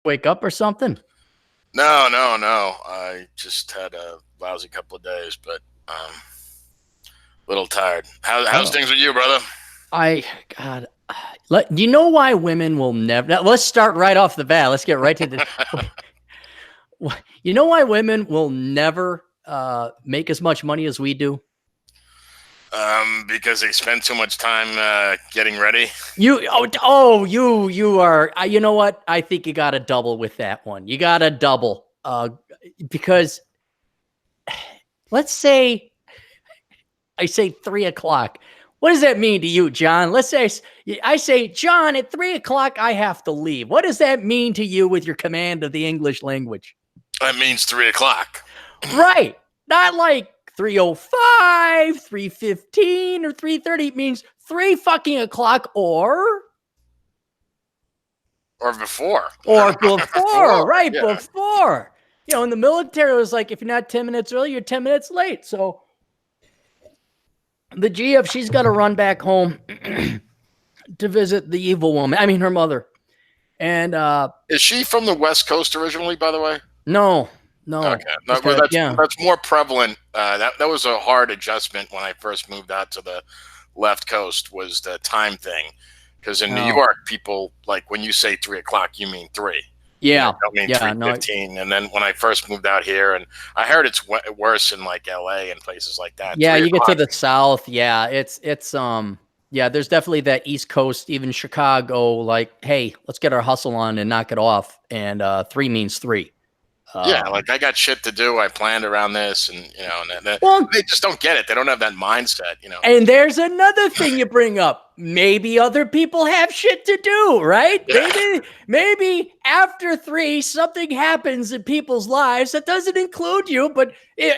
Wake up or something? No. I just had a lousy couple of days, but a little tired. How's things with you, brother? God, do you know why women will never? Now, let's start right off the bat. Let's get right to the. You know why women will never make as much money as we do? Because they spend too much time getting ready. You are. You know what? I think you got to double with that one. You got to double because let's say I say 3:00. What does that mean to you, John? Let's say I say, John, at 3:00, I have to leave. What does that mean to you with your command of the English language? That means 3:00. Right. Not like 3:05, 3:15, or 3:30. It means 3 fucking o'clock or before. Or before. Right, yeah. Before. You know, in the military, it was like, if you're not 10 minutes early, you're 10 minutes late. So the GF, she's got to run back home to visit the evil woman. I mean, her mother. And is she from the West Coast originally, by the way? No. Okay, that's more prevalent. That was a hard adjustment when I first moved out to the left coast, was the time thing. Because in New York, people, like, when you say 3:00, you mean 3. Yeah. I mean 3:15. And then when I first moved out here, and I heard it's worse in like LA and places like that. Yeah, you get to the South. Yeah, it's yeah, there's definitely that East Coast, even Chicago, like, hey, let's get our hustle on and knock it off. And 3 means 3. Yeah, like, I got shit to do. I planned around this, and they just don't get it. They don't have that mindset, And there's another thing you bring up. Maybe other people have shit to do, right? Yeah. Maybe after 3, something happens in people's lives that doesn't include you, but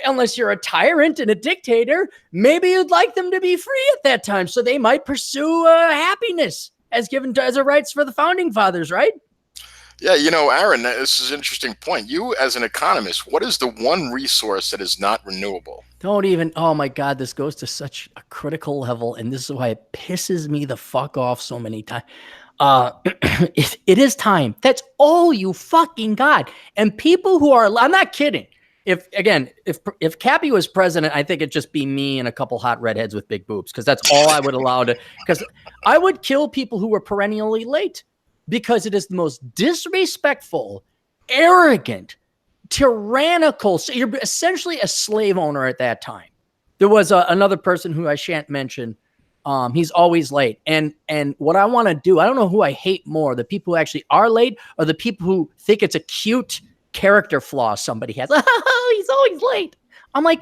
unless you're a tyrant and a dictator, maybe you'd like them to be free at that time. So they might pursue happiness as given as a rights for the founding fathers, right? Yeah, Aaron, this is an interesting point. You, as an economist, what is the one resource that is not renewable? Don't even, oh my God, this goes to such a critical level, and this is why it pisses me the fuck off so many times. It is time. That's all you fucking got. And people who are, I'm not kidding. If Cappy was president, I think it'd just be me and a couple hot redheads with big boobs, because that's all I would allow to, because I would kill people who were perennially late. Because it is the most disrespectful, arrogant, tyrannical. So you're essentially a slave owner at that time. There was another person who I shan't mention. He's always late. And what I want to do, I don't know who I hate more, the people who actually are late or the people who think it's a cute character flaw somebody has. Oh, he's always late. I'm like,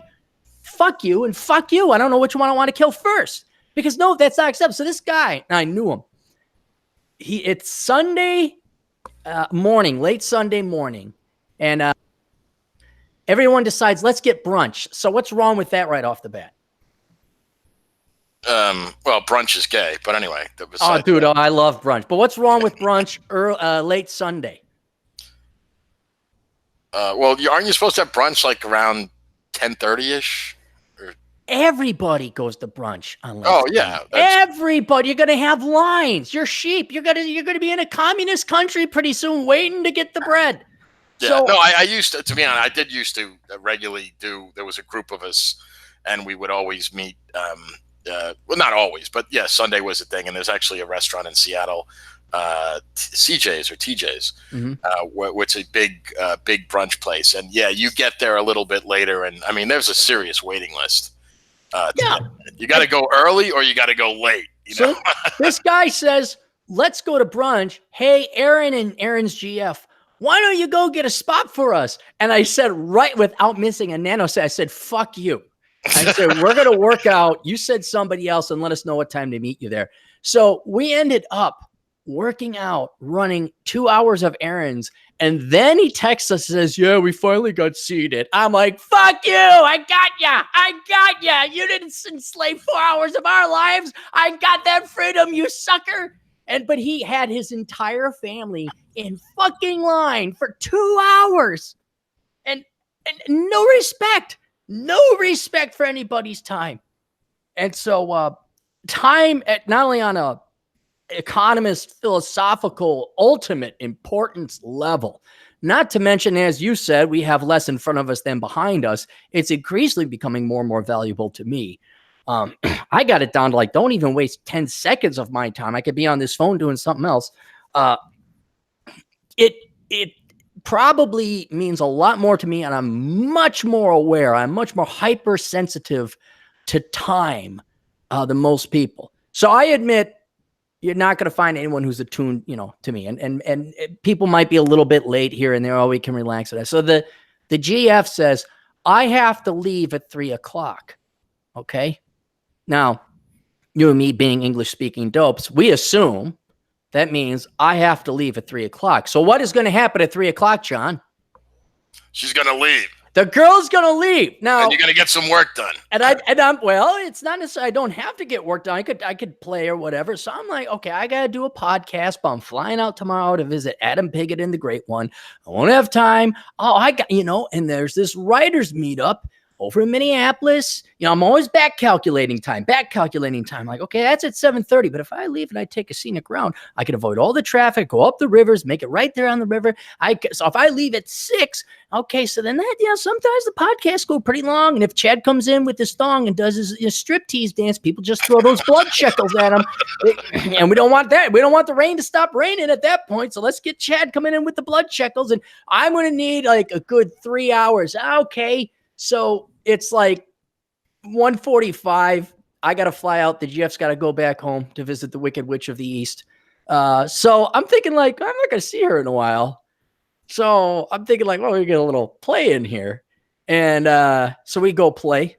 fuck you and fuck you. I don't know which one I want to kill first. Because no, that's not acceptable. So this guy, I knew him. It's Sunday morning, late Sunday morning, and everyone decides, let's get brunch. So what's wrong with that right off the bat? Well, brunch is gay, but anyway. Oh, dude, I love brunch. But what's wrong with brunch late Sunday? Well, aren't you supposed to have brunch like around 10:30-ish? Everybody goes to brunch unless. Oh yeah, everybody. You're gonna have lines. You're sheep. You're gonna be in a communist country pretty soon, waiting to get the bread. Yeah. So, no, I used to be honest. I did used to regularly do. There was a group of us, and we would always meet. Well, not always, but yeah, Sunday was a thing. And there's actually a restaurant in Seattle, CJ's or TJ's, which is a big brunch place. And yeah, you get there a little bit later, and I mean, there's a serious waiting list. Yeah, you got to go early or you got to go late. So this guy says, let's go to brunch. Hey, Aaron and Aaron's GF, why don't you go get a spot for us? And I said, right, without missing a nanosecond, I said, fuck you. I said, we're going to work out. You said somebody else and let us know what time to meet you there. So we ended up working out, running 2 hours of errands. And then he texts us and says, yeah, we finally got seated. I'm like, fuck you. I got ya. You didn't enslave 4 hours of our lives. I got that freedom, you sucker. But he had his entire family in fucking line for 2 hours. And no respect for anybody's time. And so time, not only on a economist, philosophical, ultimate importance level. Not to mention, as you said, we have less in front of us than behind us. It's increasingly becoming more and more valuable to me. I got it down to like, don't even waste 10 seconds of my time. I could be on this phone doing something else. It probably means a lot more to me, and I'm much more aware. I'm much more hypersensitive to time than most people. So I admit, you're not going to find anyone who's attuned, to me. And people might be a little bit late here and there. Oh, we can relax with that. So the GF says, I have to leave at 3:00. Okay. Now, you and me being English speaking dopes, we assume that means I have to leave at 3:00. So what is going to happen at 3:00, John? She's going to leave. The girl's going to leave. Now, and you're going to get some work done. And I'm well, it's not necessarily I don't have to get work done. I could play or whatever. So I'm like, okay, I got to do a podcast, but I'm flying out tomorrow to visit Adam Piggott in the Great One. I won't have time. Oh, and there's this writers meetup over in Minneapolis. I'm always back calculating time. Like, okay, that's at 7:30. But if I leave and I take a scenic route, I can avoid all the traffic, go up the rivers, make it right there on the river. So if I leave at 6, okay, so then that, sometimes the podcasts go pretty long. And if Chad comes in with his thong and does his striptease dance, people just throw those blood shekels at him. And we don't want that. We don't want the rain to stop raining at that point. So let's get Chad coming in with the blood shekels. And I'm going to need like a good 3 hours. Okay. So it's like 1:45. I got to fly out. The GF's got to go back home to visit the Wicked Witch of the East. So I'm thinking like, I'm not going to see her in a while. So I'm thinking like, well, we get a little play in here. And so we go play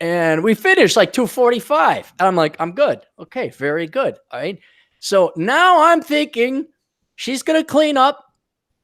and we finish like 2:45. And I'm like, I'm good. Okay, very good. All right. So now I'm thinking she's going to clean up.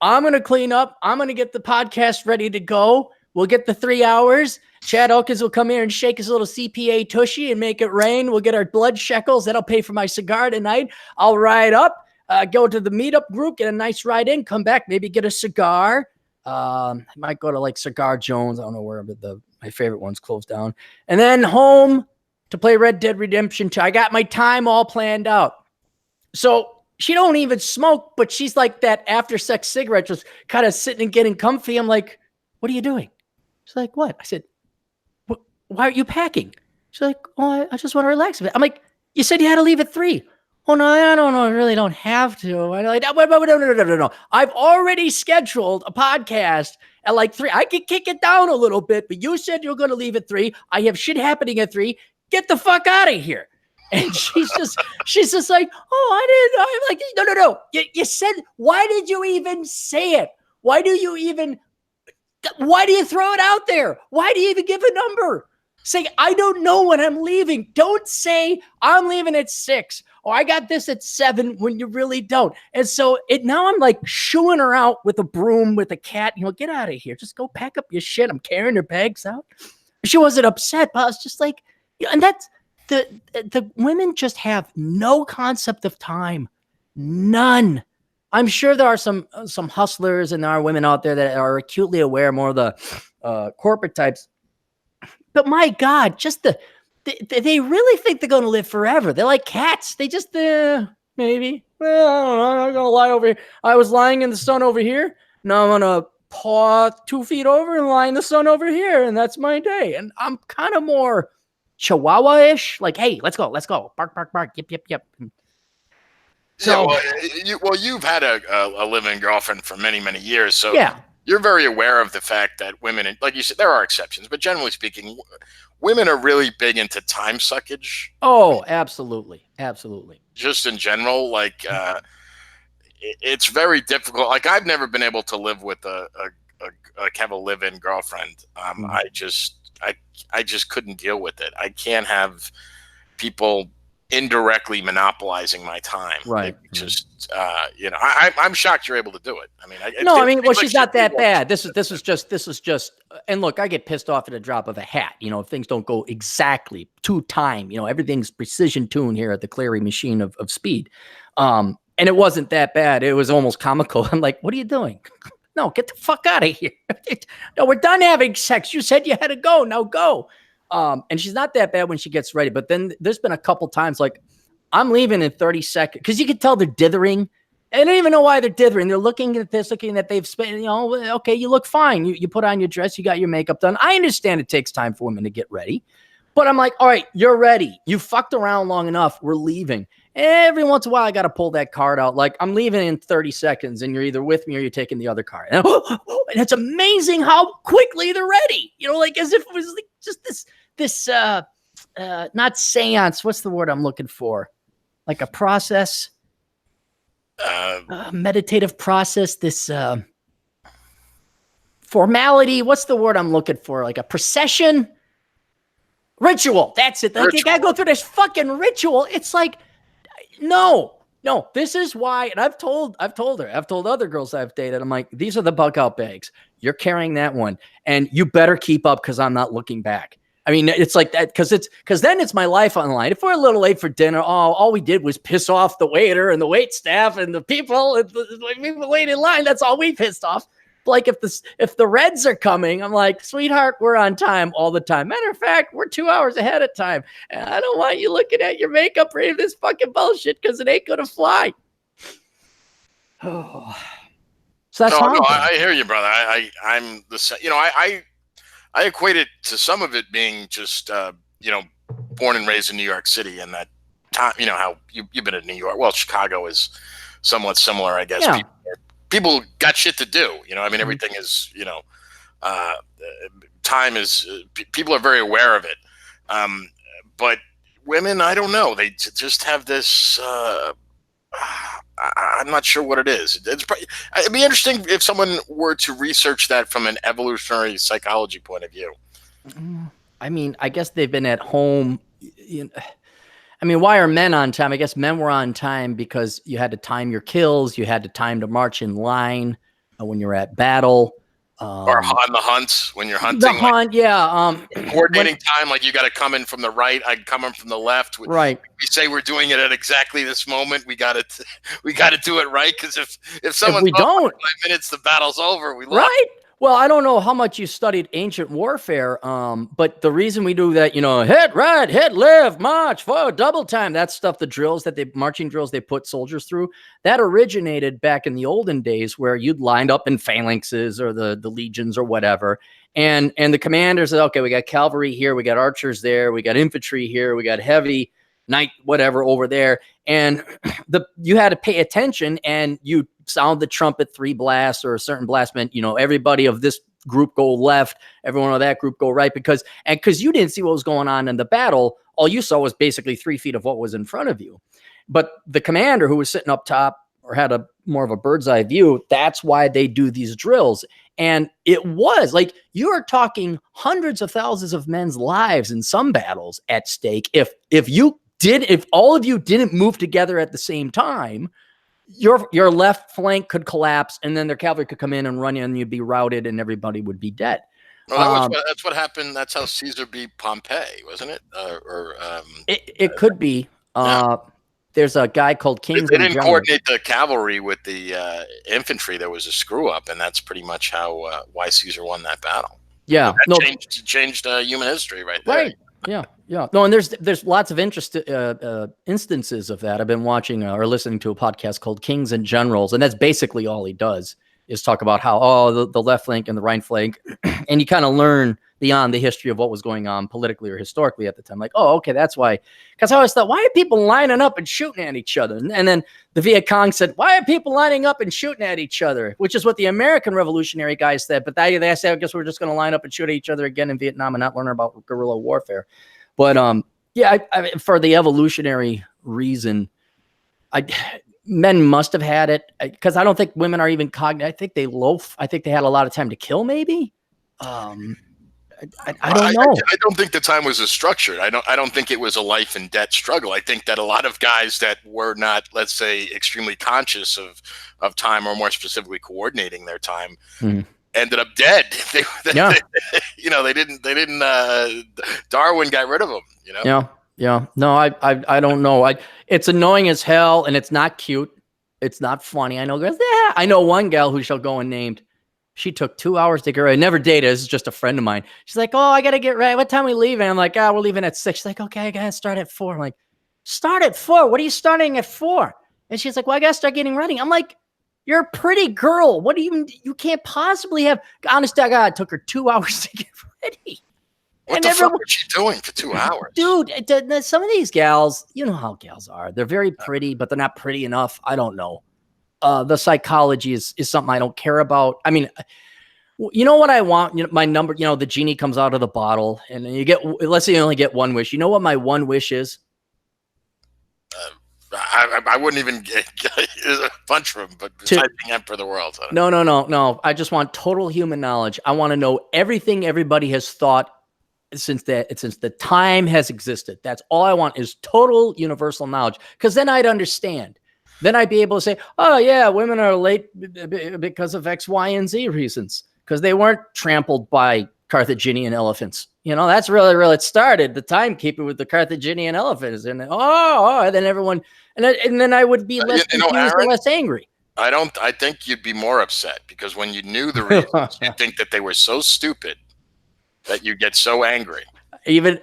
I'm going to clean up. I'm going to get the podcast ready to go. We'll get the 3 hours. Chad Elkins will come here and shake his little CPA tushy and make it rain. We'll get our blood shekels. That'll pay for my cigar tonight. I'll ride up, go to the meetup group, get a nice ride in, come back, maybe get a cigar. I might go to like Cigar Jones. I don't know where, but my favorite one's closed down. And then home to play Red Dead Redemption 2. I got my time all planned out. So she don't even smoke, but she's like that after sex cigarette, just kind of sitting and getting comfy. I'm like, what are you doing? She's like, what? I said, why aren't you packing? She's like, oh, I just want to relax a bit. I'm like, you said you had to leave at 3. Oh, no, I don't know. I really don't have to. I'm like, no. I've already scheduled a podcast at like 3. I could kick it down a little bit, but you said you're going to leave at 3. I have shit happening at 3. Get the fuck out of here. And she's just like, oh, I didn't. I'm like, no. You said, why did you even say it? Why do you throw it out there? Why do you even give a number? Say, I don't know when I'm leaving. Don't say I'm leaving at 6 or I got this at 7 when you really don't. And so now I'm like shooing her out with a broom, with a cat, get out of here. Just go pack up your shit. I'm carrying her bags out. She wasn't upset, but I was just like, and that's the women just have no concept of time. None. I'm sure there are some hustlers and there are women out there that are acutely aware, more of the corporate types. But my God, just they really think they're going to live forever. They're like cats. They just, maybe. Well, I don't know. I'm not going to lie over here. I was lying in the sun over here. Now I'm going to paw 2 feet over and lie in the sun over here. And that's my day. And I'm kind of more Chihuahua-ish. Like, hey, let's go. Bark, bark, bark. Yip. So, you've had a live-in girlfriend for many, many years. So yeah. You're very aware of the fact that women, like you said, there are exceptions, but generally speaking, women are really big into time suckage. Oh, absolutely. Just in general, like it's very difficult. Like I've never been able to live with have a live-in girlfriend. I just couldn't deal with it. I can't have people indirectly monopolizing my time. Right. I'm shocked you're able to do it. I mean, she's not that bad. This is just, and look, I get pissed off at a drop of a hat. If things don't go exactly to time, everything's precision tuned here at the Clarey machine of speed. And it wasn't that bad. It was almost comical. I'm like, what are you doing? No, get the fuck out of here. No, we're done having sex. You said you had to go. Now go. And she's not that bad when she gets ready. But then there's been a couple times like I'm leaving in 30 seconds because you can tell they're dithering. I don't even know why they're dithering. They're looking at this, looking that they've spent, okay, you look fine. You put on your dress, you got your makeup done. I understand it takes time for women to get ready. But I'm like, all right, you're ready. You fucked around long enough. We're leaving. Every once in a while, I got to pull that card out. Like, I'm leaving in 30 seconds, and you're either with me or you're taking the other card. And it's amazing how quickly they're ready. Like as if it was like just this not seance. What's the word I'm looking for? Like a process. Meditative process, this formality. What's the word I'm looking for? Like a procession ritual. That's it. Like, you gotta go through this fucking ritual. It's like, no, this is why. And I've told other girls I've dated, I'm like, these are the bug out bags. You're carrying that one and you better keep up because I'm not looking back. I mean, it's like that because then it's my life on the line. If we're a little late for dinner, all we did was piss off the waiter and the wait staff and the people waiting in line. That's all we pissed off. Like if the Reds are coming, I'm like, sweetheart, we're on time all the time. Matter of fact, we're 2 hours ahead of time. And I don't want you looking at your makeup or any of this fucking bullshit because it ain't gonna fly. Oh, so that's no, I hear you, brother. I'm the same. I equate it to some of it being just, born and raised in New York City, and that time, how you've been in New York. Well, Chicago is somewhat similar, I guess. Yeah. People got shit to do. I mean, everything is, time is, people are very aware of it. But women, I don't know. They just have this, I'm not sure what it is. It'd be interesting if someone were to research that from an evolutionary psychology point of view. I mean, I guess they've been at home. I mean, why are men on time? I guess men were on time because you had to time your kills. You had to time to march in line when you're at battle. Or on the hunt when you're hunting. The hunt, yeah. Coordinating time, like you got to come in from the right, I come in from the left. Right. We say we're doing it at exactly this moment. We got to do it right because if someone's we don't 5 minutes, the battle's over. We lost. Right. Well, I don't know how much you studied ancient warfare, but the reason we do that, hit right, hit left, march forward, double time, that stuff, the drills marching drills they put soldiers through, that originated back in the olden days where you'd lined up in phalanxes or the legions or whatever. And the commander said, okay, we got cavalry here, we got archers there, we got infantry here, we got heavy knight, whatever over there. And you had to pay attention and you sound the trumpet 3 blasts or a certain blast meant, everybody of this group go left, everyone of that group go right because you didn't see what was going on in the battle. All you saw was basically 3 feet of what was in front of you. But the commander who was sitting up top or had a more of a bird's eye view, that's why they do these drills. And it was like, you are talking hundreds of thousands of men's lives in some battles at stake. If all of you didn't move together at the same time, your left flank could collapse and then their cavalry could come in and run in and you'd be routed and everybody would be dead. Well, that's what happened. That's how Caesar beat Pompey, wasn't it? It could be. Yeah. There's a guy called Kings. They didn't coordinate the cavalry with the infantry. There was a screw up, and that's pretty much why Caesar won that battle. Yeah, changed human history right there. Right. Yeah. No, and there's lots of instances of that. I've been watching or listening to a podcast called Kings and Generals, and that's basically all he does is talk about how the left flank and the right flank, and you kind of learn beyond the history of what was going on politically or historically at the time. Like, oh, okay, that's why. Because I always thought, why are people lining up and shooting at each other? And then the Viet Cong said, why are people lining up and shooting at each other? Which is what the American revolutionary guys said. But they said, I guess we're just going to line up and shoot at each other again in Vietnam and not learn about guerrilla warfare. But I for the evolutionary reason, men must have had it because I don't think women are even cognitive. I think they loaf. I think they had a lot of time to kill. Maybe. I don't know. I don't think the time was as structured. I don't think it was a life and death struggle. I think that a lot of guys that were not, let's say, extremely conscious of time or more specifically coordinating their time. Ended up dead. They didn't. Darwin got rid of them. Yeah. No, I don't know. It's annoying as hell, and it's not cute. It's not funny. I know girls. Yeah, I know one gal who shall go unnamed. She took 2 hours to get ready. Never dated. This is just a friend of mine. She's like, oh, I gotta get ready. What time are we leaving? I'm like, we're leaving at 6. She's like, okay, I gotta start at 4. I'm like, Start at 4. What are you starting at 4? And she's like, well, I got to start getting ready. I'm like, you're a pretty girl. What do you can't possibly have. Honest to God, it took her 2 hours to get ready. What the fuck was she doing for 2 hours? Dude, some of these gals, you know how gals are. They're very pretty, but they're not pretty enough. I don't know. The psychology is something I don't care about. I mean, you know what I want? You know, my number, you know, the genie comes out of the bottle and you get, let's say you only get one wish. You know what my one wish is? I wouldn't even get a bunch of them, but besides being emperor of the world. No. I just want total human knowledge. I want to know everything everybody has thought since the time has existed. That's all I want is total universal knowledge. Because then I'd understand. Then I'd be able to say, oh yeah, women are late because of X, Y, and Z reasons. Because they weren't trampled by Carthaginian elephants. You know, that's really where it started. The timekeeper with the Carthaginian elephants. And then everyone, and then I would be less confused and less angry. I think you'd be more upset because when you knew the reasons, you'd think that they were so stupid that you get so angry. Even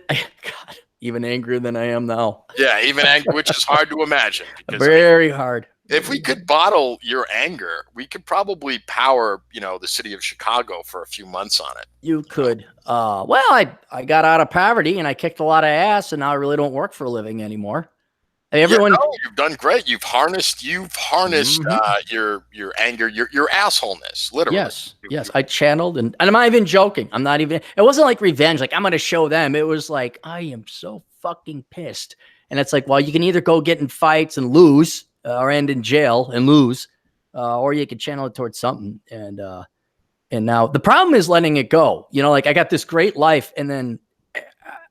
angrier than I am now. Yeah, even angry, which is hard to imagine. Because, very hard. If we could bottle your anger, we could probably power, the city of Chicago for a few months on it. You could. Well, I got out of poverty and I kicked a lot of ass, and now I really don't work for a living anymore. Everyone, you've done great. You've harnessed your anger, your assholeness, literally. Yes. I channeled, and I'm not even joking. It wasn't like revenge. Like I'm going to show them. It was like, I am so fucking pissed. And it's like, well, you can either go get in fights and lose, or end in jail and lose, or you can channel it towards something. And now the problem is letting it go. You know, like I got this great life, and then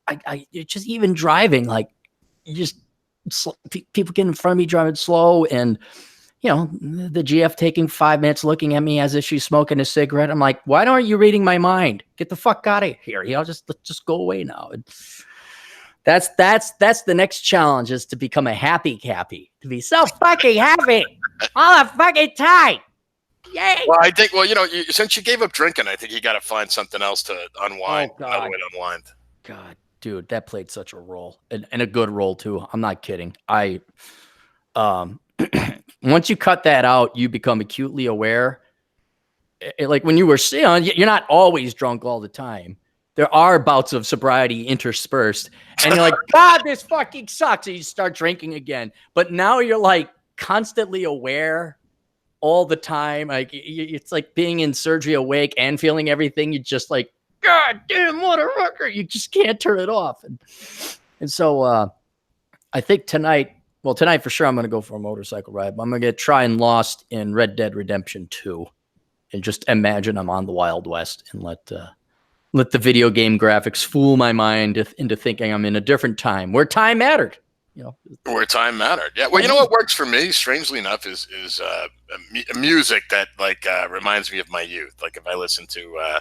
I just even driving, like people get in front of me driving slow, and the GF taking 5 minutes looking at me as if she's smoking a cigarette. I'm like, why aren't you reading my mind? Get the fuck out of here. Let's just go away now. And that's the next challenge, is to become a happy Cappy, to be so fucking happy all the fucking time. Yay. Well, I think, since you gave up drinking, I think you got to find something else to unwind. Another way to unwind. God. Dude, that played such a role, and a good role too. I'm not kidding. Once you cut that out, you become acutely aware. Like when you were you're not always drunk all the time. There are bouts of sobriety interspersed, and you're like, God, this fucking sucks. And you start drinking again. But now you're like constantly aware all the time. Like it's like being in surgery awake and feeling everything. You just like, God damn, what a rucker. You just can't turn it off. And so I think tonight for sure, I'm going to go for a motorcycle ride. But I'm going to get trying Lost in Red Dead Redemption 2 and just imagine I'm on the Wild West and let the video game graphics fool my mind into thinking I'm in a different time where time mattered. Where time mattered. Yeah. Well, you know what works for me, strangely enough, is music that reminds me of my youth. Like if I listen to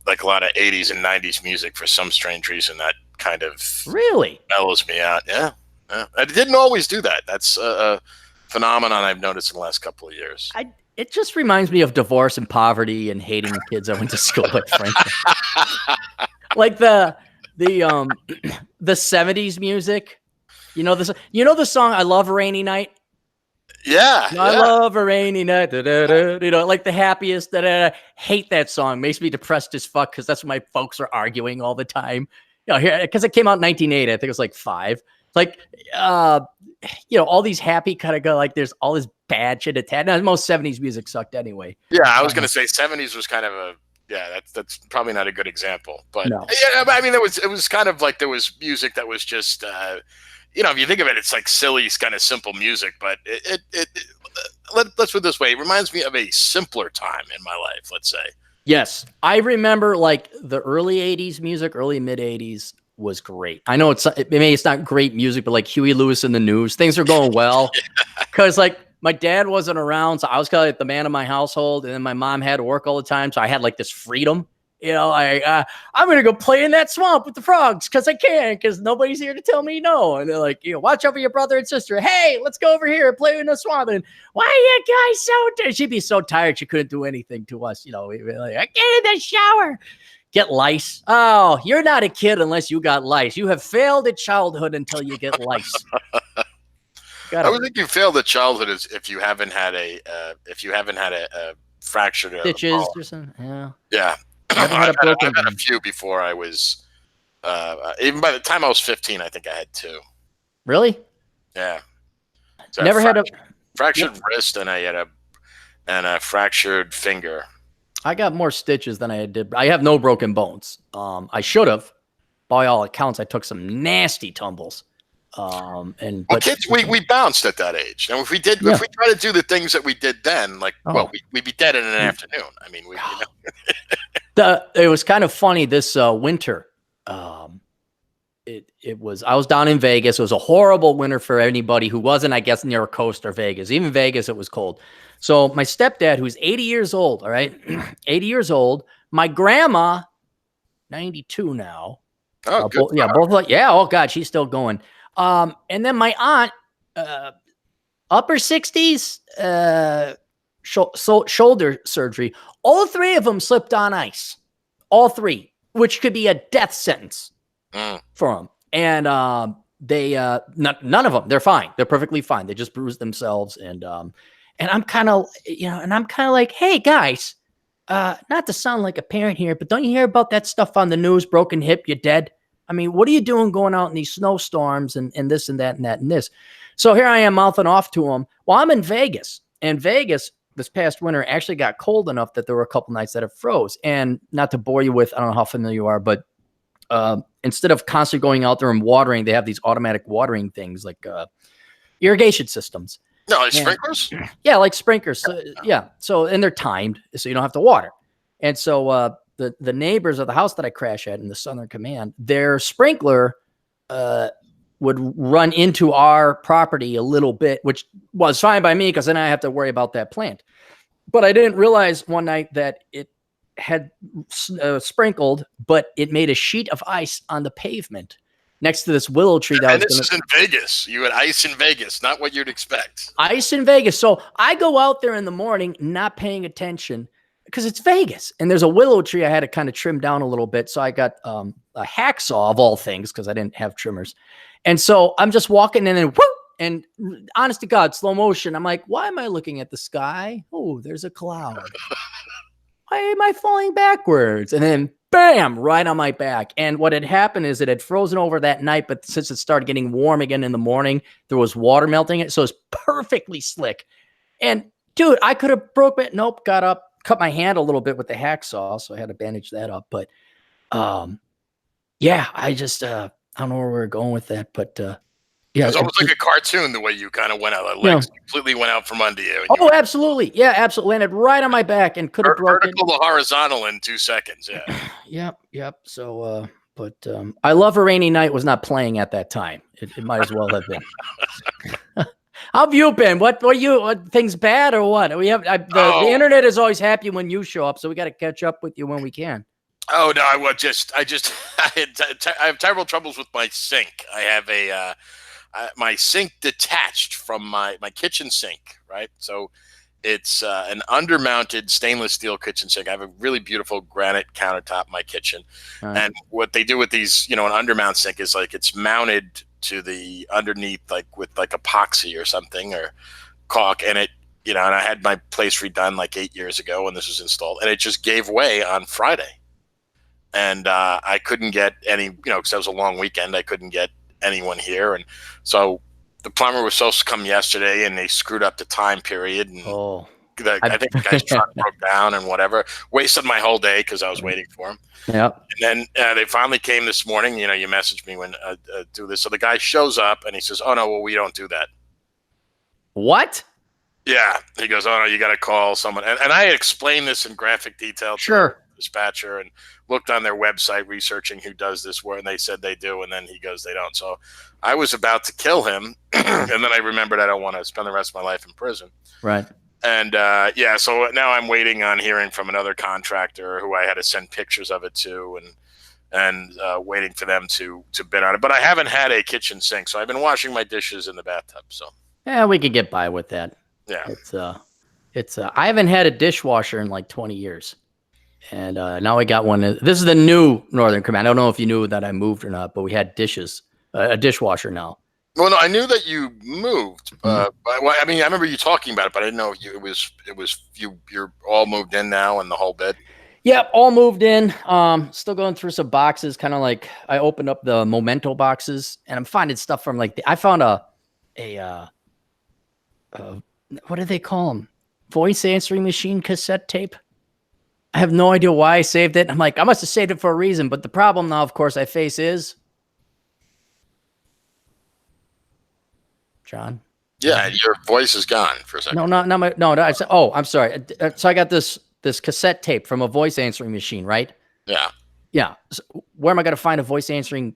like a lot of 80s and 90s music, for some strange reason, that kind of really mellows me out. Yeah. I didn't always do that. That's a phenomenon I've noticed in the last couple of years. It just reminds me of divorce and poverty and hating the kids I went to school with, frankly. Like the 70s music. The song I Love a Rainy Night? Yeah. I love a rainy night. Like the happiest. Hate that song. Makes me depressed as fuck because that's what my folks are arguing all the time. Because it came out in 1980. I think it was like 5. Like, all these happy kind of go, like there's all this bad shit attached. Now, most 70s music sucked anyway. Yeah, I was going to say 70s was kind of that's probably not a good example. But no. Yeah, I mean, it was kind of like there was music that was just, if you think of it, it's like silly, kind of simple music. But let's put it this way. It reminds me of a simpler time in my life, let's say. Yes. I remember like the early 80s music, early mid 80s. Was great. I know it's not great music, but like Huey Lewis and the News, things are going well. Because like my dad wasn't around, so I was kind of like the man of my household, and then my mom had to work all the time, so I had like this freedom. I'm going to go play in that swamp with the frogs because I can, because nobody's here to tell me no. And they're like, watch over your brother and sister. Hey, let's go over here and play in the swamp. And why are you guys so tired? She'd be so tired she couldn't do anything to us. We'd be like, I get in the shower. Get lice. Oh, you're not a kid unless you got lice. You have failed at childhood until you get lice. I would think you failed at childhood is if you haven't had a fractured stitches or something. Yeah. I've had a few before I was, even by the time I was 15, I think I had 2. Really? Yeah. So never had a fractured wrist, and I had a fractured finger. I got more stitches than I did. I have no broken bones. I should have. By all accounts, I took some nasty tumbles. But kids, we bounced at that age. And if we try to do the things that we did then, we'd be dead in an afternoon. I mean, it was kind of funny this winter. I was down in Vegas. It was a horrible winter for anybody who wasn't, I guess, near a coast or Vegas. Even Vegas, it was cold. So my stepdad, who's 80 years old, all right, 80 years old. My grandma, 92 now. Oh, both. Oh God, she's still going. And then my aunt, upper 60s, shoulder surgery. All 3 of them slipped on ice. All 3, which could be a death sentence for them. And none of them, they're fine. They're perfectly fine. They just bruised themselves. And I'm kind of, like, hey guys, not to sound like a parent here, but don't you hear about that stuff on the news? Broken hip, you're dead. I mean, what are you doing going out in these snowstorms and this and that and that and this? So here I am mouthing off to them. Well, I'm in Vegas, and Vegas this past winter actually got cold enough that there were a couple nights that it froze. And not to bore you with, I don't know how familiar you are, but instead of constantly going out there and watering, they have these automatic watering things like irrigation systems. No, like sprinklers? Yeah, like sprinklers. So, and they're timed, so you don't have to water. And so the neighbors of the house that I crash at in the Southern Command, their sprinkler would run into our property a little bit, which was fine by me because then I have to worry about that plant. But I didn't realize one night that it had sprinkled, but it made a sheet of ice on the pavement next to this willow tree. And this is in Vegas. You had ice in Vegas, not what you'd expect. Ice in Vegas. So I go out there in the morning, not paying attention because it's Vegas. And there's a willow tree I had to kind of trim down a little bit. So I got a hacksaw of all things because I didn't have trimmers. And so I'm just walking in and whoop, and honest to God, slow motion. I'm like, why am I looking at the sky? Oh, there's a cloud. Why am I falling backwards? And then bam, right on my back. And what had happened is it had frozen over that night, but since it started getting warm again in the morning, there was water melting it. So it's perfectly slick. And dude, I could have broke it. Nope. Got up, cut my hand a little bit with the hacksaw. So I had to bandage that up. But yeah, I just, I don't know where we're going with that, but yeah. It's almost like a cartoon, the way you kind of went out. The legs completely went out from under you. Oh, absolutely. Yeah, absolutely. Landed right on my back and could have broken. Vertical to horizontal in 2 seconds. Yeah. Yep. So, but I Love a Rainy Night was not playing at that time. It might as well have been. How have you been? What things bad or what? We have the internet is always happy when you show up, so we got to catch up with you when we can. Oh no, I have terrible troubles with my sink. I have my sink detached from my kitchen sink, right? So it's an undermounted stainless steel kitchen sink. I have a really beautiful granite countertop in my kitchen. Right. And what they do with these, an undermount sink is like it's mounted to the underneath, like with like epoxy or something or caulk. And it, and I had my place redone like 8 years ago when this was installed, and it just gave way on Friday. And I couldn't get any, because that was a long weekend. I couldn't get anyone here, and so the plumber was supposed to come yesterday, and they screwed up the time period, and I think the guy's truck broke down and whatever. Wasted my whole day because I was waiting for him. Yeah. And then they finally came this morning. You messaged me when do this. So the guy shows up and he says, "Oh no, well we don't do that." What? Yeah. He goes, "Oh no, you got to call someone." And I explained this in graphic detail. Sure. Dispatcher and looked on their website researching who does this work, and they said they do, and then he goes they don't. So I was about to kill him and then I remembered I don't want to spend the rest of my life in prison. Right. And yeah, so now I'm waiting on hearing from another contractor who I had to send pictures of it to, and waiting for them to bid on it. But I haven't had a kitchen sink, so I've been washing my dishes in the bathtub. So Yeah, we could get by with that. yeah, It's I haven't had a dishwasher in like 20 years. And now I got one. This is the new Northern Command. I don't know if you knew that I moved or not, but we had a dishwasher now. well, no, I knew that you moved. But, well, I mean, I remember you talking about it, but I didn't know if it was you're all moved in now and the whole bit. Yep, all moved in. Still going through some boxes, kind of like I opened up the memento boxes, and I'm finding stuff from like I found a what do they call them? Voice answering machine cassette tape. I have no idea why I saved it. I'm like, I must have saved it for a reason. But the problem now, of course, I face is John. Yeah, your voice is gone for a second. No. I said, oh, I'm sorry. So I got this cassette tape from a voice answering machine, right? Yeah. Yeah. So where am I going to find a voice answering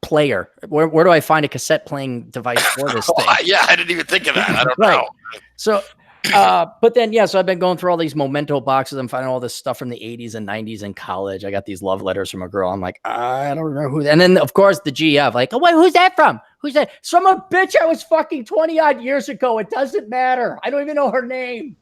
player? Where do I find a cassette playing device for this thing? Yeah, I didn't even think of that. I don't know. So, but then, yeah, so I've been going through all these memento boxes. I'm finding all this stuff from the 80s and 90s in college. I got these love letters from a girl. I'm like, I don't remember who. And then, of course, the GF, like, oh, wait, who's that from? Who's that? It's from a bitch I was fucking 20 odd years ago. It doesn't matter. I don't even know her name.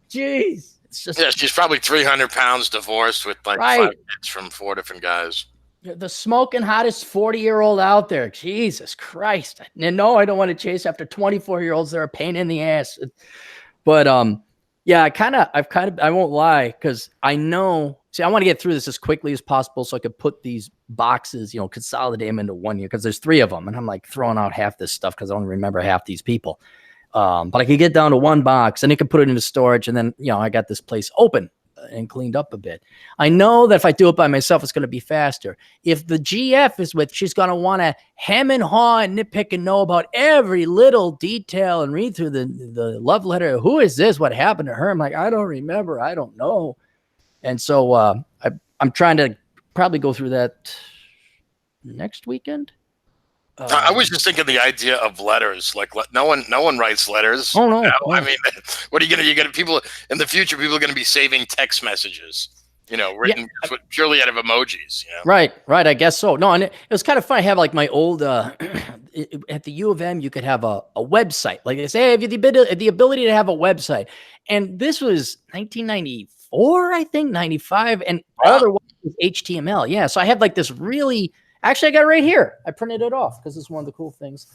Jeez. It's just, yeah, she's probably 300 pounds, divorced with like 5 kids from 4 different guys. The smoking hottest 40-year-old out there. Jesus Christ. And no, I don't want to chase after 24-year-olds that are a pain in the ass. But yeah, I won't lie, because I know, see, I want to get through this as quickly as possible so I could put these boxes, consolidate them into one year, because there's 3 of them, and I'm like throwing out half this stuff because I don't remember half these people. But I could get down to one box and I could put it into storage, and then I got this place open and cleaned up a bit. I know that if I do it by myself, it's going to be faster. If the GF is with, she's going to want to hem and haw and nitpick and know about every little detail and read through the love letter. Who is this? What happened to her? I'm like, I don't remember. I don't know. And so I'm trying to probably go through that next weekend. I was just thinking the idea of letters. Like, no one writes letters. Oh no! I mean, what are you gonna people in the future? People are gonna be saving text messages, written purely out of emojis. Right. I guess so. No, and it was kind of fun. I have like my old at the U of M. You could have a website. Like they say, hey, have you the ability to have a website? And this was 1994, I think, 95, and all there was HTML. Yeah, so I had like this really. Actually, I got it right here. I printed it off because it's one of the cool things.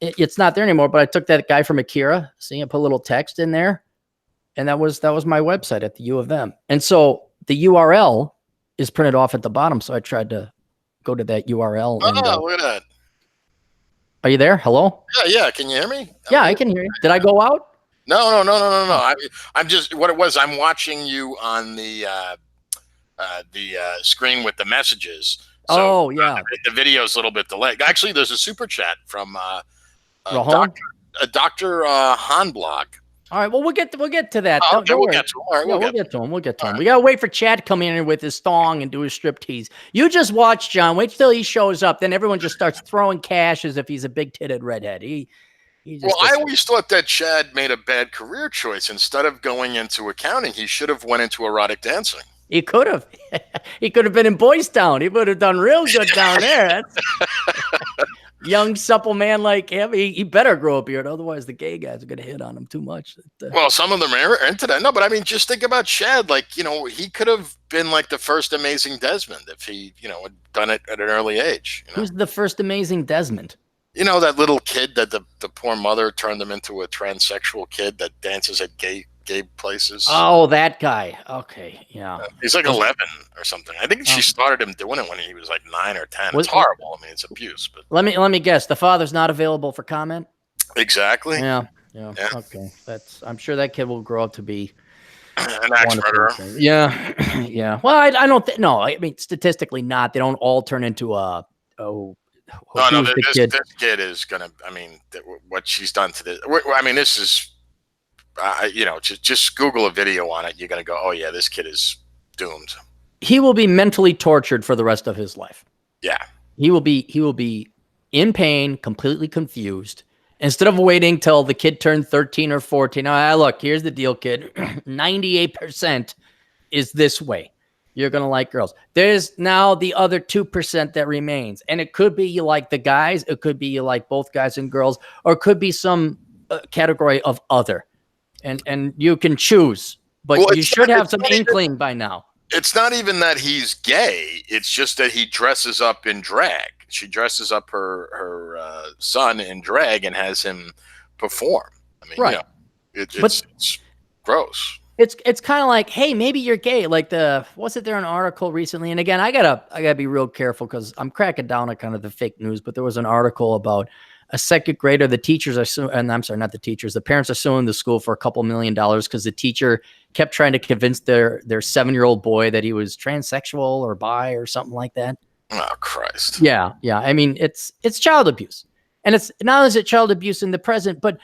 It's not there anymore, but I took that guy from Akira. See, I put a little text in there, and that was my website at the U of M. And so the URL is printed off at the bottom. So I tried to go to that URL. Oh, look at that! Are you there? Hello? Yeah. Can you hear me? Yeah, I can hear you. Did I go out? No. I'm just what it was. I'm watching you on the screen with the messages. So, yeah. The video's a little bit delayed. Actually, there's a super chat from Dr. Hanblog. All right, well, we'll get to that. We'll get to him. All right, we'll get to him. We got to wait for Chad to come in with his thong and do his striptease. You just watch, John. Wait till he shows up. Then everyone just starts throwing cash as if he's a big-titted redhead. I always thought that Chad made a bad career choice. Instead of going into accounting, he should have went into erotic dancing. He could have. He could have been in Boys Town. He would have done real good down there. Young, supple man like him. He better grow a beard. Otherwise, the gay guys are going to hit on him too much. Well, some of them are into that. No, but I mean, just think about Chad. Like, he could have been like the first Amazing Desmond if he, had done it at an early age. Who's the first Amazing Desmond? That little kid that the poor mother turned him into a transsexual kid that dances at gay places. Oh, that guy. Okay, yeah. He's like 11 or something. I think she started him doing it when he was like 9 or 10. It's horrible. I mean, it's abuse. But let me guess. The father's not available for comment. Exactly. Yeah. Okay, I'm sure that kid will grow up to be an axe murderer. Yeah. Well, I don't think. No, I mean, statistically, not. They don't all turn into this kid is gonna. I mean, what she's done to this. I mean, this is. Just Google a video on it. You're going to go, oh, yeah, this kid is doomed. He will be mentally tortured for the rest of his life. Yeah. He will be in pain, completely confused. Instead of waiting till the kid turned 13 or 14. Look, here's the deal, kid. 98% is this way. You're going to like girls. There's now the other 2% that remains. And it could be you like the guys. It could be you like both guys and girls. Or it could be some category of other. And you can choose. But you should have some inkling by now. It's not even that he's gay. It's just that he dresses up in drag. She dresses up her son in drag and has him perform. I mean, right. It's gross. It's kind of like, hey, maybe you're gay. Like wasn't there an article recently? And again, I gotta be real careful because I'm cracking down on kind of the fake news. But there was an article about a second grader. The teachers are suing, and I'm sorry, not the teachers. The parents are suing the school for $2 million because the teacher kept trying to convince their 7-year-old boy that he was transsexual or bi or something like that. Oh Christ! Yeah. I mean, it's child abuse, and it's not only is it child abuse in the present, but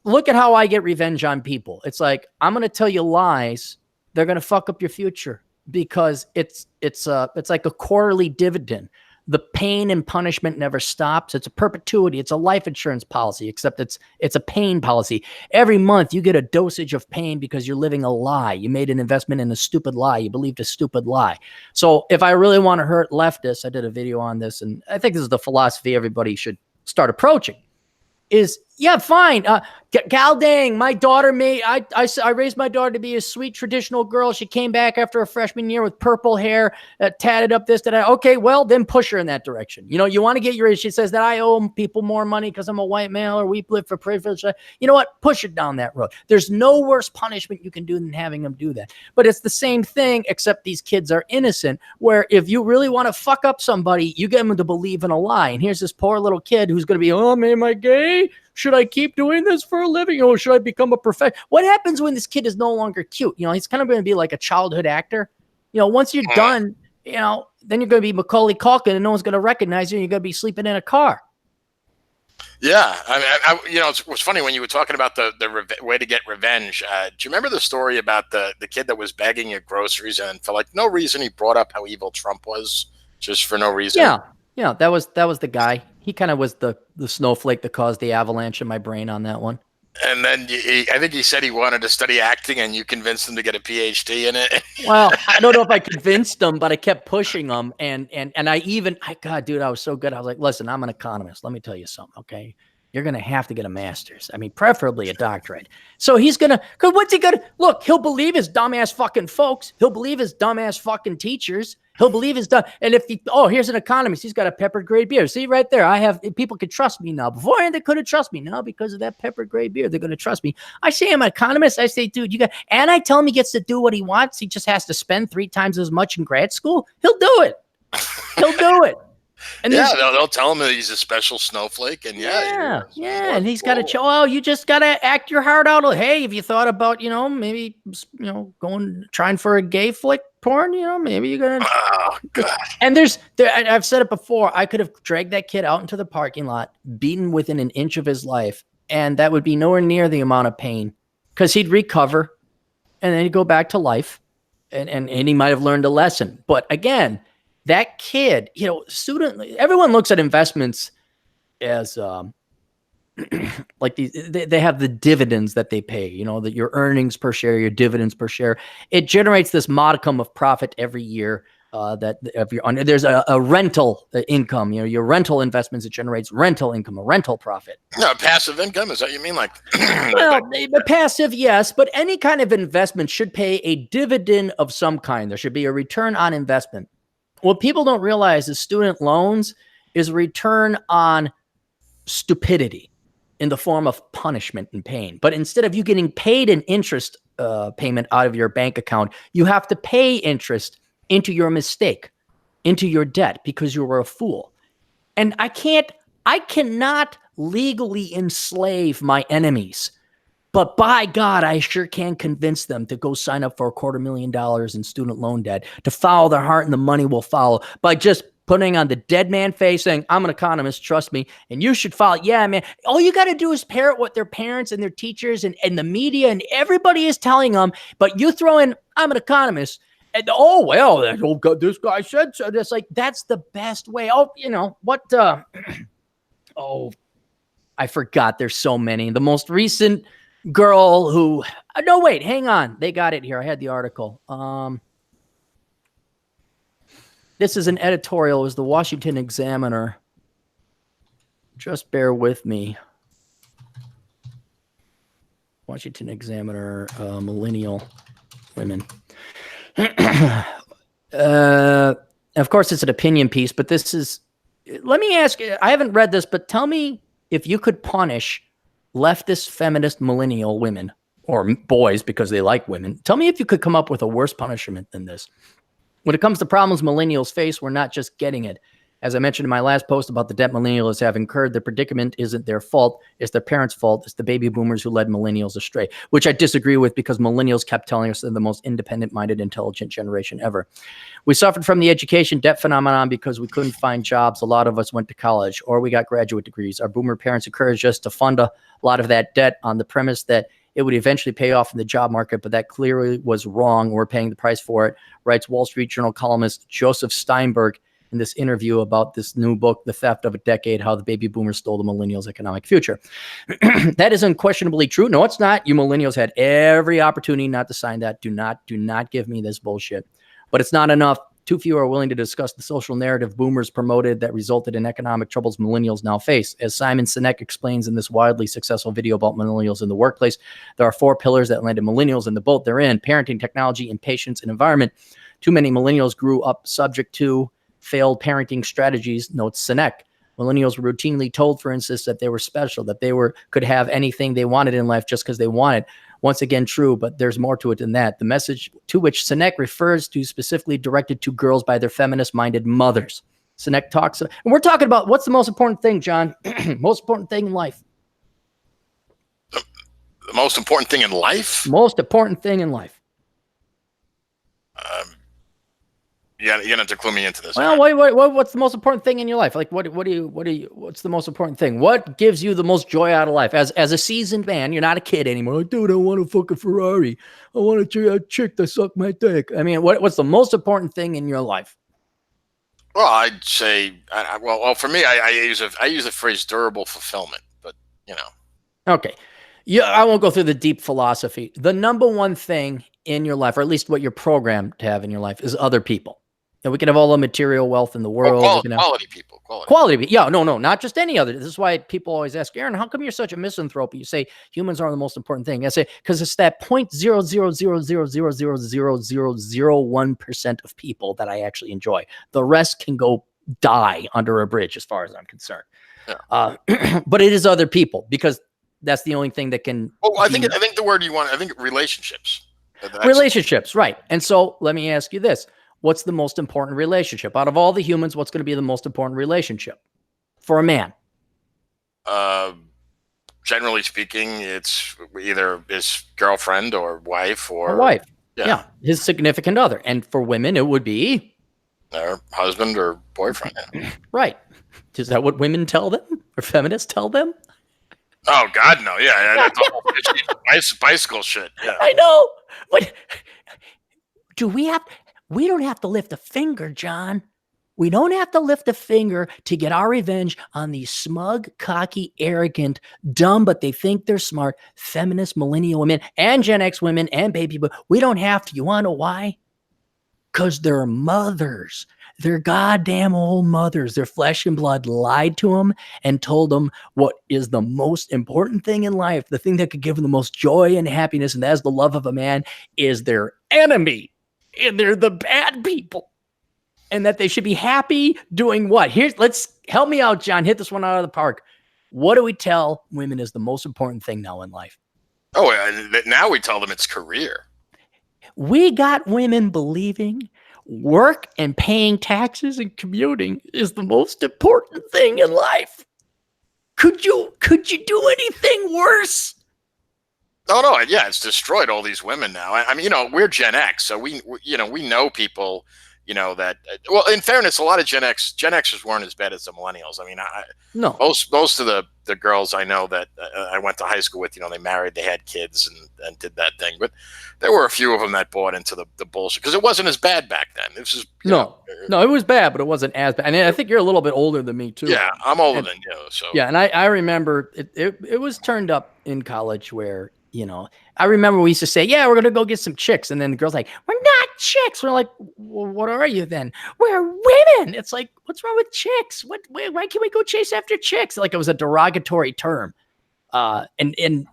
look at how I get revenge on people. It's like, I'm going to tell you lies. They're going to fuck up your future because it's like a quarterly dividend. The pain and punishment never stops. It's a perpetuity. It's a life insurance policy, except it's a pain policy. Every month you get a dosage of pain because you're living a lie. You made an investment in a stupid lie. You believed a stupid lie. So if I really want to hurt leftists, I did a video on this, and I think this is the philosophy everybody should start approaching. Is, yeah, fine. Gal dang, my daughter I raised my daughter to be a sweet traditional girl. She came back after a freshman year with purple hair, tatted up this, that. Okay, well, then push her in that direction. You want to get your, she says that I owe people more money because I'm a white male or we live for privilege. You know what? Push it down that road. There's no worse punishment you can do than having them do that. But it's the same thing, except these kids are innocent, where if you really want to fuck up somebody, you get them to believe in a lie. And here's this poor little kid who's going to be, oh, man, am I gay? Should I keep doing this for a living? Or should I become a professional? What happens when this kid is no longer cute? He's kind of going to be like a childhood actor. Once you're done, then you're going to be Macaulay Culkin and no one's going to recognize you and you're going to be sleeping in a car. Yeah. I mean, it was funny when you were talking about the way to get revenge. Do you remember the story about the kid that was bagging your groceries and for like no reason he brought up how evil Trump was just for no reason? Yeah. That was the guy. He kind of was the snowflake that caused the avalanche in my brain on that one. And then I think he said he wanted to study acting, and you convinced him to get a PhD in it. Well, I don't know if I convinced him, but I kept pushing him. And God, dude, I was so good. I was like, listen, I'm an economist. Let me tell you something, okay? You're going to have to get a master's. I mean, preferably a doctorate. So he's going to, because what's he going to, look, he'll believe his dumbass fucking folks. He'll believe his dumbass fucking teachers. He'll believe his dumb. And if here's an economist. He's got a peppered gray beard. See right there. People can trust me now. Beforehand, they couldn't trust me. Now, because of that peppered gray beard, they're going to trust me. I say I'm an economist. I say, dude, and I tell him he gets to do what he wants. He just has to spend 3 times as much in grad school. He'll do it. He'll do it. And they'll tell him that he's a special snowflake, and and he's got to show. Oh, you just got to act your heart out. Hey, have you thought about maybe trying for a gay flick porn? Maybe you're gonna. Oh God! And I've said it before. I could have dragged that kid out into the parking lot, beaten within an inch of his life, and that would be nowhere near the amount of pain because he'd recover, and then he'd go back to life, and he might have learned a lesson. But again. That kid, everyone looks at investments as like they have the dividends that they pay, that your earnings per share, your dividends per share. It generates this modicum of profit every year. There's a rental income, your rental investments, it generates rental income, a rental profit. No, passive income, is that what you mean? Like, well, passive, yes, but any kind of investment should pay a dividend of some kind. There should be a return on investment. What people don't realize is student loans is a return on stupidity in the form of punishment and pain. But instead of you getting paid an interest payment out of your bank account, you have to pay interest into your mistake, into your debt because you were a fool. And I cannot legally enslave my enemies. But by God, I sure can convince them to go sign up for $250,000 in student loan debt, to follow their heart and the money will follow by just putting on the dead man face saying, I'm an economist, trust me, and you should follow. Yeah, man. All you got to do is parrot what their parents and their teachers and the media and everybody is telling them, but you throw in, I'm an economist. And, this guy said so. It's like, that's the best way. I forgot. There's so many. The most recent girl who, no, wait, hang on. They got it here. I had the article. This is an editorial. It was the Washington Examiner. Just bear with me. Washington Examiner, millennial women. Of course, it's an opinion piece, but this is, let me ask you, I haven't read this, but tell me if you could punish leftist, feminist, millennial women, or boys because they like women. Tell me if you could come up with a worse punishment than this. When it comes to problems millennials face, we're not just getting it. As I mentioned in my last post about the debt millennials have incurred, the predicament isn't their fault. It's their parents' fault. It's the baby boomers who led millennials astray, which I disagree with because millennials kept telling us they're the most independent-minded, intelligent generation ever. We suffered from the education debt phenomenon because we couldn't find jobs. A lot of us went to college or we got graduate degrees. Our boomer parents encouraged us to fund a lot of that debt on the premise that it would eventually pay off in the job market, but that clearly was wrong. We're paying the price for it, writes Wall Street Journal columnist Joseph Steinberg in this interview about this new book, The Theft of a Decade, How the Baby Boomers Stole the Millennials' Economic Future. That is unquestionably true. No, it's not. You millennials had every opportunity not to sign that. Do not give me this bullshit. But it's not enough. Too few are willing to discuss the social narrative boomers promoted that resulted in economic troubles millennials now face. As Simon Sinek explains in this wildly successful video about millennials in the workplace, there are 4 pillars that landed millennials in the boat they're in: parenting, technology, impatience, and environment. Too many millennials grew up subject to failed parenting strategies, notes Sinek. Millennials were routinely told, for instance, that they were special, that they could have anything they wanted in life just because they wanted. Once again, true, but there's more to it than that. The message to which Sinek refers to specifically directed to girls by their feminist-minded mothers. Sinek talks, and we're talking about what's the most important thing, John? Most important thing in life. The most important thing in life? Most important thing in life. You're gonna have to clue me into this. Well, wait, what's the most important thing in your life? Like, what's the most important thing? What gives you the most joy out of life? As a seasoned man, you're not a kid anymore. Dude, I want a fucking Ferrari. I want a chick to suck my dick. I mean, what's the most important thing in your life? Well, I'd say, well, for me, I use the phrase durable fulfillment, but you know. Okay. Yeah, I won't go through the deep philosophy. The number one thing in your life, or at least what you're programmed to have in your life, is other people. And we can have all the material wealth in the world. Quality people. Quality. Yeah, no, not just any other. This is why people always ask, Aaron, how come you're such a misanthrope? You say humans are the most important thing. I say, because it's that 0.000000001% of people that I actually enjoy. The rest can go die under a bridge as far as I'm concerned. Yeah. But it is other people because that's the only thing that can. Well, I think the word you want, I think relationships. Relationships, right. And so let me ask you this. What's the most important relationship? Out of all the humans, what's going to be the most important relationship for a man? Generally speaking, it's either his girlfriend or wife or wife. Yeah, his significant other. And for women, it would be their husband or boyfriend. Right. Is that what women tell them or feminists tell them? Oh God, no. Yeah, that's the whole bicycle shit. Yeah. I know. But we don't have to lift a finger, John. We don't have to lift a finger to get our revenge on these smug, cocky, arrogant, dumb, but they think they're smart, feminist, millennial women, and Gen X women, and baby boomers. We don't have to. You want to know why? Because their mothers, their goddamn old mothers, their flesh and blood lied to them and told them what is the most important thing in life, the thing that could give them the most joy and happiness, and that is the love of a man, is their enemy. And they're the bad people. And that they should be happy doing what? Let's help me out, John. Hit this one out of the park. What do we tell women is the most important thing now in life? Oh, now we tell them it's career. We got women believing work and paying taxes and commuting is the most important thing in life. Could you do anything worse? No, yeah, it's destroyed all these women now. I mean, we're Gen X, so we know people you know, that, well, in fairness, a lot of Gen Xers weren't as bad as the millennials. I mean, No. most of the girls I know that I went to high school with, you know, they married, they had kids and did that thing. But there were a few of them that bought into the bullshit because it wasn't as bad back then. This is No, it was bad, but it wasn't as bad. And I think you're a little bit older than me too. Yeah, I'm older than you. So yeah, and I remember it was turned up in college where, you know, I remember we used to say, yeah, we're going to go get some chicks. And then the girl's like, we're not chicks. We're like, well, what are you then? We're women. It's like, what's wrong with chicks? Why can't we go chase after chicks? Like it was a derogatory term. And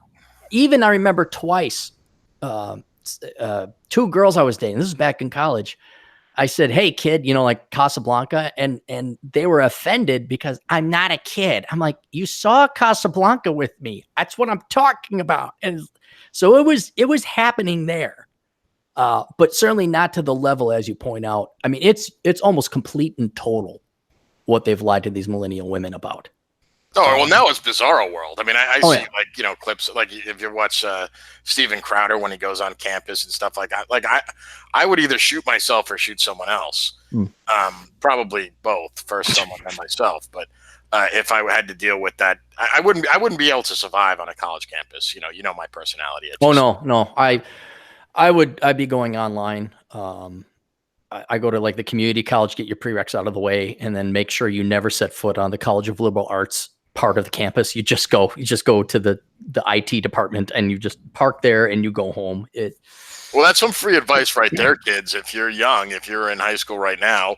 even I remember twice, two girls I was dating, this is back in college. I said, hey, kid, you know, like Casablanca. And they were offended because I'm not a kid. I'm like, you saw Casablanca with me. That's what I'm talking about. And so it was happening there. But certainly not to the level, as you point out. I mean, it's almost complete and total what they've lied to these millennial women about. Oh, well, now it's Bizarro World. I mean, I see, yeah. like, you know, clips, like if you watch Steven Crowder when he goes on campus and stuff like that. Like, I would either shoot myself or shoot someone else. Probably both, first someone then myself. But if I had to deal with that, I wouldn't be able to survive on a college campus. You know my personality. No. I'd be going online. I go to like the community college, get your prereqs out of the way, and then make sure you never set foot on the College of Liberal Arts part of the campus. You just go to the IT department and you just park there and you go home. Well, that's some free advice right there, kids. If you're young, if you're in high school right now,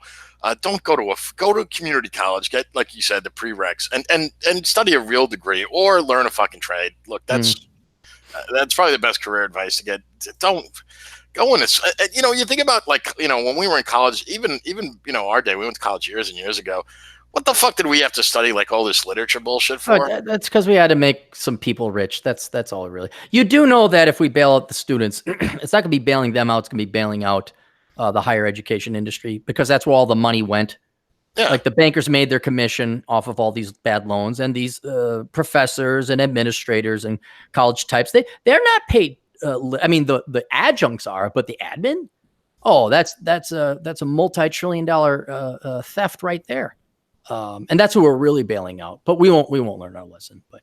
don't go to community college. Get, like you said, the prereqs and study a real degree or learn a fucking trade. Look, that's probably the best career advice to get. Don't go in this. You know, you think about, like, you know, when we were in college, even you know, our day, we went to college years and years ago. What the fuck did we have to study like all this literature bullshit for? Oh, that's because we had to make some people rich. That's all really. You do know that if we bail out the students, it's not going to be bailing them out. It's going to be bailing out the higher education industry, because that's where all the money went. Yeah. Like the bankers made their commission off of all these bad loans, and these professors and administrators and college types, they're not paid. I mean, the adjuncts are, but the admin, that's a multi-trillion-dollar theft right there. And that's who we're really bailing out, but we won't learn our lesson. But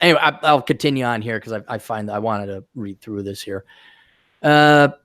anyway, I'll continue on here because I find that I wanted to read through this here. Sinek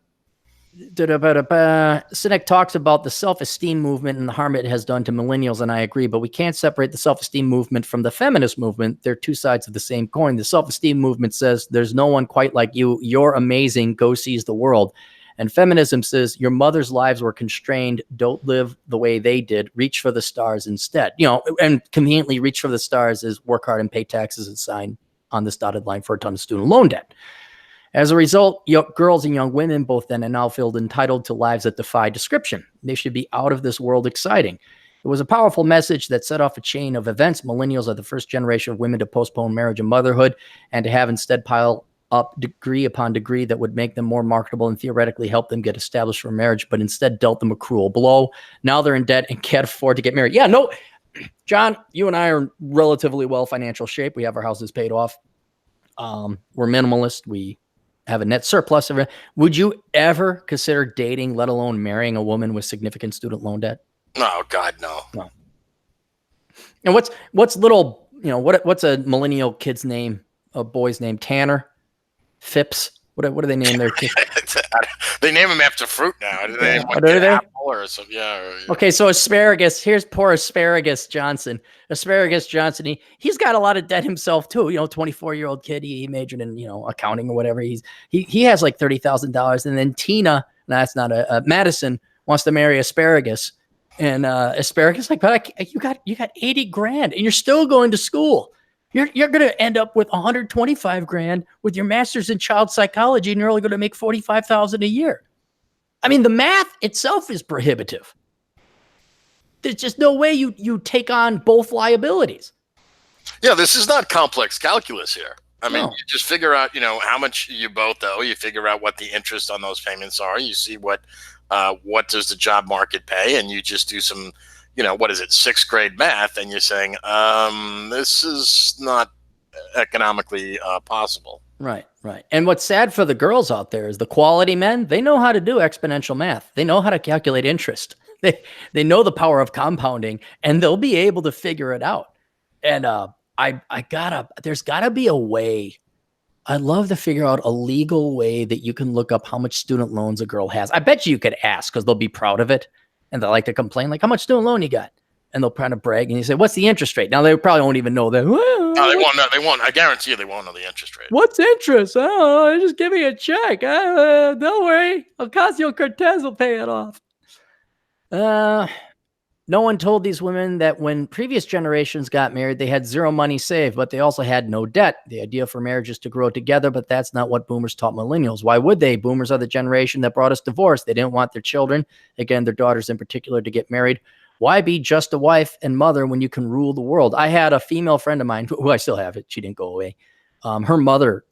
talks about the self-esteem movement and the harm it has done to millennials, and I agree, but we can't separate the self-esteem movement from the feminist movement. They're two sides of the same coin. The self-esteem movement says there's no one quite like you. You're amazing. Go seize the world. And feminism says your mother's lives were constrained. Don't live the way they did. Reach for the stars instead. You know, and conveniently, reach for the stars is work hard and pay taxes and sign on this dotted line for a ton of student loan debt. As a result, girls and young women, both then and now, feel entitled to lives that defy description. They should be out of this world exciting. It was a powerful message that set off a chain of events. Millennials are the first generation of women to postpone marriage and motherhood, and to have instead pile up degree upon degree that would make them more marketable and theoretically help them get established for marriage, but instead dealt them a cruel blow. Now they're in debt and can't afford to get married. Yeah, no, John, you and I are in relatively well financial shape. We have our houses paid off. We're minimalist. We have a net surplus. Would you ever consider dating, let alone marrying, a woman with significant student loan debt? Oh God, no. And what's little, you know, what's a millennial kid's name? A boy's name? Tanner? Phipps? What do they name their kids? They name them after fruit now. Do they? Apple or something? Yeah. Okay, so asparagus. Here's poor Asparagus Johnson. Asparagus Johnson. He's got a lot of debt himself too. You know, 24-year-old kid. He majored in, you know, accounting or whatever. He has like $30,000. And then Tina, that's not Madison, wants to marry Asparagus. And Asparagus like, but you got 80 grand and you're still going to school. You're going to end up with 125 grand with your master's in child psychology, and you're only going to make 45,000 a year. I mean, the math itself is prohibitive. There's just no way you take on both liabilities. Yeah, this is not complex calculus here. I mean, you just figure out, you know, how much you both owe. You figure out what the interest on those payments are. You see what does the job market pay, and you just do some, you know, what is it, 6th grade math, and you're saying, this is not economically possible. Right. Right. And what's sad for the girls out there is the quality men, they know how to do exponential math. They know how to calculate interest. They know the power of compounding, and they'll be able to figure it out. And there's gotta be a way. I'd love to figure out a legal way that you can look up how much student loans a girl has. I bet you could ask because they'll be proud of it. And they'll like to complain, like, how much student loan you got? And they'll kind of brag. And you say, what's the interest rate? Now, they probably won't even know that. No, they won't know. They won't. I guarantee you they won't know the interest rate. What's interest? Oh, just give me a check. Don't worry. Ocasio-Cortez will pay it off. No one told these women that when previous generations got married, they had zero money saved, but they also had no debt. The idea for marriage is to grow together, but that's not what boomers taught millennials. Why would they? Boomers are the generation that brought us divorce. They didn't want their children, again, their daughters in particular, to get married. Why be just a wife and mother when you can rule the world? I had a female friend of mine, who I still have it. She didn't go away. Her mother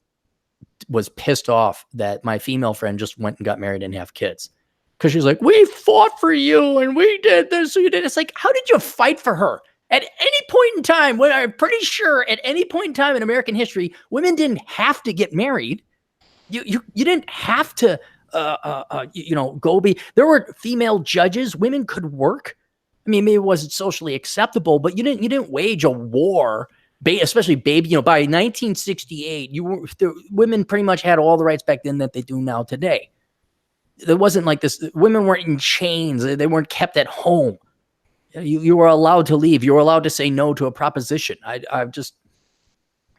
was pissed off that my female friend just went and got married and have kids. Because she's like, we fought for you and we did this. So you did. It's like, how did you fight for her? At any point in time, when I'm pretty sure at any point in time in American history, women didn't have to get married. You didn't have to, go be. There were female judges. Women could work. I mean, maybe it wasn't socially acceptable, but you didn't wage a war. Especially baby, by 1968, women pretty much had all the rights back then that they do now today. There wasn't like this. Women weren't in chains. They weren't kept at home. You were allowed to leave. You were allowed to say no to a proposition. I've just.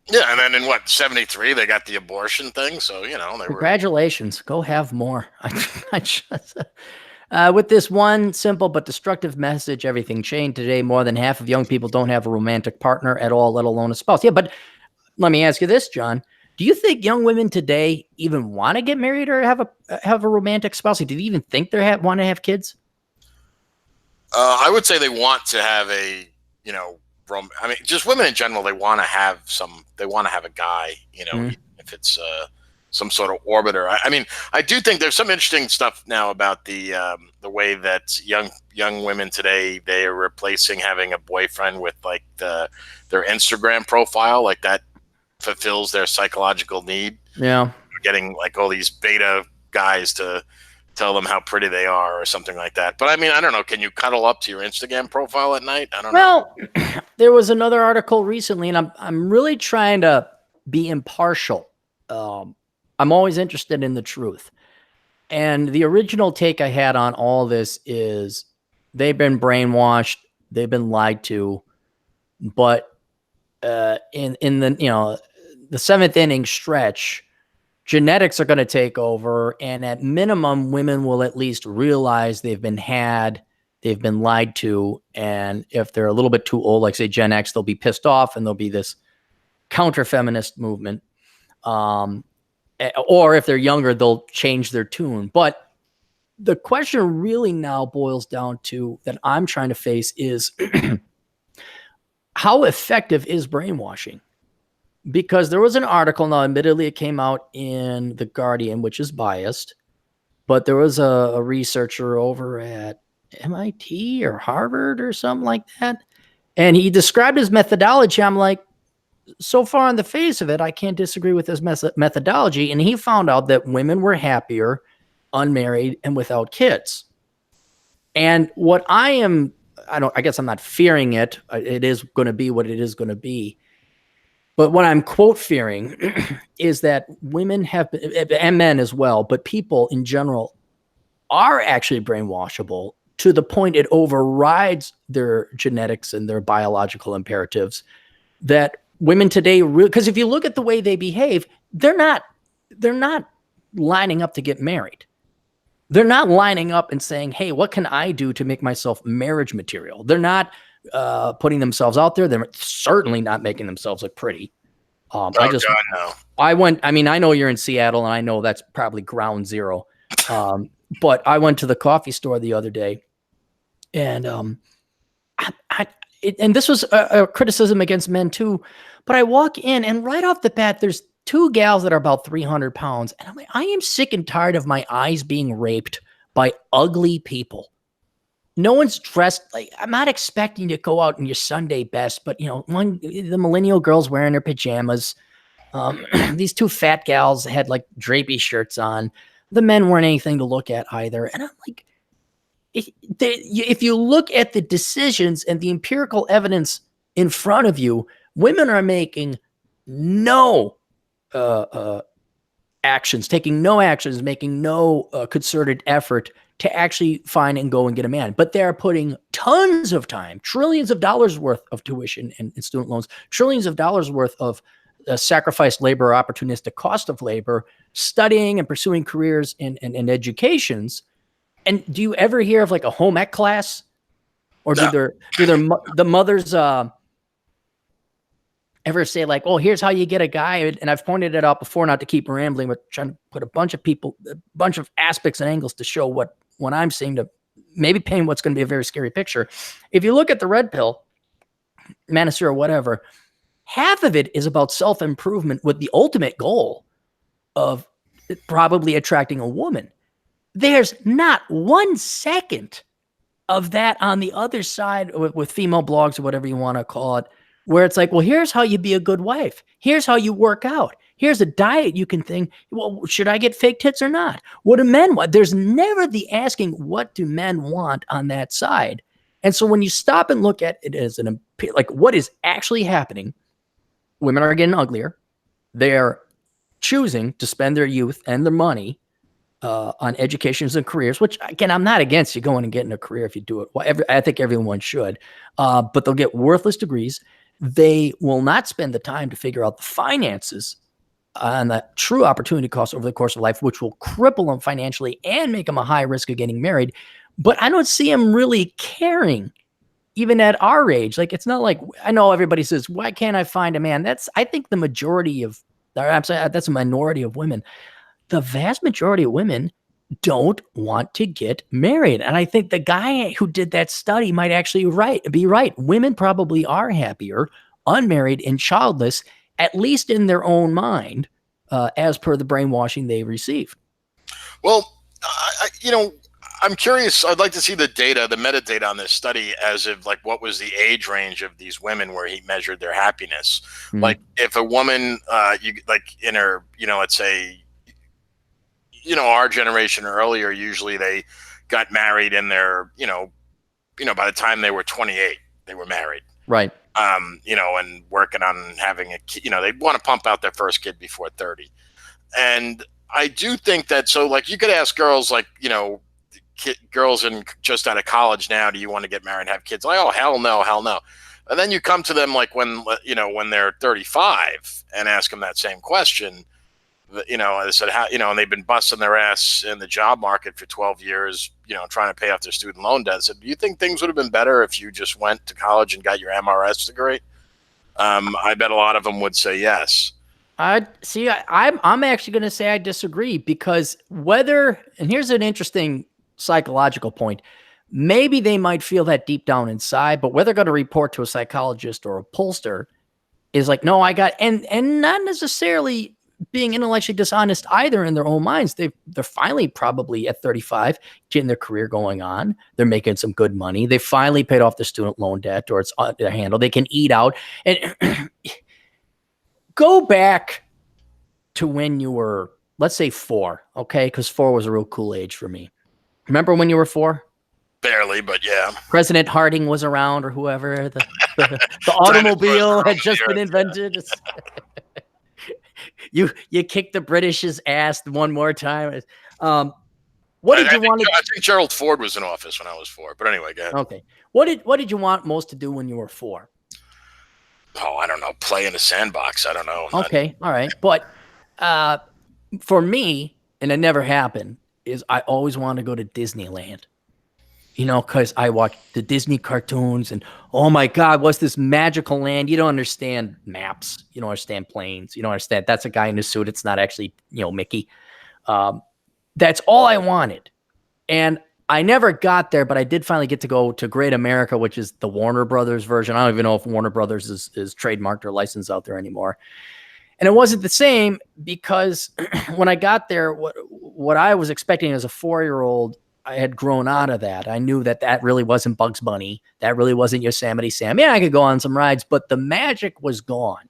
Yeah. And then in 73, they got the abortion thing. So, congratulations. Go have more. With this one simple but destructive message, everything changed today. More than half of young people don't have a romantic partner at all, let alone a spouse. Yeah. But let me ask you this, John. Do you think young women today even want to get married or have a romantic spouse? Do they even think they want to have kids? I would say they want to have just women in general. They want to have a guy, if it's some sort of orbiter. I do think there's some interesting stuff now about the way that young women today, they are replacing having a boyfriend with like their Instagram profile, like that fulfills their psychological need. Yeah. Getting like all these beta guys to tell them how pretty they are or something like that. But I don't know. Can you cuddle up to your Instagram profile at night? I don't know. Well, there was another article recently, and I'm really trying to be impartial. I'm always interested in the truth. And the original take I had on all this is they've been brainwashed. They've been lied to. But in the seventh inning stretch, genetics are going to take over. And at minimum, women will at least realize they've been lied to. And if they're a little bit too old, like say Gen X, they'll be pissed off and there'll be this counter-feminist movement. Or if they're younger, they'll change their tune. But the question really now boils down to that I'm trying to face is how effective is brainwashing? Because there was an article, now admittedly it came out in The Guardian, which is biased, but there was a researcher over at MIT or Harvard or something like that. And he described his methodology. I'm like, so far on the face of it, I can't disagree with his methodology. And he found out that women were happier, unmarried, and without kids. And what I guess I'm not fearing it. It is going to be what it is going to be. But what I'm quote fearing is that women have been, and men as well, but people in general are actually brainwashable to the point it overrides their genetics and their biological imperatives. That women today, because if you look at the way they behave, they're not lining up to get married. They're not lining up and saying, hey, what can I do to make myself marriage material? They're not putting themselves out there. They're certainly not making themselves look pretty. God, no. I know you're in Seattle and I know that's probably ground zero. But I went to the coffee store the other day and, and this was a criticism against men too, but I walk in and right off the bat, there's two gals that are about 300 pounds. And I'm like, I am sick and tired of my eyes being raped by ugly people. No one's dressed like, I'm not expecting to go out in your Sunday best, but the millennial girls wearing their pajamas. These two fat gals had like drapey shirts on. The men weren't anything to look at either. And I'm like, if you look at the decisions and the empirical evidence in front of you, women are making no actions, taking no actions, making no concerted effort to actually find and go and get a man. But they're putting tons of time, trillions of dollars worth of tuition and student loans, trillions of dollars worth of sacrificed labor, opportunistic cost of labor, studying and pursuing careers in educations. And do you ever hear of like a home ec class? Or do the mothers ever say like, oh, here's how you get a guy? And I've pointed it out before, not to keep rambling, but trying to put a bunch of aspects and angles to show what I'm seeing, to maybe paint what's going to be a very scary picture. If you look at the red pill, Manasur or whatever, half of it is about self-improvement with the ultimate goal of probably attracting a woman. There's not 1 second of that on the other side with female blogs or whatever you want to call it, where it's like, well, here's how you be a good wife. Here's how you work out. Here's a diet you can think, well, should I get fake tits or not? What do men want? There's never the asking, what do men want on that side? And so when you stop and look at it as like what is actually happening, women are getting uglier. They're choosing to spend their youth and their money on educations and careers, which again, I'm not against you going and getting a career if you do it. Well, I think everyone should, but they'll get worthless degrees. They will not spend the time to figure out the finances and the true opportunity costs over the course of life, which will cripple them financially and make them a high risk of getting married. But I don't see them really caring, even at our age. Like, it's not like, I know everybody says, why can't I find a man? I think the majority of, that's a minority of women. The vast majority of women don't want to get married. And I think the guy who did that study might actually be right. Women probably are happier, unmarried and childless, at least in their own mind, as per the brainwashing they received. Well, I'm curious. I'd like to see the data, the metadata on this study, as of like what was the age range of these women where he measured their happiness. Mm-hmm. Like if a woman, in her, let's say, our generation or earlier, usually they got married in their, by the time they were 28, they were married. Right. And working on having a kid, they want to pump out their first kid before 30. And I do think that, so like you could ask girls like, girls in just out of college now, do you want to get married and have kids? Like, oh, hell no. And then you come to them like when they're 35 and ask them that same question. They said, and they've been busting their ass in the job market for 12 years, trying to pay off their student loan debt. So do you think things would have been better if you just went to college and got your MRS degree? I bet a lot of them would say yes. I'm actually going to say I disagree, because and here's an interesting psychological point. Maybe they might feel that deep down inside, but whether they're going to report to a psychologist or a pollster is like, no, and not necessarily being intellectually dishonest either in their own minds. They're finally probably at 35 getting their career going on. They're making some good money. They finally paid off their student loan debt, or it's on their handle. They can eat out. And go back to when you were, let's say 4, okay? Because 4 was a real cool age for me. Remember when you were 4? Barely, but yeah. President Harding was around, or whoever. The automobile had just been invented. You kicked the British's ass one more time. What did you want to? I think Gerald Ford was in office when I was 4. But anyway, go ahead. Okay. What did you want most to do when you were 4? Oh, I don't know. Play in the sandbox. I don't know. Okay. All right. But for me, and it never happened, is I always wanted to go to Disneyland. Because I watched the Disney cartoons and, oh my God, what's this magical land? You don't understand maps. You don't understand planes. You don't understand. That's a guy in a suit. It's not actually, Mickey. That's all I wanted. And I never got there, but I did finally get to go to Great America, which is the Warner Brothers version. I don't even know if Warner Brothers is trademarked or licensed out there anymore. And it wasn't the same, because when I got there, what I was expecting as a 4-year-old, I had grown out of that. I knew that really wasn't Bugs Bunny. That really wasn't Yosemite Sam. Yeah, I could go on some rides, but the magic was gone.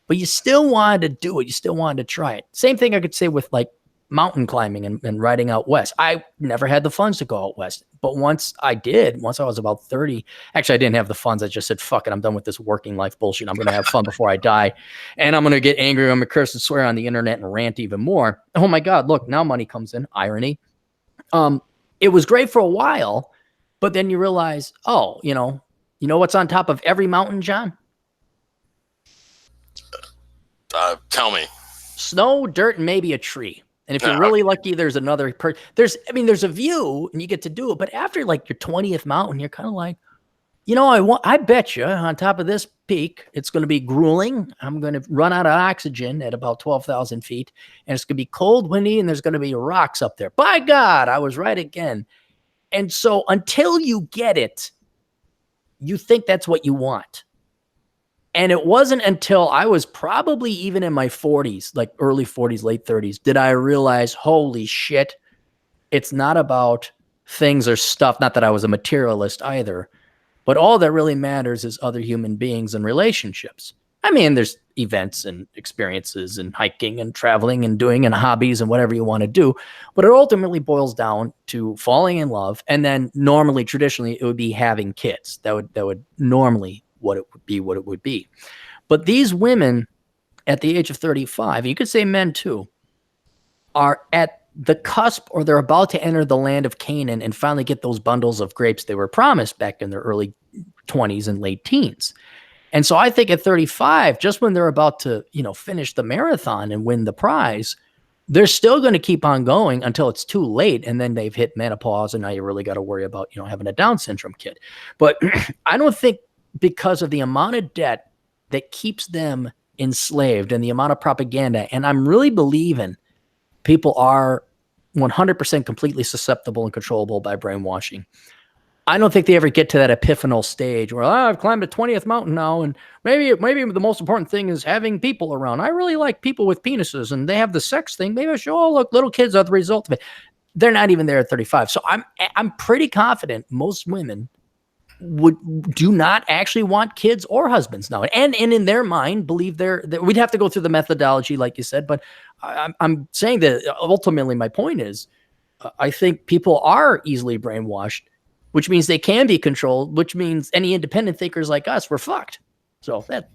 but you still wanted to do it. You still wanted to try it. Same thing I could say with like mountain climbing and riding out west. I never had the funds to go out west, but once I was about 30, actually I didn't have the funds. I just said, fuck it, I'm done with this working life bullshit. I'm going to have fun before I die. And I'm going to get angry. I'm going to curse and swear on the internet and rant even more. Oh my God, look, now money comes in. Irony. It was great for a while, but then you realize, oh, you know what's on top of every mountain, John? Tell me. Snow, dirt, and maybe a tree. And if you're really lucky, there's another there's a view and you get to do it. But after like your 20th mountain, you're kind of like, I bet you on top of this peak, it's going to be grueling. I'm going to run out of oxygen at about 12,000 feet. And it's going to be cold, windy, and there's going to be rocks up there. By God, I was right again. And so until you get it, you think that's what you want. And it wasn't until I was probably even in my 40s, like early 40s, late 30s, did I realize, holy shit, it's not about things or stuff. Not that I was a materialist either, but all that really matters is other human beings and relationships. I mean, there's events and experiences and hiking and traveling and doing and hobbies and whatever you want to do, but it ultimately boils down to falling in love. And then normally, traditionally, it would be having kids. That would normally what it would be. But these women at the age of 35, you could say men too, are at the cusp or they're about to enter the land of Canaan and finally get those bundles of grapes they were promised back in their early 20s and late teens. And so I think at 35, just when they're about to, finish the marathon and win the prize, they're still going to keep on going until it's too late. And then they've hit menopause and now you really got to worry about, having a Down syndrome kid. But I don't think because of the amount of debt that keeps them enslaved and the amount of propaganda. And I'm really believing people are 100% completely susceptible and controllable by brainwashing. I don't think they ever get to that epiphanal stage where I've climbed a 20th mountain now, and maybe the most important thing is having people around. I really like people with penises, and they have the sex thing. Maybe I should. Oh, look, little kids are the result of it. They're not even there at 35. So I'm pretty confident most women do not actually want kids or husbands now, and in their mind believe we'd have to go through the methodology like you said, but I'm saying that ultimately my point is I think people are easily brainwashed, which means they can be controlled, which means any independent thinkers like us, we're fucked. So that.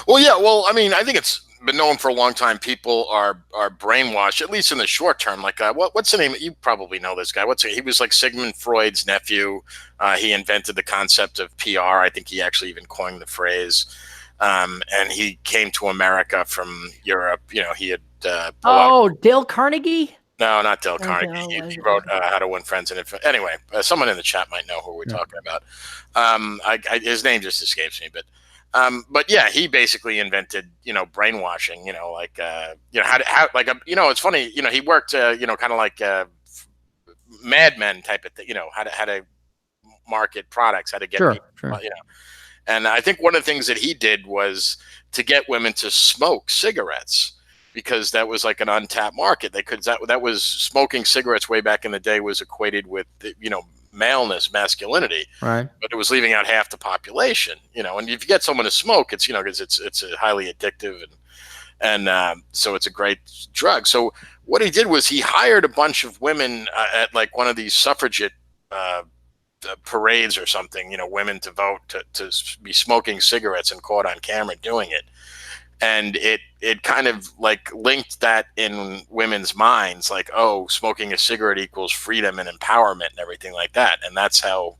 Well, yeah. Well, I mean, I think it's been known for a long time. People are brainwashed, at least in the short term. Like, what's the name? You probably know this guy. He was like Sigmund Freud's nephew. He invented the concept of PR. I think he actually even coined the phrase. And he came to America from Europe. He had. Dale Carnegie. No, not Dale Carnegie. He wrote How to Win Friends and Influence. Anyway, someone in the chat might know who we're talking about. His name just escapes me, but yeah, he basically invented, brainwashing, it's funny, he worked, kind of like Mad Men type of thing, how to market products, how to get people, and I think one of the things that he did was to get women to smoke cigarettes, because that was like an untapped market. That was smoking cigarettes way back in the day was equated with, maleness, masculinity, right? But it was leaving out half the population, and if you get someone to smoke, it's, because it's a highly addictive and so it's a great drug. So what he did was he hired a bunch of women at like one of these suffragette parades or something, women to vote to be smoking cigarettes and caught on camera doing it. And it kind of like linked that in women's minds, like, oh, smoking a cigarette equals freedom and empowerment and everything like that. And that's how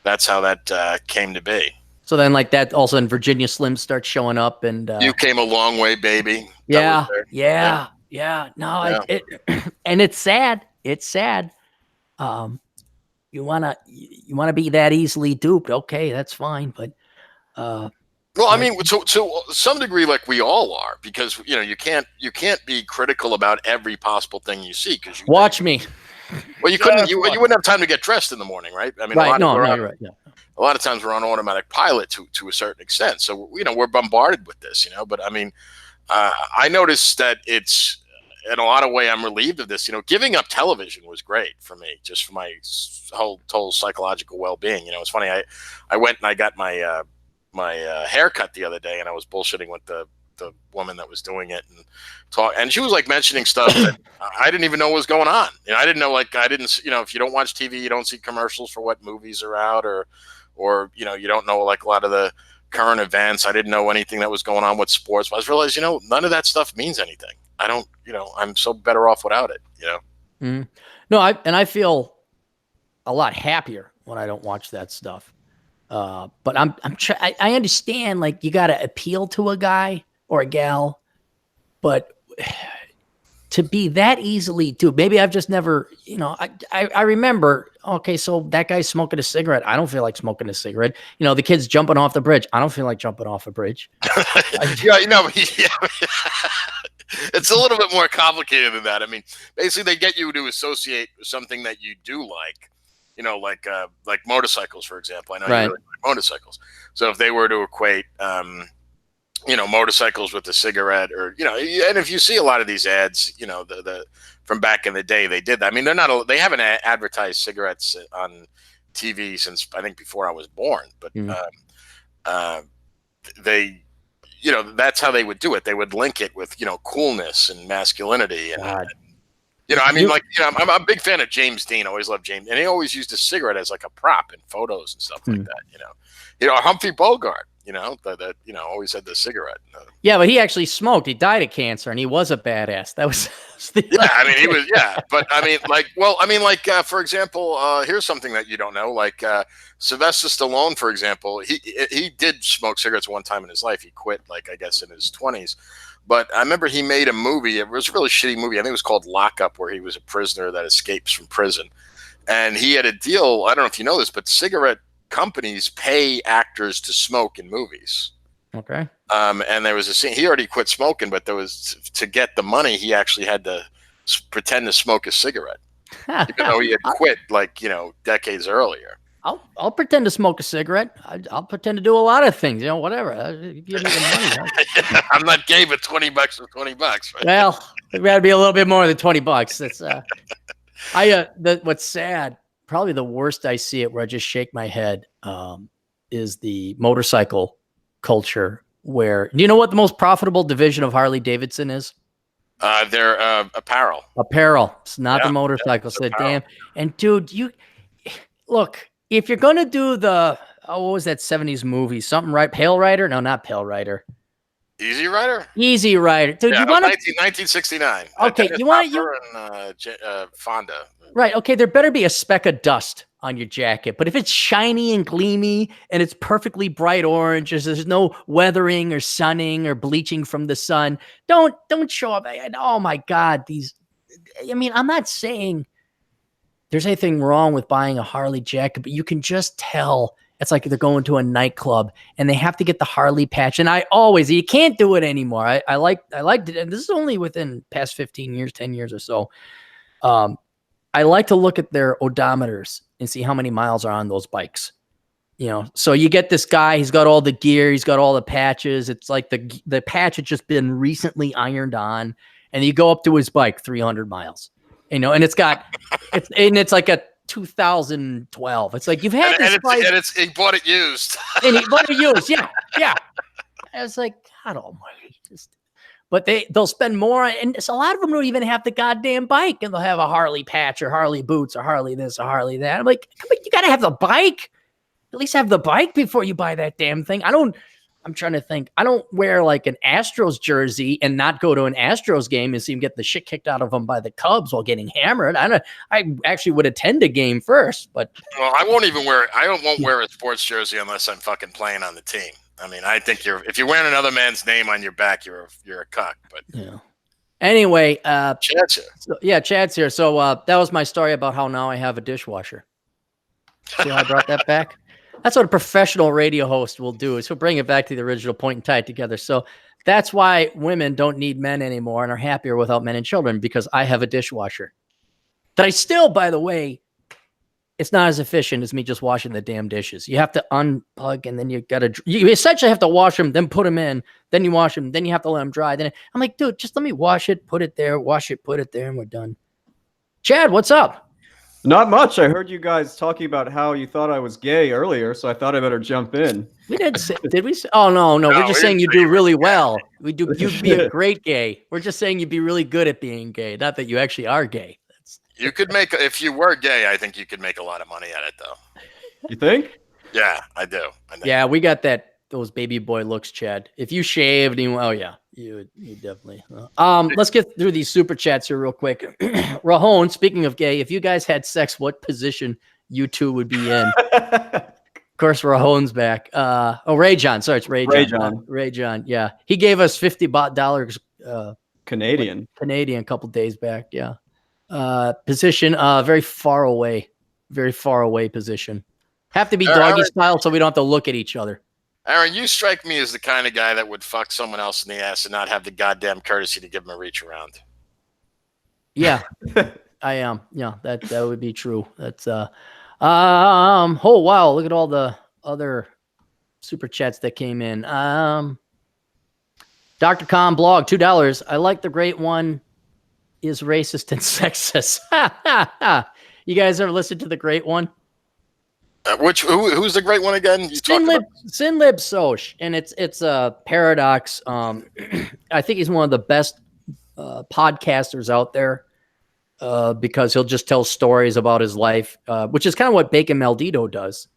that came to be. So then like that, also in Virginia Slim starts showing up and You Came a Long Way, Baby. Yeah. No, Yeah. And it's sad. It's sad. You want to be that easily duped. Okay, that's fine. But, well, I mean, to some degree, like we all are, because you can't be critical about every possible thing you see, because watch me. Well, you couldn't. You wouldn't have time to get dressed in the morning, right? I mean, right? You're right. Yeah. A lot of times we're on automatic pilot to a certain extent, so we're bombarded with this, But I mean, I noticed that it's in a lot of way I'm relieved of this. Giving up television was great for me, just for my total psychological well-being. It's funny. I went and I got my haircut the other day, and I was bullshitting with the the woman that was doing it and talk. And she was like mentioning stuff that I didn't even know was going on. I didn't know, like, if you don't watch TV, you don't see commercials for what movies are out, or you don't know like a lot of the current events. I didn't know anything that was going on with sports. But I realized, none of that stuff means anything. I don't, I'm so better off without it. Mm. No, I feel a lot happier when I don't watch that stuff. But I understand, like, you got to appeal to a guy or a gal, but to be that easily too, maybe I've just never, I remember, okay, so that guy's smoking a cigarette. I don't feel like smoking a cigarette. The kid's jumping off the bridge. I don't feel like jumping off a bridge. Yeah. It's a little bit more complicated than that. I mean, basically they get you to associate something that you do like, like motorcycles, for example. I know you really like motorcycles. So if they were to equate, motorcycles with a cigarette, or, and if you see a lot of these ads, the from back in the day, they did that. I mean, they haven't advertised cigarettes on TV since, I think, before I was born, but they, that's how they would do it. They would link it with, coolness and masculinity. And, I'm a big fan of James Dean. I always loved James. And he always used a cigarette as like a prop in photos and stuff like that, Humphrey Bogart, that always had the cigarette. Yeah, but he actually smoked. He died of cancer, and he was a badass. That was he was, but for example, here's something that you don't know, like Sylvester Stallone, for example, he did smoke cigarettes one time in his life. He quit, like, I guess, in his 20s. But I remember he made a movie. It was a really shitty movie. I think it was called Lockup, where he was a prisoner that escapes from prison. And he had a deal. I don't know if you know this, but cigarette companies pay actors to smoke in movies. Okay. And there was a scene. He already quit smoking, but there was, to get the money, he actually had to pretend to smoke a cigarette, even though he had quit, like, decades earlier. I'll pretend to smoke a cigarette. I'll pretend to do a lot of things, whatever. Give me the money. I'm not gay, but $20 or $20. Right? Well, it got to be a little bit more than $20. That's what's sad. Probably the worst I see it, where I just shake my head, is the motorcycle culture. Where, do you know what the most profitable division of Harley Davidson is? They're apparel. Apparel. It's not the motorcycles. So damn. And dude, look. If you're going to do what was that 70s movie? Something, right? Pale Rider? No, not Pale Rider. Easy Rider? Easy Rider. Dude, you want 1969. Okay, you want Fonda. Right, okay, there better be a speck of dust on your jacket. But if it's shiny and gleamy and it's perfectly bright orange, there's no weathering or sunning or bleaching from the sun, don't show up. Oh my God, I'm not saying there's anything wrong with buying a Harley jacket, but you can just tell it's like they're going to a nightclub and they have to get the Harley patch. And you can't do it anymore. I liked it. And this is only within past 15 years, 10 years or so. I like to look at their odometers and see how many miles are on those bikes. So you get this guy, he's got all the gear, he's got all the patches. It's like the patch had just been recently ironed on, and you go up to his bike, 300 miles. And it's like a 2012. It's like, you've had this bike. And he bought it used. And he bought it used. Yeah. I was like, God almighty. But they'll spend more. And a lot of them don't even have the goddamn bike. And they'll have a Harley patch or Harley boots or Harley this or Harley that. I'm like, come on, you got to have the bike. At least have the bike before you buy that damn thing. I'm trying to think. I don't wear like an Astros jersey and not go to an Astros game and see him get the shit kicked out of them by the Cubs while getting hammered. I actually would attend a game first, but I won't wear a sports jersey unless I'm fucking playing on the team. I mean, I think if you're wearing another man's name on your back, you're a cuck. But yeah. Anyway, Chad's here. Chad's here. So that was my story about how now I have a dishwasher. See how I brought that back? That's what a professional radio host will do, is he'll bring it back to the original point and tie it together. So that's why women don't need men anymore and are happier without men and children, because I have a dishwasher. That I still, by the way, it's not as efficient as me just washing the damn dishes. You have to unplug, and then you essentially have to wash them, then put them in, then you wash them, then you have to let them dry. Then I'm like, dude, just let me wash it, put it there, wash it, put it there, and we're done. Chad, what's up? Not much. I heard you guys talking about how you thought I was gay earlier, so I thought I better jump in. We didn't say, did we? Say, oh no, No, we're just we saying didn't you say do you were really gay. well. You'd be a great gay. We're just saying you'd be really good at being gay. Not that you actually are gay. You could make, if you were gay, I think you could make a lot of money at it, though. You think? Yeah, I do. I think. Yeah, we got those baby boy looks, Chad. If you shaved, oh yeah, you definitely. Let's get through these super chats here real quick. Rahon, speaking of gay, if you guys had sex, what position you two would be in? Of course, Rahon's back. Ray John. Sorry, it's Ray John. Ray John. Yeah, he gave us $50 Canadian a couple days back. Yeah. Position, very far away position. Have to be doggy style so we don't have to look at each other. Aaron, you strike me as the kind of guy that would fuck someone else in the ass and not have the goddamn courtesy to give him a reach around. Yeah, I am. Yeah, that would be true. That's oh wow, look at all the other super chats that came in. Dr. Khan blog, $2. I like the great one is racist and sexist. You guys ever listened to the great one? Who's the great one again? Sinlib Soch, and it's a paradox. I think he's one of the best podcasters out there because he'll just tell stories about his life, which is kind of what Bacon Maldito does.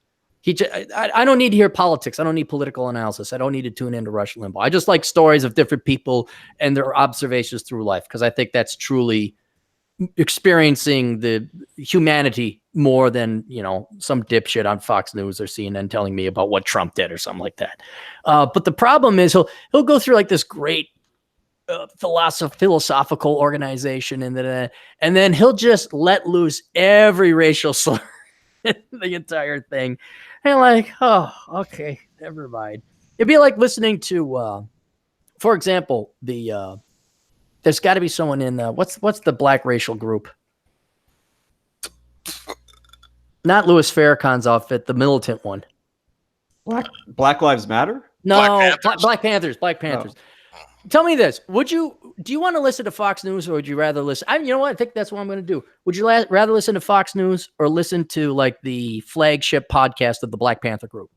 I don't need to hear politics. I don't need political analysis. I don't need to tune into Rush Limbaugh. I just like stories of different people and their observations through life because I think that's truly experiencing the humanity more than, some dipshit on Fox News or CNN telling me about what Trump did or something like that. But the problem is he'll go through like this great philosophical organization and then he'll just let loose every racial slur in the entire thing. And like, oh, okay, never mind. It'd be like listening to, for example, there's got to be someone in what's the black racial group? Not Louis Farrakhan's outfit, the militant one. Black Lives Matter? No, Black Panthers. Oh. Tell me this: do you want to listen to Fox News or would you rather listen? You know what? I think that's what I'm going to do. Would you rather listen to Fox News or listen to like the flagship podcast of the Black Panther group?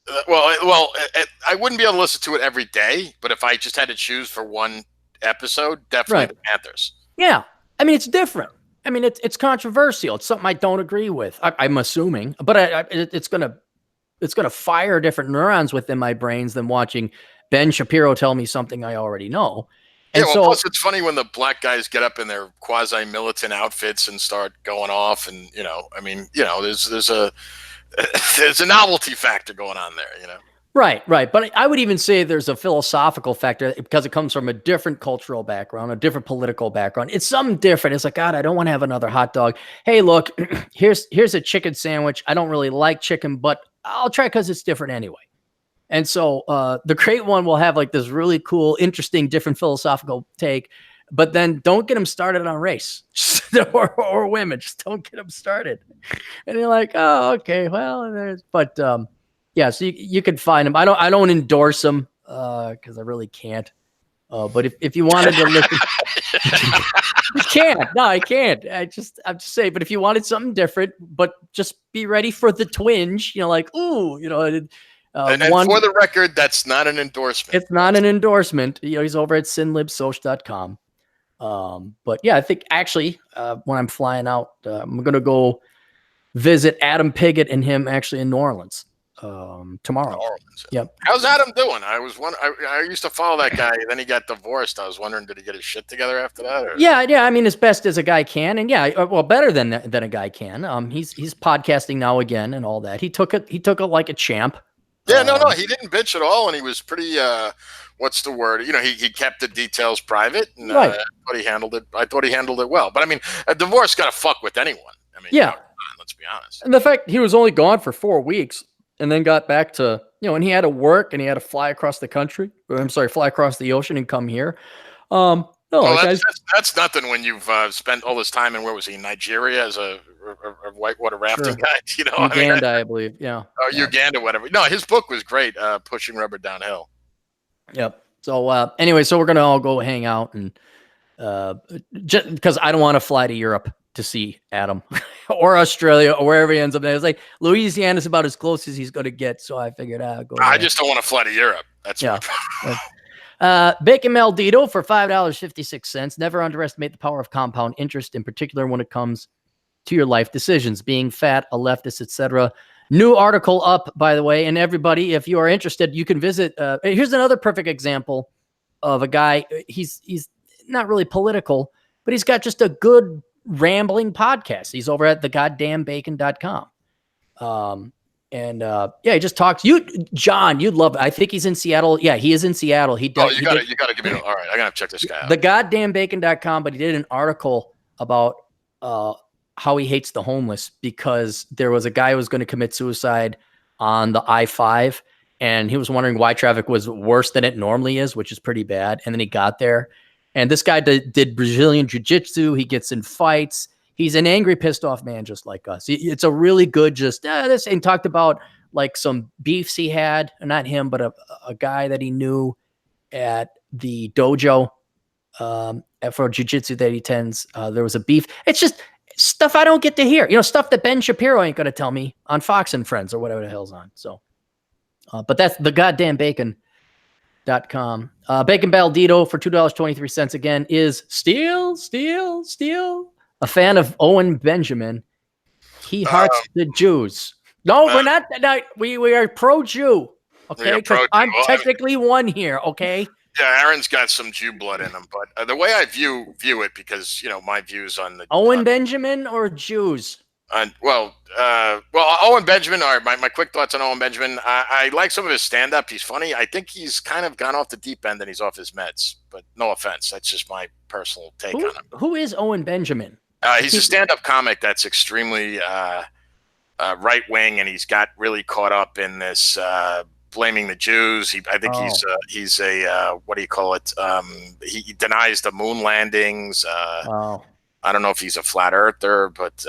I wouldn't be able to listen to it every day, but if I just had to choose for one episode, definitely the Panthers. Yeah, I mean it's different. I mean it's controversial. It's something I don't agree with. I'm assuming, but it's gonna fire different neurons within my brains than watching Ben Shapiro tell me something I already know. And plus it's funny when the black guys get up in their quasi-militant outfits and start going off, and there's a novelty factor going on there, Right. But I would even say there's a philosophical factor because it comes from a different cultural background, a different political background. It's something different. It's like, God, I don't want to have another hot dog. Hey, look, here's a chicken sandwich. I don't really like chicken, but I'll try because it's different anyway. And so the great one will have like this really cool, interesting, different philosophical take, but then don't get them started on race or women. Just don't get them started. And you're like, oh, okay, well, yeah, so you can find them. I don't endorse them because I really can't. But if you wanted to listen, you can't. No, I can't. I'm just saying. But if you wanted something different, but just be ready for the twinge. Like, ooh, and for the record, that's not an endorsement. It's not an endorsement. He's over at sinlibsoch.com. But yeah, I think actually when I'm flying out, I'm gonna go visit Adam Piggott and him actually in New Orleans. Tomorrow. Yep. How's Adam doing? I used to follow that guy. Then he got divorced. I was wondering, did he get his shit together after that? Or? Yeah. I mean, as best as a guy can, and yeah, well, better than a guy can. He's podcasting now again and all that. He took it like a champ. Yeah, no, he didn't bitch at all, and he was pretty. What's the word? He kept the details private, and right. I thought he handled it well. But I mean, a divorce got to fuck with anyone. I mean, yeah. Let's be honest. And the fact he was only gone for 4 weeks. And then got back to, and he had to work and he had to fly across the country. Fly across the ocean and come here. That's nothing when you've spent all this time in, where was he, Nigeria as a whitewater rafting guide? Uganda, I believe. Yeah. Or Uganda, whatever. No, his book was great, Pushing Rubber Downhill. Yep. So anyway, so we're going to all go hang out and just because I don't want to fly to Europe to see Adam. or Australia or wherever he ends up. It's like Louisiana's about as close as he's going to get. So I figured I'd go. I just don't want to fly to Europe. That's Yeah. my Bacon Maldito for $5.56. Never underestimate the power of compound interest, in particular when it comes to your life decisions, being fat, a leftist, etc. New article up, by the way. And everybody, if you are interested, you can visit. Here's another perfect example of a guy. He's not really political, but he's got just a good rambling podcast. He's over at thegoddammebacon.com. He just talks. John, you'd love it. I think he's in Seattle. Yeah, he is in Seattle. He does. You gotta give me. All right, I gotta check this guy out. Thegoddammebacon.com, but he did an article about how he hates the homeless because there was a guy who was going to commit suicide on the I-5, and he was wondering why traffic was worse than it normally is, which is pretty bad. And then he got there, and this guy did Brazilian jiu-jitsu. He gets in fights. He's an angry, pissed off man just like us. It's a really good this, and talked about like some beefs he had, not him, but a guy that he knew at the dojo for jiu-jitsu that he tends. There was a beef. It's just stuff I don't get to hear. Stuff that Ben Shapiro ain't going to tell me on Fox and Friends or whatever the hell's on. So, but that's thegoddammebacon.com. Bacon Baldito for $2.23 again is Steele. A fan of Owen Benjamin. He hearts the Jews. No, we're not. No, we are pro-Jew. Okay, because I'm technically one here. Okay. Yeah, Aaron's got some Jew blood in him, but the way I view it, because my views on the Owen Benjamin or Jews. Owen Benjamin. All right, my quick thoughts on Owen Benjamin. I like some of his stand-up. He's funny. I think he's kind of gone off the deep end and he's off his meds. But no offense, that's just my personal take on him. Who is Owen Benjamin? He's a stand-up comic that's extremely right-wing, and he's got really caught up in this blaming the Jews. I think he's a what do you call it? He denies the moon landings. I don't know if he's a flat earther, but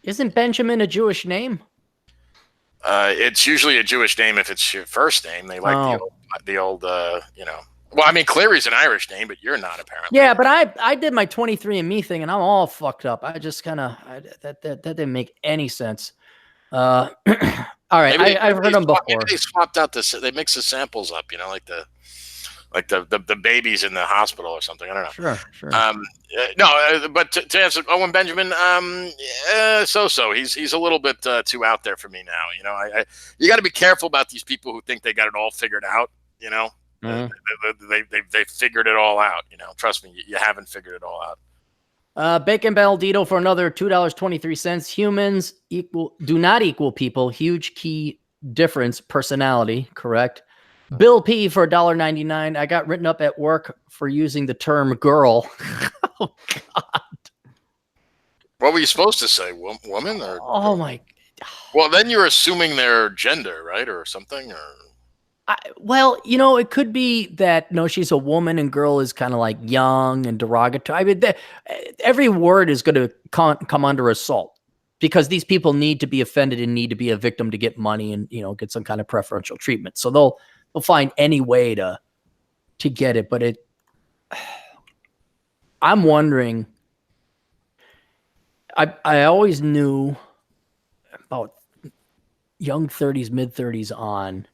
isn't Benjamin a Jewish name? It's usually a Jewish name if it's your first name. They like the old Well, I mean, Clarey's an Irish name, but you're not, apparently. Yeah, but I did my 23andMe thing, and I'm all fucked up. I just kind of that didn't make any sense. All right, I've heard them before. Maybe they swapped out they mix the samples up, like the babies in the hospital or something. I don't know. Sure. But to answer Owen Benjamin, so he's a little bit too out there for me now. You got to be careful about these people who think they got it all figured out. Mm-hmm. They figured it all out. Trust me, you haven't figured it all out. Bacon Baldito for another $2.23. Humans do not equal people. Huge key difference. Personality, correct. Bill P for $1.99. I got written up at work for using the term girl. Oh God. What were you supposed to say? Woman or? Oh my. Well, then you're assuming their gender, right, or something, or. It could be that she's a woman and girl is kind of like young and derogatory. I mean, every word is going to come under assault because these people need to be offended and need to be a victim to get money and get some kind of preferential treatment. So they'll find any way to get it. But I'm wondering. I always knew about young 30s, mid 30s on.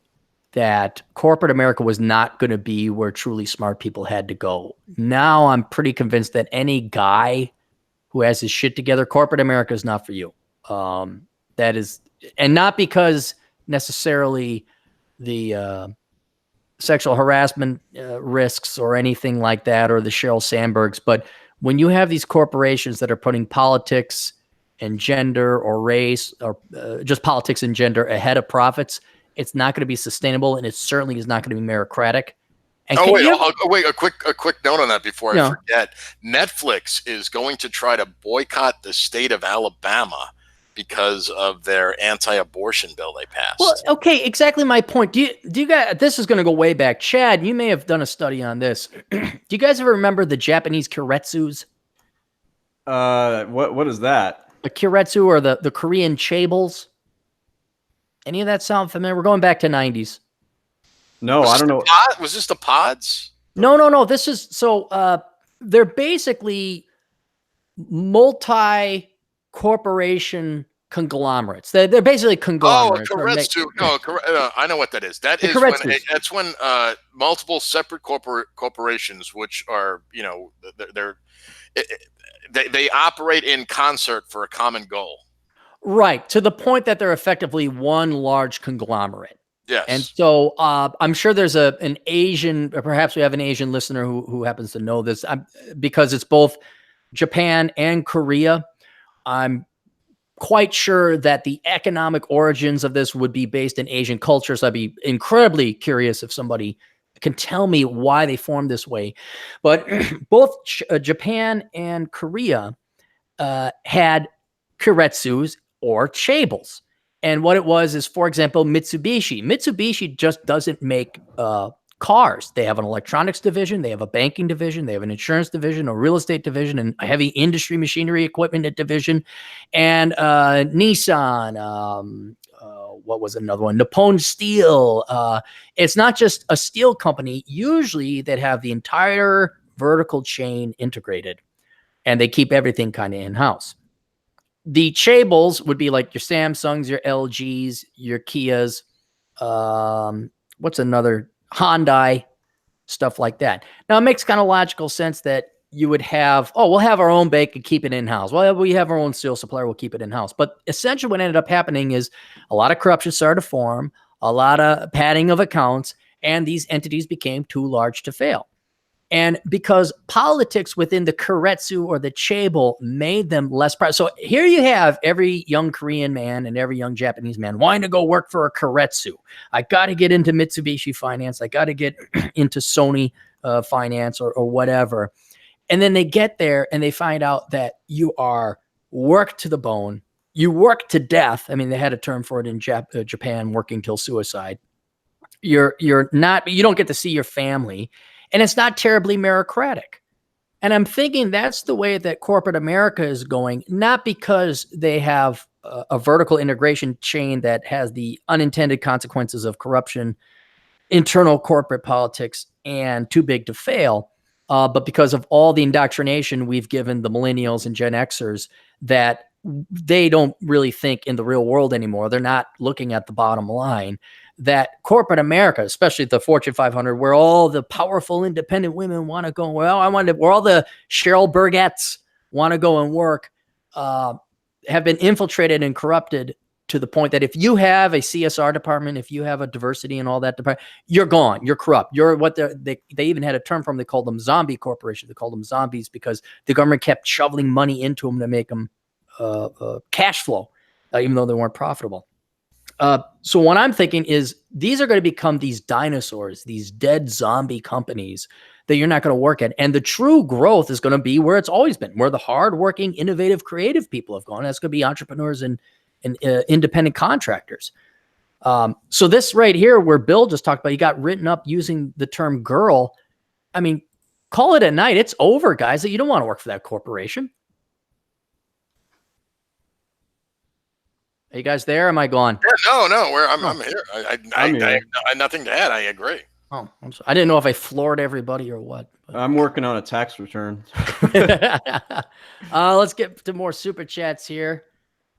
That corporate America was not going to be where truly smart people had to go. Now I'm pretty convinced that any guy who has his shit together, corporate America is not for you. That is, and not because necessarily the sexual harassment risks or anything like that, or the Sheryl Sandbergs, but when you have these corporations that are putting politics and gender or race or just politics and gender ahead of profits, it's not going to be sustainable, and it certainly is not going to be meritocratic. And wait! A quick note on that before I forget. Netflix is going to try to boycott the state of Alabama because of their anti-abortion bill they passed. Well, okay, exactly my point. Do you guys? This is going to go way back. Chad, you may have done a study on this. Do you guys ever remember the Japanese kiretsus? What is that? The kiretsu or the Korean chaebol? Any of that sound familiar? We're going back to 90s. No, I don't know. Was this the pods? No. This is they're basically multi corporation conglomerates. They're basically Oh, conglomerates. correct. No, I know what that is. That is when multiple separate corporations, which are they operate in concert for a common goal. Right, to the point that they're effectively one large conglomerate. Yes. And so I'm sure there's an Asian, or perhaps we have an Asian listener who happens to know this, because it's both Japan and Korea. I'm quite sure that the economic origins of this would be based in Asian culture. So I'd be incredibly curious if somebody can tell me why they formed this way. But both Japan and Korea had keiretsus or chaebol. And what it was is, for example, Mitsubishi. Mitsubishi just doesn't make cars. They have an electronics division, they have a banking division, they have an insurance division, a real estate division, and a heavy industry machinery equipment division. And Nissan, what was another one? Nippon Steel. It's not just a steel company. Usually they have the entire vertical chain integrated, and they keep everything kind of in-house. The chaebols would be like your Samsungs, your LGs, your Kias, what's another? Hyundai, stuff like that. Now, it makes kind of logical sense that you would have, we'll have our own bank and keep it in-house. Well, we have our own steel supplier, we'll keep it in-house. But essentially what ended up happening is a lot of corruption started to form, a lot of padding of accounts, and these entities became too large to fail. And because politics within the keiretsu or the chaebol made them less proud. So here you have every young Korean man and every young Japanese man wanting to go work for a keiretsu. I got to get into Mitsubishi finance. I got to get into Sony finance or whatever. And then they get there and they find out that you are worked to the bone. You work to death. I mean, they had a term for it in Japan, working till suicide. You don't get to see your family. And it's not terribly meritocratic. And I'm thinking that's the way that corporate America is going, not because they have a vertical integration chain that has the unintended consequences of corruption, internal corporate politics, and too big to fail, but because of all the indoctrination we've given the millennials and Gen Xers that they don't really think in the real world anymore. They're not looking at the bottom line. That corporate America, especially the Fortune 500, where all the powerful independent women want to go, where all the Cheryl Burgetts want to go and work, have been infiltrated and corrupted to the point that if you have a CSR department, if you have a diversity and all that department, you're gone. You're corrupt. You're what they even had a term from. They called them zombie corporations. They called them zombies because the government kept shoveling money into them to make them cash flow, even though they weren't profitable. So what I'm thinking is these are going to become these dinosaurs, these dead zombie companies that you're not going to work at. And the true growth is going to be where it's always been, where the hardworking, innovative, creative people have gone. That's going to be entrepreneurs and independent contractors. So this right here, where Bill just talked about, you got written up using the term girl. I mean, call it a night. It's over, guys. You don't want to work for that corporation. Are you guys there? Am I gone? Yeah, no. I'm here. I'm here. I have nothing to add. I agree. Oh, I'm sorry. I didn't know if I floored everybody or what. I'm working on a tax return. Let's get to more super chats here.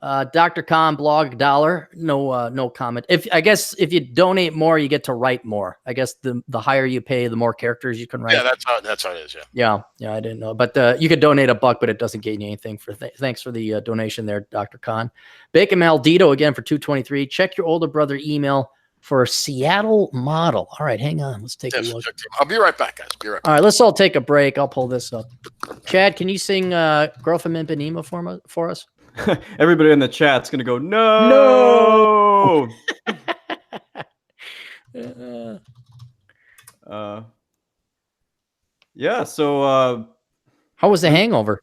Dr. Khan blog $1. No comment. I guess if you donate more, you get to write more. I guess the higher you pay, the more characters you can write. Yeah, that's how it is. Yeah. I didn't know, but you could donate $1, but it doesn't gain you anything. Thanks for the donation there, Dr. Khan. Bacon Maldito again for $2.23. Check your older brother email for Seattle model. All right, hang on. Let's take a look. I'll be right back, guys. All right, let's all take a break. I'll pull this up. Chad, can you sing "Girl from Ipanema" for us? Everybody in the chat's gonna go no. Yeah. So, how was the hangover?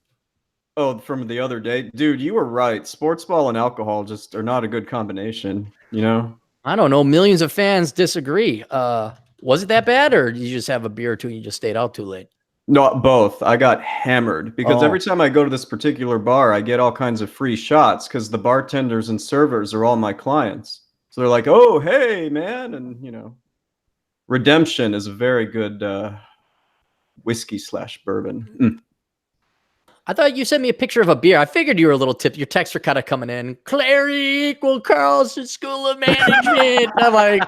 Oh, from the other day, dude. You were right. Sports ball and alcohol just are not a good combination. You know. I don't know. Millions of fans disagree. Was it that bad, or did you just have a beer or two and you just stayed out too late? No, both. I got hammered because every time I go to this particular bar, I get all kinds of free shots because the bartenders and servers are all my clients. So they're like, "Oh, hey, man," and Redemption is a very good whiskey / bourbon. I thought you sent me a picture of a beer. I figured you were a little tip. Your texts are kind of coming in. Clarey equal Carlson School of Management. I'm like,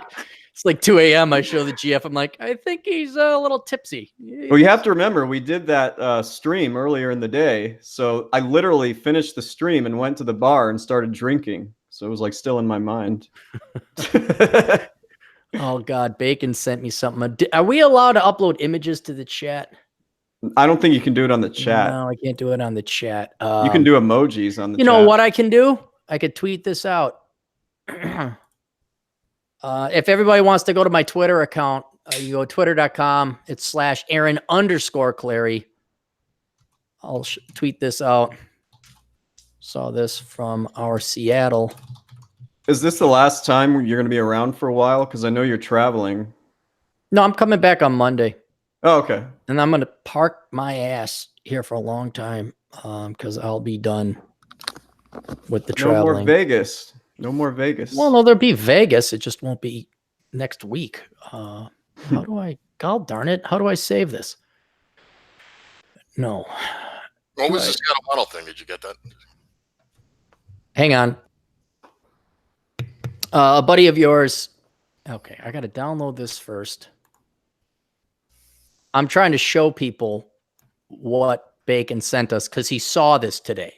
it's like 2 a.m. I show the GF. I'm like, I think he's a little tipsy. Well, you have to remember, we did that stream earlier in the day. So I literally finished the stream and went to the bar and started drinking. So it was like still in my mind. Oh, God. Bacon sent me something. Are we allowed to upload images to the chat? I don't think you can do it on the chat. No, I can't do it on the chat. You can do emojis on the chat. You know what I can do? I could tweet this out. If everybody wants to go to my Twitter account, you go twitter.com. It's /Aaron_Clarey. I'll tweet this out. Saw this from our Seattle. Is this the last time you're going to be around for a while? Because I know you're traveling. No, I'm coming back on Monday. Oh, okay. And I'm going to park my ass here for a long time because I'll be done with the traveling. No more Vegas. No more Vegas. Well, no, there'll be Vegas. It just won't be next week. How do I, God darn it, how do I save this? No. What was the Seattle model thing? Did you get that? Hang on. A buddy of yours. Okay, I got to download this first. I'm trying to show people what Bacon sent us because he saw this today.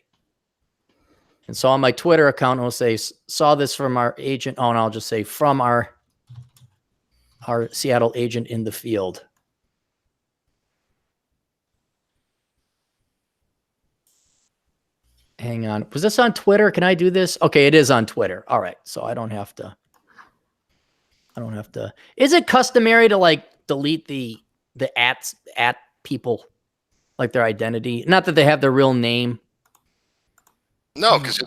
And so on my Twitter account, it'll say, saw this from our agent. Oh, and I'll just say from our Seattle agent in the field. Hang on. Was this on Twitter? Can I do this? Okay, it is on Twitter. All right. So I don't have to. Is it customary to like delete the at people, like their identity? Not that they have their real name. No, because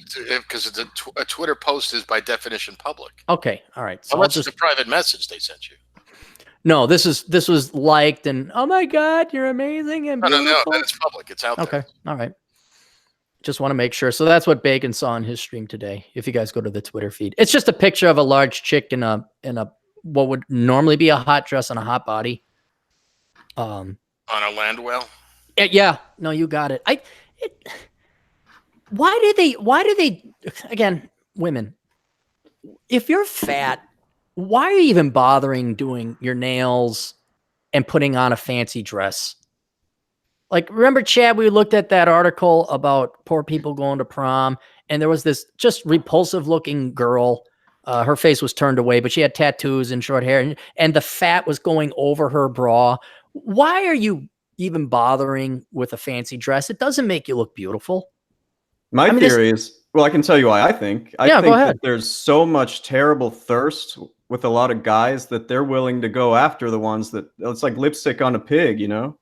a Twitter post is by definition public. Okay. All right. So unless it's a private message they sent you. No, this was liked and oh my God, you're amazing and beautiful. No, then it's public. It's out there. Okay. All right. Just want to make sure. So that's what Bacon saw in his stream today. If you guys go to the Twitter feed, it's just a picture of a large chick in a what would normally be a hot dress and a hot body. On a land whale. Yeah. No, you got it. Why do they again, women, if you're fat, why are you even bothering doing your nails and putting on a fancy dress? Like, remember, Chad, we looked at that article about poor people going to prom, and there was this just repulsive looking girl. Her face was turned away, but she had tattoos and short hair, and the fat was going over her bra. Why are you even bothering with a fancy dress? It doesn't make you look beautiful. My theory is, well, I can tell you why I think. I think that there's so much terrible thirst with a lot of guys that they're willing to go after the ones that, it's like lipstick on a pig, you know?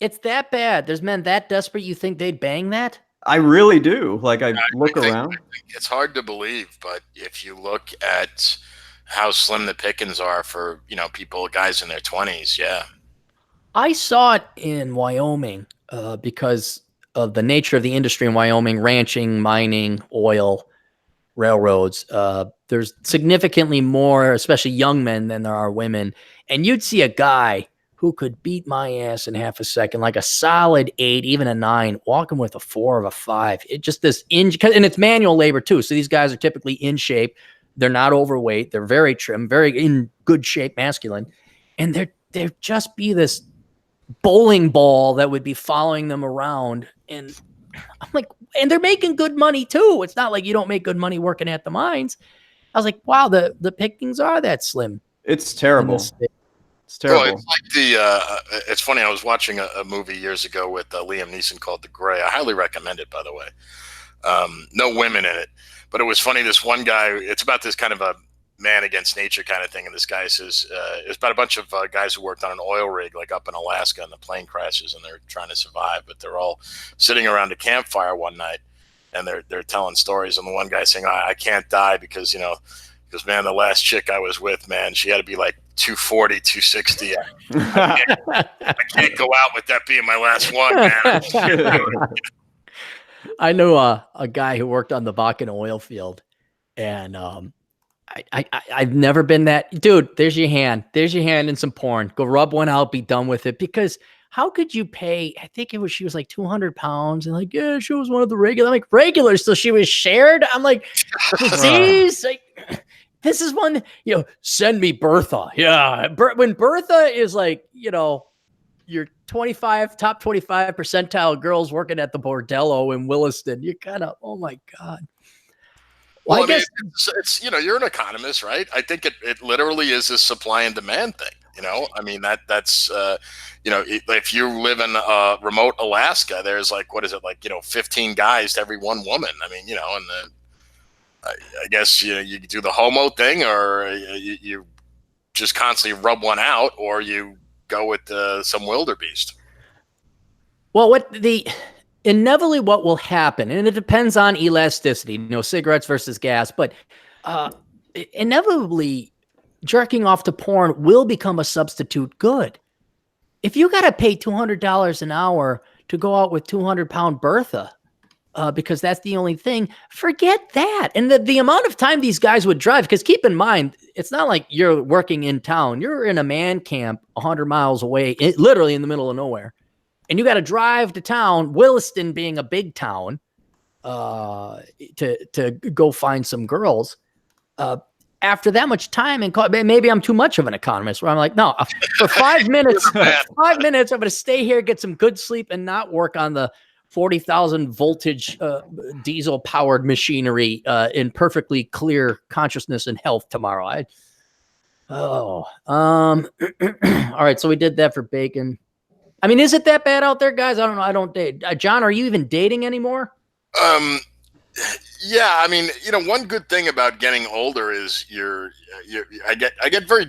It's that bad. There's men that desperate you think they'd bang that? I really do. Like, I look around. It's hard to believe, but if you look at how slim the pickings are for, people, guys in their 20s, yeah. I saw it in Wyoming because of the nature of the industry in Wyoming, ranching, mining, oil, railroads. There's significantly more, especially young men, than there are women. And you'd see a guy who could beat my ass in half a second, like a solid 8, even a 9, walking with a 4 or a 5. It just and it's manual labor too. So these guys are typically in shape. They're not overweight. They're very trim, very in good shape, masculine. And there'd just be this bowling ball that would be following them around. And I'm like, and they're making good money too. It's not like you don't make good money working at the mines. I was like, wow, the pickings are that slim. It's terrible. It's terrible. Well, it's like it's funny. I was watching a movie years ago with Liam Neeson called The Gray. I highly recommend it, by the way. No women in it, but it was funny. This one guy, it's about this kind of a man against nature kind of thing. And this guy says, it's about a bunch of guys who worked on an oil rig, like up in Alaska, and the plane crashes and they're trying to survive, but they're all sitting around a campfire one night and they're telling stories. And the one guy saying, I can't die because, because man, the last chick I was with, man, she had to be like 240, 260. I can't go out with that being my last one, man. I know a guy who worked on the Bakken oil field, and I've never been that dude. There's your hand and some porn. Go rub one out, be done with it. Because how could you pay? I think she was like 200 pounds, and like, yeah, she was one of the regular. I'm like, regular, so she was shared. I'm like, geez, like, this is one, send me Bertha. Yeah, when Bertha is like, your top 25 percentile girls working at the bordello in Williston, you're kind of, oh my God. Well, I guess it's you're an economist, right? I think it literally is a supply and demand thing. I mean, that's if you live in remote Alaska, there's like, what is it, like 15 guys to every one woman. I mean, and I guess you do the homo thing, or you just constantly rub one out, or you go with some wildebeest. Well, inevitably what will happen, and it depends on elasticity, cigarettes versus gas, but inevitably jerking off to porn will become a substitute good. If you got to pay $200 an hour to go out with 200-pound Bertha, because that's the only thing, forget that. And the amount of time these guys would drive, because keep in mind, it's not like you're working in town. You're in a man camp 100 miles away, literally in the middle of nowhere. And you got to drive to town, Williston being a big town, to go find some girls. After that much time, and maybe I'm too much of an economist, where I'm like, no, for 5 minutes, I'm going to stay here, get some good sleep, and not work on the 40,000 voltage diesel powered machinery in perfectly clear consciousness and health tomorrow. All right. So we did that for bacon. I mean, is it that bad out there, guys? I don't know. I don't date. John, are you even dating anymore? Yeah, I mean, one good thing about getting older is I get very,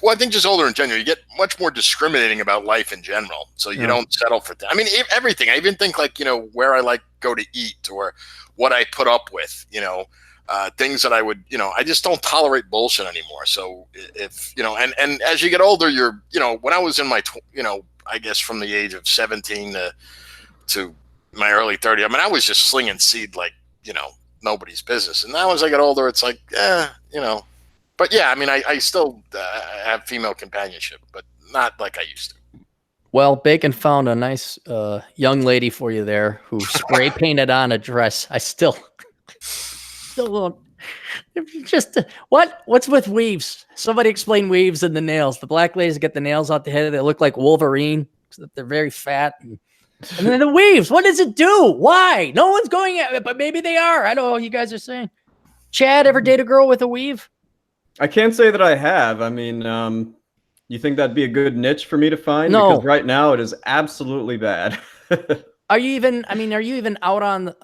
well, I think just older in general, you get much more discriminating about life in general. So you don't settle for that. I mean, everything. I even think like, where I like go to eat, or what I put up with, things that I would, I just don't tolerate bullshit anymore. So if, and as you get older, you're, when I was in my, I guess from the age of 17 to my early 30s, I mean, I was just slinging seed like, nobody's business. And now as I get older, it's like, but yeah, I mean, I still have female companionship, but not like I used to. Well, Bacon found a nice young lady for you there who spray painted on a dress. I still don't. Just what's with weaves? Somebody explain weaves and the nails. The black ladies get the nails out the head. They look like Wolverine, except they're very fat. And then the weaves. What does it do? Why? No one's going at it, but maybe they are. I don't know what you guys are saying. Chad, ever date a girl with a weave? I can't say that I have. I mean, you think that'd be a good niche for me to find? No. Because right now it is absolutely bad. Are you even out on?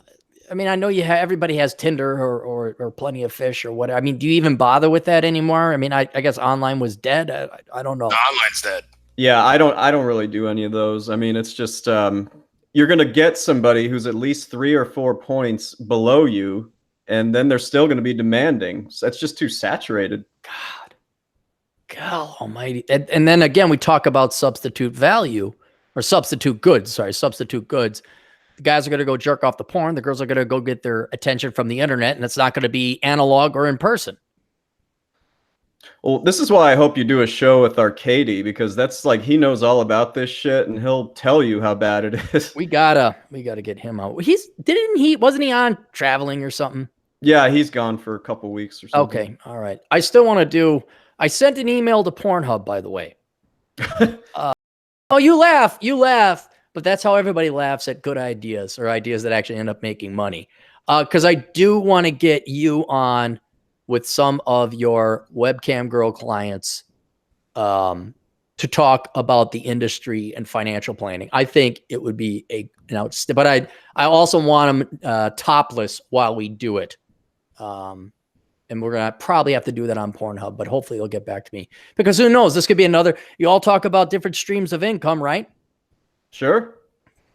I mean, I know everybody has Tinder or Plenty of Fish or whatever. I mean, do you even bother with that anymore? I mean, I guess online was dead. I don't know. No, online's dead. Yeah, I don't really do any of those. I mean, it's just you're gonna get somebody who's at least 3 or 4 points below you, and then they're still gonna be demanding. So that's just too saturated. God almighty. And then again, we talk about substitute value or substitute goods. Sorry, substitute goods. The guys are going to go jerk off the porn. The girls are going to go get their attention from the internet, and it's not going to be analog or in person. Well, this is why I hope you do a show with Arcady, because that's like, he knows all about this shit and he'll tell you how bad it is. We gotta get him out. Wasn't he on traveling or something? Yeah, he's gone for a couple weeks or something. Okay. All right. I still want to I sent an email to Pornhub, by the way. Oh, you laugh. But that's how everybody laughs at good ideas or ideas that actually end up making money. Because I do want to get you on with some of your webcam girl clients to talk about the industry and financial planning. I think it would be but I also want them topless while we do it. And we're going to probably have to do that on Pornhub, but hopefully they'll get back to me. Because who knows? This could be you all talk about different streams of income, right? Sure.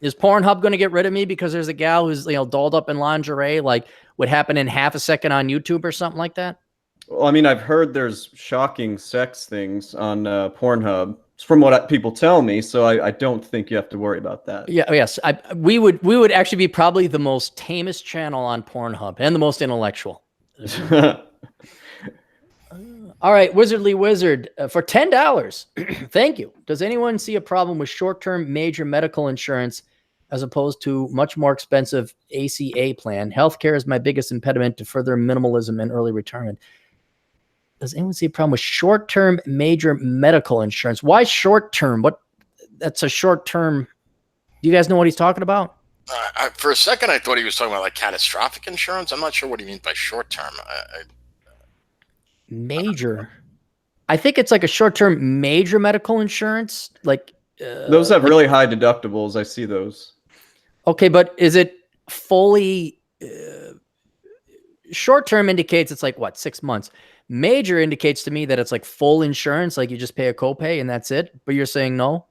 Is Pornhub going to get rid of me because there's a gal who's dolled up in lingerie, like would happen in half a second on YouTube or something like that? Well, I mean, I've heard there's shocking sex things on Pornhub from what people tell me, so I don't think you have to worry about that. Yeah, yes. We would actually be probably the most tamest channel on Pornhub and the most intellectual. All right, Wizardly Wizard, for $10. Thank you. Does anyone see a problem with short-term major medical insurance as opposed to much more expensive ACA plan? Healthcare is my biggest impediment to further minimalism and early retirement. Does anyone see a problem with short-term major medical insurance? Why short-term? What? That's a short-term. Do you guys know what he's talking about? For a second, I thought he was talking about like catastrophic insurance. I'm not sure what he means by short-term. Major. I think it's like a short-term major medical insurance. Like those have really high deductibles. I see those. Okay, but is it fully short-term indicates it's like what, 6 months. Major indicates to me that it's like full insurance, like you just pay a copay and that's it. But you're saying no?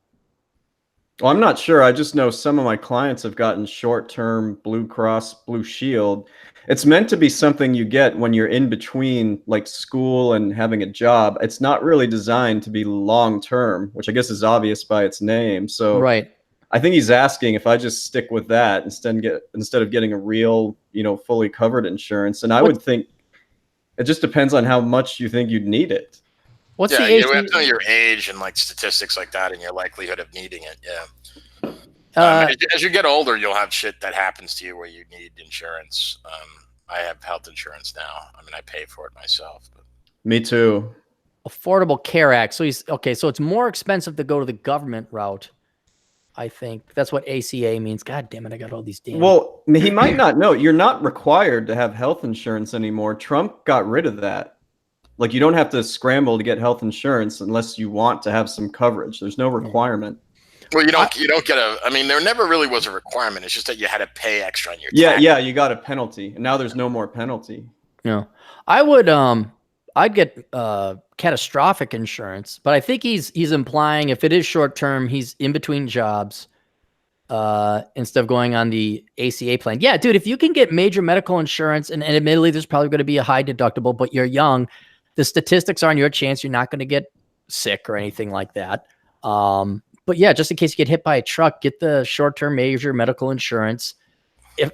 Well, I'm not sure. I just know some of my clients have gotten short-term Blue Cross Blue Shield. It's meant to be something you get when you're in between like school and having a job. It's not really designed to be long-term, which I guess is obvious by its name. So right. I think he's asking if I just stick with that instead of getting a real, fully covered insurance. And I would think it just depends on how much you think you'd need it. What's the age? You have to know your age and like statistics like that and your likelihood of needing it. Yeah. As you get older, you'll have shit that happens to you where you need insurance. I have health insurance now. I mean, I pay for it myself. But. Me too. Affordable Care Act. So so it's more expensive to go to the government route. I think that's what ACA means. God damn it, I got all these damn. Well, he might not know. You're not required to have health insurance anymore. Trump got rid of that. Like, you don't have to scramble to get health insurance unless you want to have some coverage. There's no requirement. Well, you don't get I mean, there never really was a requirement. It's just that you had to pay extra on your tax. Yeah, you got a penalty. And now there's no more penalty. Yeah. I would I'd get catastrophic insurance, but I think he's implying if it is short term, he's in between jobs instead of going on the ACA plan. Yeah, dude, if you can get major medical insurance, and admittedly there's probably going to be a high deductible, but you're young, the statistics are on your chance you're not going to get sick or anything like that. But yeah, just in case you get hit by a truck, get the short-term major medical insurance,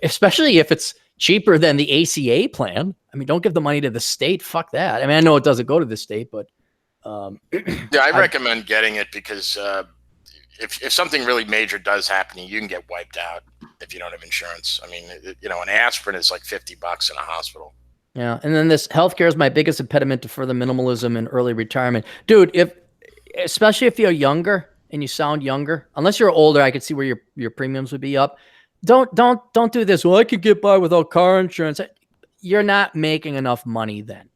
especially if it's cheaper than the ACA plan. I mean, don't give the money to the state. Fuck that. I mean, I know it doesn't go to the state, but yeah, I recommend getting it because if something really major does happen, you can get wiped out if you don't have insurance. I mean, an aspirin is like $50 in a hospital. Yeah, and then this healthcare is my biggest impediment to further minimalism and early retirement, dude. Especially if you're younger and you sound younger, unless you're older, I could see where your premiums would be up. Don't do this. Well, I could get by without car insurance. You're not making enough money then.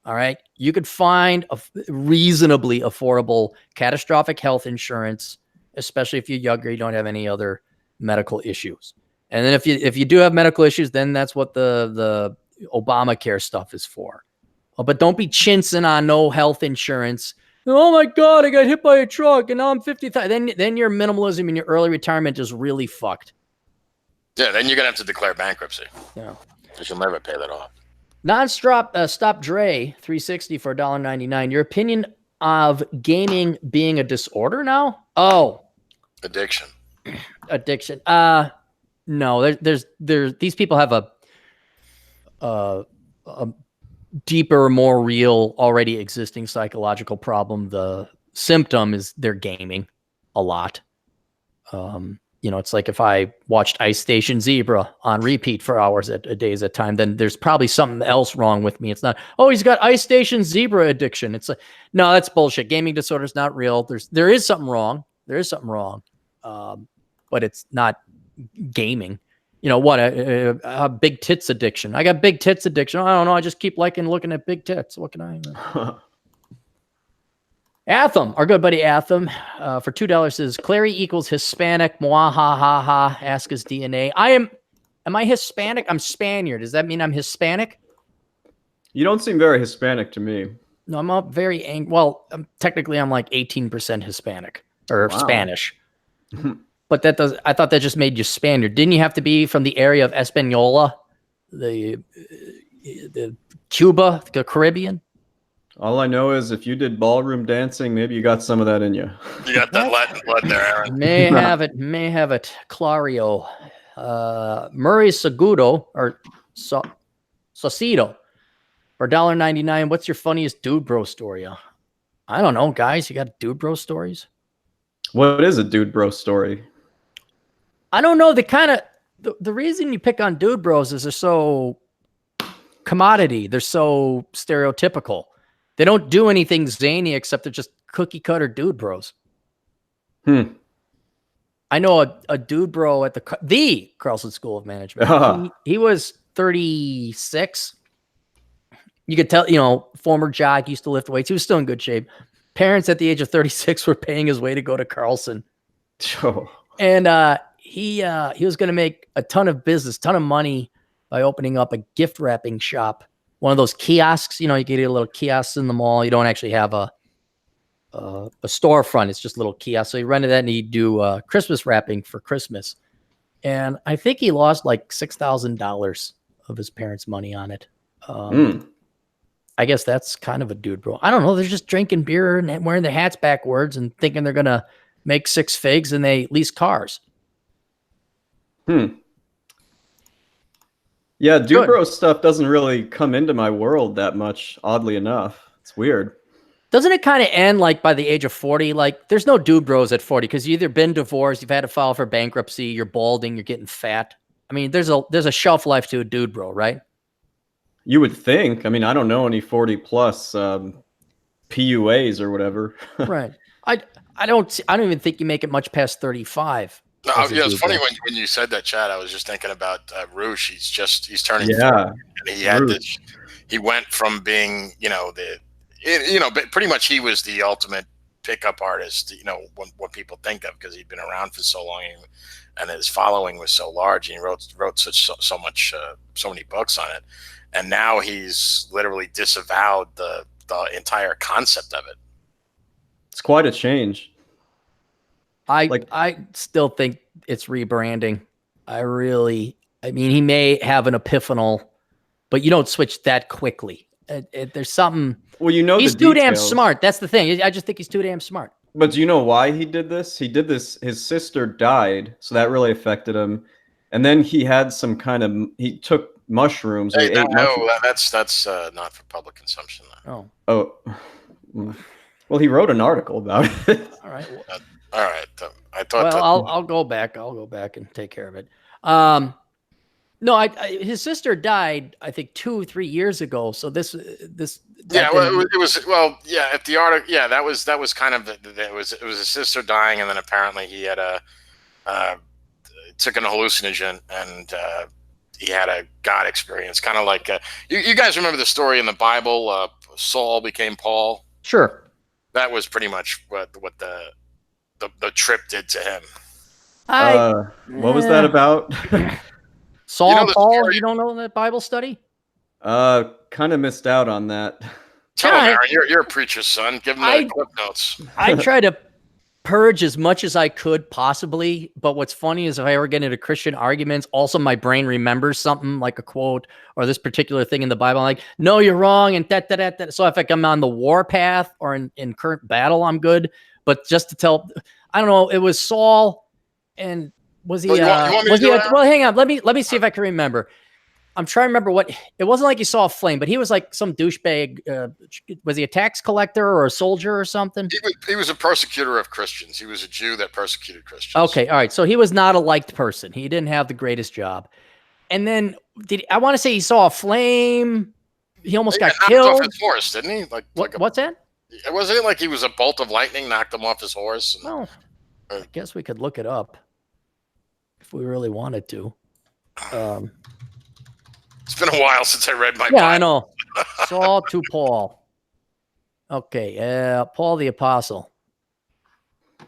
All right. You could find a reasonably affordable catastrophic health insurance, especially if you're younger, you don't have any other medical issues. And then if you do have medical issues, then that's what the Obamacare stuff is for. But don't be chinsing on no health insurance. Oh my God, I got hit by a truck and now I'm 55. Then your minimalism and your early retirement is really fucked. Yeah, then you're gonna have to declare bankruptcy. Yeah, because you'll never pay that off. Stop Dre 360 for $1.99. Your opinion of gaming being a disorder now? Oh, addiction. No, there's these people have a deeper, more real, already existing psychological problem. The symptom is they're gaming a lot. It's like if I watched Ice Station Zebra on repeat for hours a days at a time, then there's probably something else wrong with me. It's not, oh, he's got Ice Station Zebra addiction. It's like, no, that's bullshit. Gaming disorder is not real. There is something wrong. But it's not gaming. A big tits addiction. I got big tits addiction. I don't know. I just keep looking at big tits. What can I? Atham, our good buddy Atham, for $2 says Clarey equals Hispanic. Mwahaha. Ask his DNA. Am I Hispanic? I'm Spaniard. Does that mean I'm Hispanic? You don't seem very Hispanic to me. No, I'm up very angry. Well, technically I'm like 18% Hispanic or Spanish. But I thought that just made you Spaniard. Didn't you have to be from the area of Española, the Cuba, the Caribbean? All I know is if you did ballroom dancing, maybe you got some of that in you. You got that Latin blood there, Aaron. May have it. Clario. Murray Segudo, or Saucedo. For $1.99, what's your funniest dude bro story? I don't know, guys. You got dude bro stories? What is a dude bro story? I don't know. The reason you pick on dude bros is they're so commodity. They're so stereotypical. They don't do anything zany except they're just cookie cutter dude bros. I know a dude bro at the Carlson School of Management. He was 36. You could tell, former jock, used to lift weights. He was still in good shape. Parents at the age of 36 were paying his way to go to Carlson. And he was going to make a ton of business, ton of money by opening up a gift wrapping shop. One of those kiosks, you get a little kiosks in the mall. You don't actually have a storefront. It's just little kiosks. So he rented that and he'd do Christmas wrapping for Christmas. And I think he lost like $6,000 of his parents' money on it. I guess that's kind of a dude bro. I don't know. They're just drinking beer and wearing their hats backwards and thinking they're going to make 6 figs and they lease cars. Yeah, dude bro stuff doesn't really come into my world that much, oddly enough. It's weird. Doesn't it kind of end like by the age of 40? Like there's no dude bros at 40 because you've either been divorced, you've had to file for bankruptcy, you're balding, you're getting fat. I mean, there's a shelf life to a dude bro, right? You would think. I mean, I don't know any 40 plus PUAs or whatever. Right. I don't even think you make it much past 35. No, yeah, it's funny when you said that, Chad. I was just thinking about Roosh. He's turning 40, and he had this. He went from being but pretty much he was the ultimate pickup artist. What people think of because he'd been around for so long and his following was so large. And he wrote so many books on it, and now he's literally disavowed the entire concept of it. It's quite a change. I still think it's rebranding. I mean, he may have an epiphanal, but you don't switch that quickly. There's something. Well, he's too damn smart. That's the thing. I just think he's too damn smart. But do you know why he did this? He did this. His sister died, so that really affected him. And then he had he took mushrooms. Hey, that's not for public consumption. Though. Oh. Well, he wrote an article about it. All right. All right. I thought. Well, I'll go back. I'll go back and take care of it. No, his sister died, I think 2-3 years ago. So this. Yeah, well, it was. Well, yeah. At the article, yeah, that was kind of. It was his sister dying, and then apparently he had took an hallucinogen, and he had a God experience, kind of like you guys remember the story in the Bible. Saul became Paul. Sure. That was pretty much what the trip did to him. What was that about? Saul and Paul, story? You don't know that Bible study? Kind of missed out on that. Tell him, Aaron, you're a preacher's son. Give him the clip notes. I try to purge as much as I could possibly, but what's funny is if I ever get into Christian arguments, also my brain remembers something like a quote or this particular thing in the Bible. I'm like, no, you're wrong, and that. So if I'm on the war path or in current battle, I'm good. But just to tell, I don't know, it was Saul, and was he? Well, hang on, let me see if I can remember. I'm trying to remember what it wasn't like he saw a flame, but he was like some douchebag. Was he a tax collector or a soldier or something? He was a persecutor of Christians. He was a Jew that persecuted Christians. Okay, all right. So he was not a liked person. He didn't have the greatest job. And then I want to say he saw a flame. He almost got killed. Off his horse, didn't he? What's that? Wasn't it like he was a bolt of lightning, knocked him off his horse? Well, I guess we could look it up if we really wanted to. It's been a while since I read my Bible. I know. Saul to Paul. Okay, Paul the Apostle.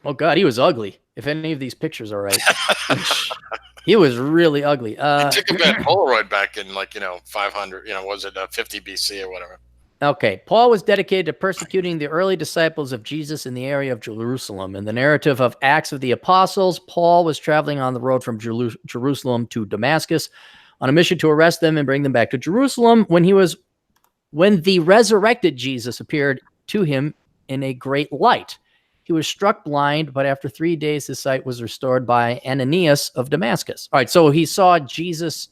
Oh, God, he was ugly. If any of these pictures are right. He was really ugly. He took a bad Polaroid back in 500, was it 50 BC or whatever? Okay, Paul was dedicated to persecuting the early disciples of Jesus in the area of Jerusalem. In the narrative of Acts of the Apostles, Paul was traveling on the road from Jerusalem to Damascus on a mission to arrest them and bring them back to Jerusalem when the resurrected Jesus appeared to him in a great light. He was struck blind, but after 3 days, his sight was restored by Ananias of Damascus. All right, so he saw Jesus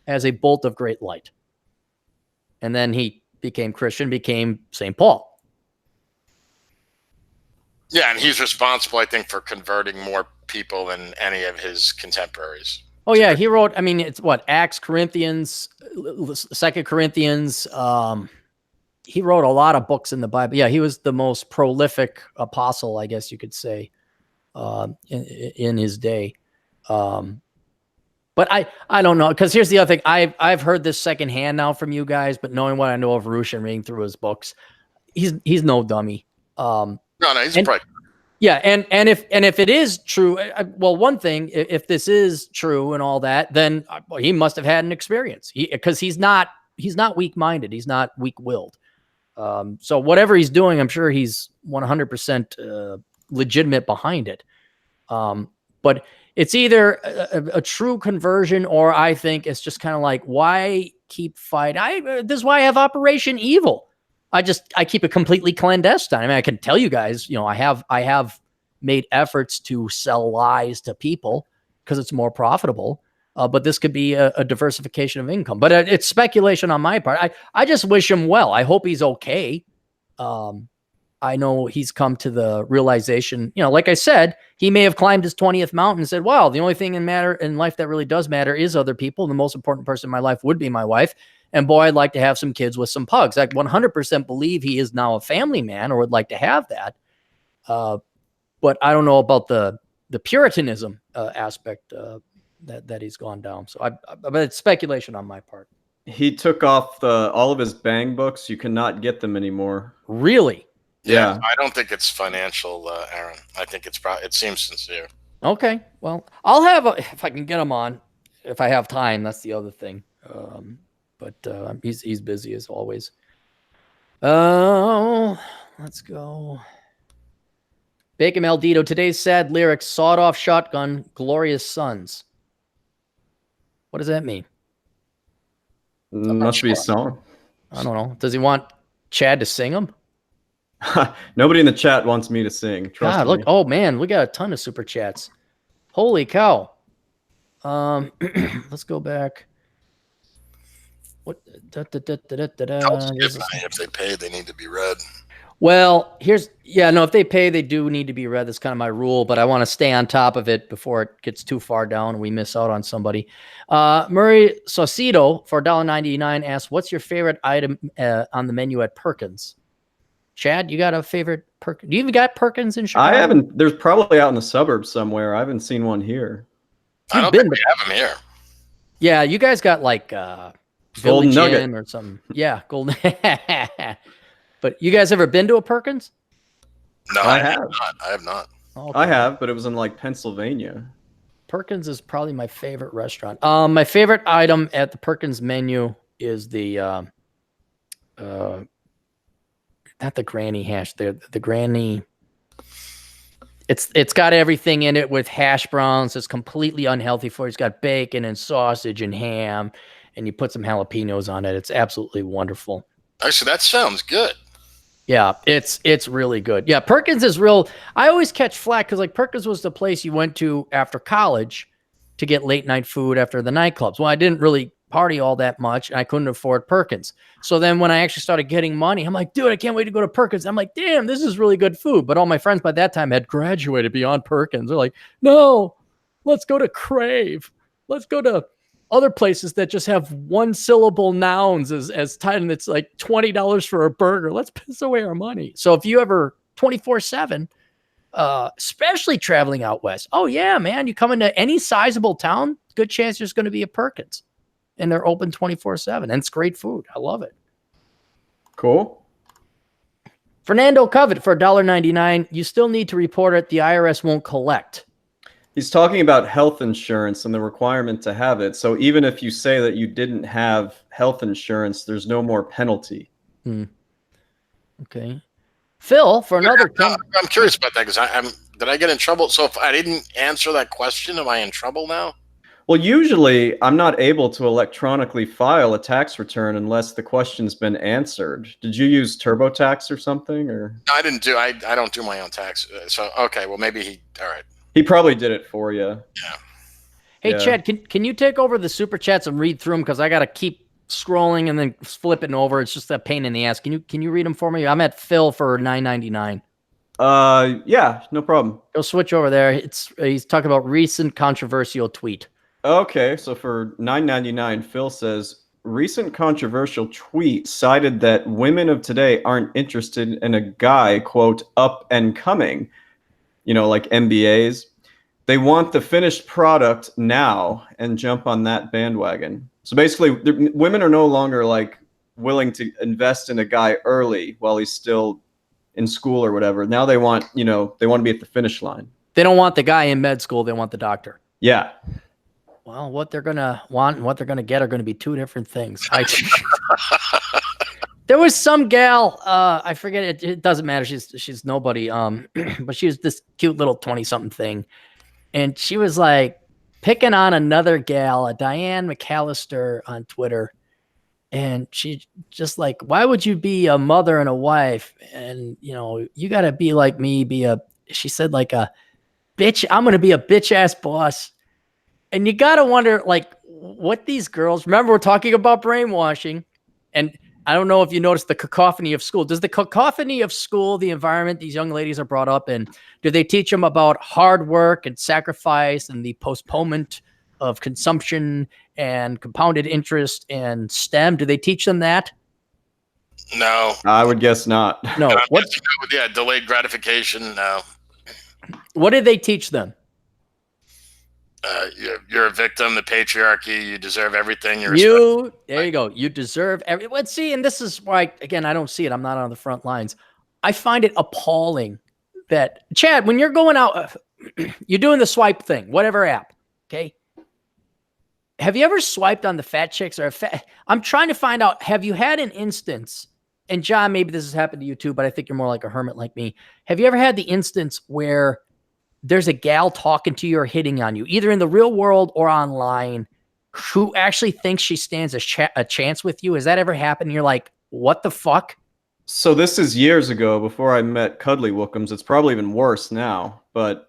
as a bolt of great light. and then he became Christian, became St. Paul. Yeah, and he's responsible, I think, for converting more people than any of his contemporaries. Oh yeah, he wrote. I mean, it's what, Acts, Corinthians, 2 Corinthians. He wrote a lot of books in the Bible. Yeah, he was the most prolific apostle, I guess you could say, in his day. But I don't know, because here's the other thing. I've heard this secondhand now from you guys, but knowing what I know of Roosh and reading through his books, he's no dummy. No, he's bright. Yeah, and if it is true, well, one thing, if this is true and all that, then he must have had an experience. Because he's not weak-minded. He's not weak-willed. So whatever he's doing, I'm sure he's 100% legitimate behind it. But it's either a true conversion, or I think it's just kind of like, why keep fighting? This is why I have Operation Evil. I keep it completely clandestine. I mean, I can tell you guys, I have made efforts to sell lies to people because it's more profitable. But this could be a diversification of income. But it's speculation on my part. I just wish him well. I hope he's okay. I know he's come to the realization, like I said, he may have climbed his 20th mountain and said, wow, the only thing in life that really does matter is other people. The most important person in my life would be my wife. And boy, I'd like to have some kids with some pugs. I 100% believe he is now a family man, or would like to have that. But I don't know about the Puritanism aspect that he's gone down. So but it's speculation on my part. He took off all of his Bang books. You cannot get them anymore. Really? Yeah. I don't think it's financial, Aaron. I think it seems sincere. Okay. Well, I'll have if I can get him on, if I have time. That's the other thing. But he's busy as always. Oh, let's go. Bacon Maldito. Today's sad lyrics: sawed-off shotgun, glorious sons. What does that mean? Must be a song. I don't know. Does he want Chad to sing them? Nobody in the chat wants me to sing. Trust me. Look. Oh man, we got a ton of super chats. Holy cow. Let's go back. What? If they pay, they need to be read. Well, if they pay, they do need to be read. That's kind of my rule, but I want to stay on top of it before it gets too far down and we miss out on somebody. Murray Saucedo for $1.99 asks, what's your favorite item on the menu at Perkins? Chad, you got a favorite Perkins? Do you even got Perkins in Chicago? I haven't. There's probably out in the suburbs somewhere. I haven't seen one here. I don't think we have them here. Yeah, you guys got like Golden Village Nugget Inn or something. Yeah, Golden. But you guys ever been to a Perkins? No, I have not. I have not. Okay. I have, but it was in like Pennsylvania. Perkins is probably my favorite restaurant. My favorite item at the Perkins menu is the not the granny hash. The granny. It's got everything in it with hash browns. It's completely unhealthy for you. It's got bacon and sausage and ham, and you put some jalapenos on it. It's absolutely wonderful. Actually, that sounds good. Yeah, it's really good. Yeah, Perkins is real. I always catch flack because like Perkins was the place you went to after college to get late night food after the nightclubs. Well, I didn't really party all that much, and I couldn't afford Perkins. So then when I actually started getting money, I'm like, dude, I can't wait to go to Perkins. I'm like, damn, this is really good food. But all my friends by that time had graduated beyond Perkins. They're like, no, let's go to Crave. Let's go to other places that just have one syllable nouns as tight, and it's like $20 for a burger. Let's piss away our money. So if you ever 24/7, especially traveling out west, oh yeah, man, you come into any sizable town, good chance there's going to be a Perkins, and they're open 24/7, and it's great food. I love it. Cool. Fernando Covet for $1.99. You still need to report it. The IRS won't collect. He's talking about health insurance and the requirement to have it. So even if you say that you didn't have health insurance, there's no more penalty. Okay. Phil, for another... I'm curious about that because did I get in trouble? So if I didn't answer that question, am I in trouble now? Well, usually I'm not able to electronically file a tax return unless the question's been answered. Did you use TurboTax or something? Or No, I didn't do. I don't do my own tax. So okay, well maybe all right. He probably did it for you. Yeah. Hey, Yeah. Chad, can you take over the super chats and read through them? Because I got to keep scrolling and then flipping over. It's just a pain in the ass. Can you read them for me? I'm at Phil for $9.99. Yeah, no problem. Go switch over there. He's talking about recent controversial tweet. Okay, so for $9.99, Phil says, recent controversial tweet cited that women of today aren't interested in a guy, quote, up and coming, like MBAs. They want the finished product now and jump on that bandwagon. So basically, women are no longer like willing to invest in a guy early while he's still in school or whatever. Now they want to be at the finish line. They don't want the guy in med school. They want the doctor. Yeah. Well, what they're going to want and what they're going to get are going to be two different things. There was some gal, I forget it. It doesn't matter. She's nobody. But she was this cute little 20-something thing. And she was like picking on another gal, a Diane McAllister on Twitter. And she just like, why would you be a mother and a wife? And, you got to be like me, she said like a bitch. I'm going to be a bitch ass boss. And you got to wonder like what these girls, remember we're talking about brainwashing. And I don't know if you noticed the cacophony of school. Does the cacophony of school, the environment these young ladies are brought up in, do they teach them about hard work and sacrifice and the postponement of consumption and compounded interest and STEM? Do they teach them that? No. I would guess not. No. What? Yeah, delayed gratification. No. What did they teach them? You're a victim, the patriarchy, you deserve everything. There you go. You deserve let's see, and this is why, again, I don't see it. I'm not on the front lines. I find it appalling that, Chad, when you're going out, you're doing the swipe thing, whatever app, okay? Have you ever swiped on the fat chicks? I'm trying to find out, have you had an instance, and John, maybe this has happened to you too, but I think you're more like a hermit like me. Have you ever had the instance where there's a gal talking to you or hitting on you, either in the real world or online, who actually thinks she stands a chance with you? Has that ever happened? You're like, what the fuck? So this is years ago before I met Cuddly Wookums. It's probably even worse now, but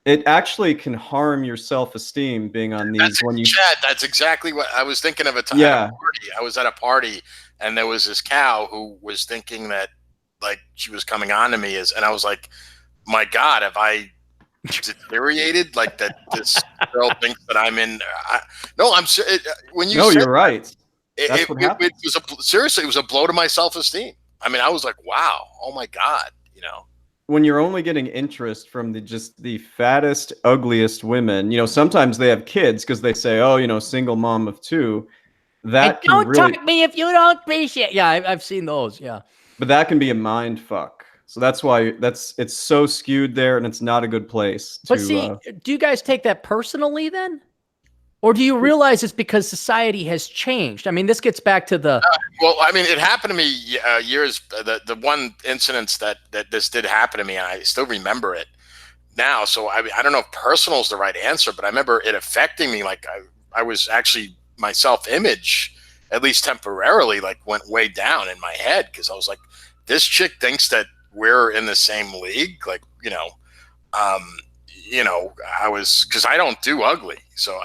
it actually can harm your self-esteem being on these. Chad, that's exactly what I was thinking of. Yeah. I was at a party and there was this cow who was thinking that like she was coming on to me and I was like, my God, have I deteriorated like that? This girl thinks that I'm in. When you no, said you're right. It was a blow to my self-esteem. I mean, I was like, wow, oh my God, When you're only getting interest from the fattest, ugliest women, sometimes they have kids because they say, oh, single mom of two. That and don't talk to me if you don't appreciate. Yeah, I've seen those. Yeah, but that can be a mind fuck. So that's why it's so skewed there, and it's not a good place. But see, do you guys take that personally then? Or do you realize it's because society has changed? I mean, this gets back to the... well, I mean, it happened to me years... The one incident that this did happen to me, and I still remember it now. So, I don't know if personal is the right answer, but I remember it affecting me. Like, I was actually... My self-image, at least temporarily, like, went way down in my head. Because I was like, this chick thinks that we're in the same league. Like, I was... Because I don't do ugly. So,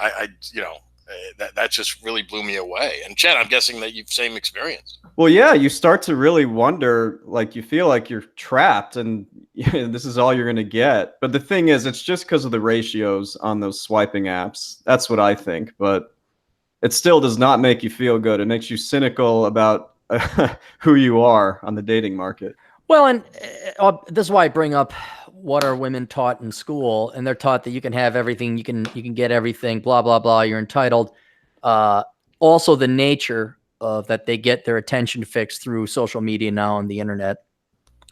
that just really blew me away. And Chad, I'm guessing that you've same experience. Well, yeah, you start to really wonder, like you feel like you're trapped and this is all you're going to get. But the thing is, it's just because of the ratios on those swiping apps. That's what I think. But it still does not make you feel good. It makes you cynical about who you are on the dating market. Well, and this is why I bring up what are women taught in school, and they're taught that you can have everything, you can get everything, blah, blah, blah, you're entitled. Also the nature of that they get their attention fixed through social media now and the internet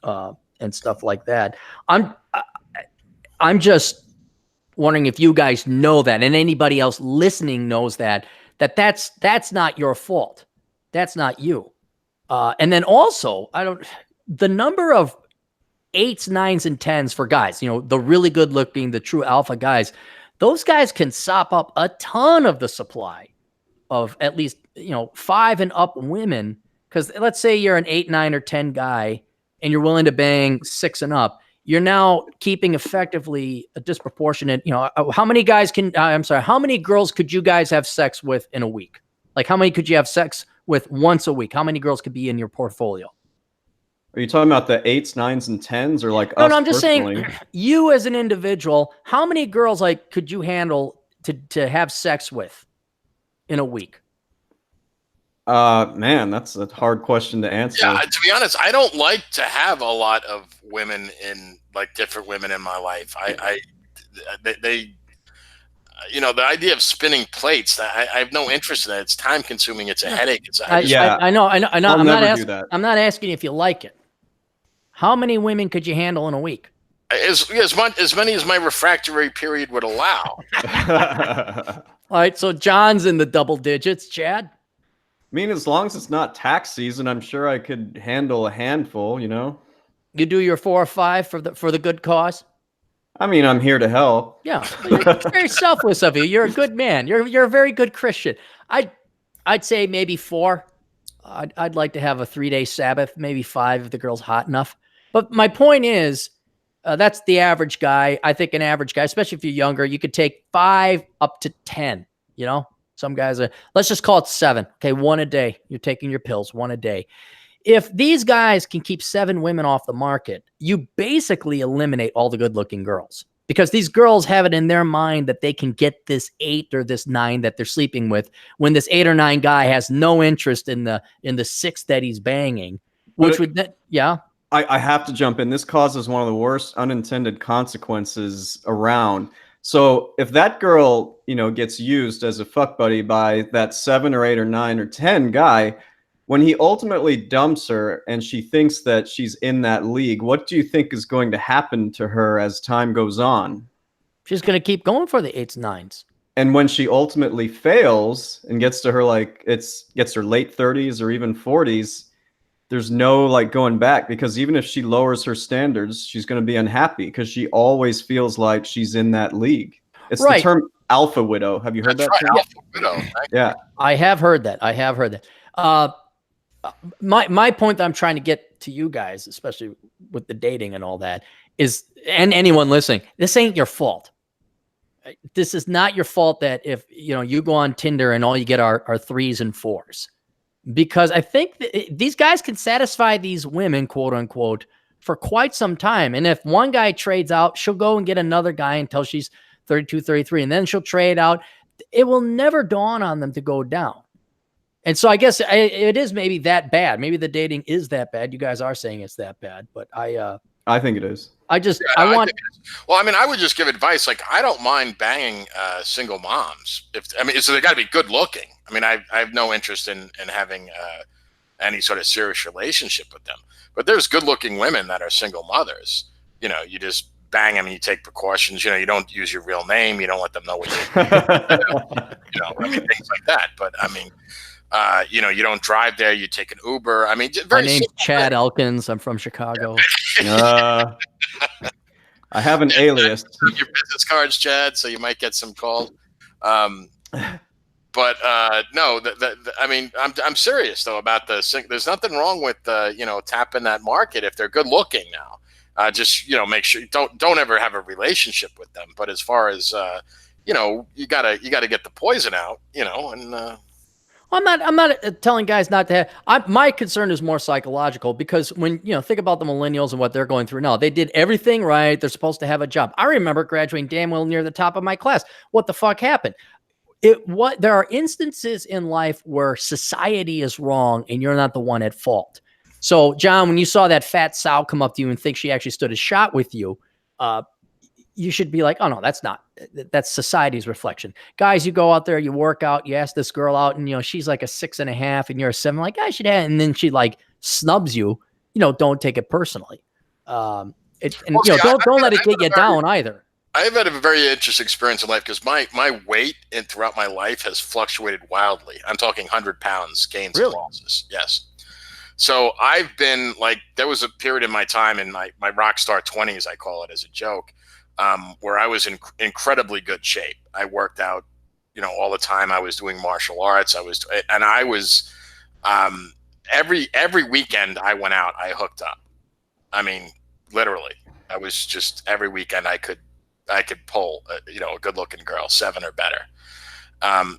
and stuff like that. I'm just wondering if you guys know that, and anybody else listening knows that's not your fault. That's not you. And then also, the number of 8s, 9s, and 10s for guys, the really good looking, the true alpha guys, those guys can sop up a ton of the supply of at least, 5 and up women. Because let's say you're an 8, 9, or 10 guy and you're willing to bang 6 and up. You're now keeping effectively a disproportionate, how many girls could you guys have sex with in a week? Like, how many could you have sex with once a week? How many girls could be in your portfolio? Are you talking about the 8s, 9s, and 10s, or like No, us no, I'm just personally? saying, you as an individual, how many girls like could you handle to have sex with in a week? Man, that's a hard question to answer. Yeah, to be honest, I don't like to have a lot of women in like different women in my life. They the idea of spinning plates, I have no interest in that. It's time consuming. It's a headache. I know. I'll never do that. I'm not asking if you like it. How many women could you handle in a week? As many as my refractory period would allow. All right, so John's in the double digits. Chad? I mean, as long as it's not tax season, I'm sure I could handle a handful, you know? You do your 4 or 5 for the good cause? I mean, I'm here to help. Yeah, it's very selfless of you. You're a good man. You're a very good Christian. I'd say maybe 4. I'd like to have a 3-day Sabbath, maybe 5 if the girl's hot enough. But my point is, that's the average guy. I think an average guy, especially if you're younger, you could take 5 up to 10. You know, some guys are. Let's just call it 7. Okay, 1 a day. You're taking your pills 1 a day. If these guys can keep 7 women off the market, you basically eliminate all the good-looking girls, because these girls have it in their mind that they can get this 8 or this 9 that they're sleeping with, when this 8 or 9 guy has no interest in the 6 that he's banging, which I have to jump in. This causes one of the worst unintended consequences around. So if that girl, gets used as a fuck buddy by that 7 or 8 or 9 or 10 guy, when he ultimately dumps her and she thinks that she's in that league, what do you think is going to happen to her as time goes on? She's going to keep going for the 8s, 9s. And when she ultimately fails and gets to her, gets her late 30s or even 40s, there's no going back, because even if she lowers her standards, she's going to be unhappy because she always feels like she's in that league. It's right. The term alpha widow. Have you heard that term? Alpha widow. Yeah. I have heard that. My point that I'm trying to get to you guys, especially with the dating and all that, is, and anyone listening, this ain't your fault. This is not your fault that if you go on Tinder and all you get are 3s and 4s, because I think that these guys can satisfy these women, quote unquote, for quite some time. And if one guy trades out, she'll go and get another guy until she's 32, 33, and then she'll trade out. It will never dawn on them to go down. And so I guess it is maybe that bad. Maybe the dating is that bad. You guys are saying it's that bad, but I think it is. I would just give advice. Like, I don't mind banging single moms. So they got to be good looking. I mean, I have no interest in having any sort of serious relationship with them. But there's good looking women that are single mothers. You just bang them and you take precautions. You don't use your real name. You don't let them know what you things like that. But I mean, you don't drive there. You take an Uber. I mean, my name's Chad Elkins. I'm from Chicago. I have an alias. Your business cards, Chad, so you might get some calls. But no, I mean, I'm serious though about the. There's nothing wrong with tapping that market if they're good looking now. Just make sure you don't ever have a relationship with them. But as far as you gotta get the poison out, and. I'm not telling guys not to have. My concern is more psychological, because when think about the millennials and what they're going through now. They did everything right. They're supposed to have a job. I remember graduating damn well near the top of my class. What the fuck happened? There are instances in life where society is wrong and you're not the one at fault. So, John, when you saw that fat sow come up to you and think she actually stood a shot with you, you should be like, oh no, that's society's reflection. Guys, you go out there, you work out, you ask this girl out, and she's like a 6.5 and you're a 7, like, I should have, and then she snubs you, don't take it personally. Don't let it get you down either. I've had a very interesting experience in life, because my weight throughout my life has fluctuated wildly. I'm talking 100 pounds gains and losses. Yes. So I've been there was a period in my time in my rock star 20s, I call it as a joke, where I was in incredibly good shape. I worked out, all the time. I was doing martial arts. I was every weekend I went out, I hooked up. I mean, literally, I was just every weekend I could pull a good looking girl, 7 or better.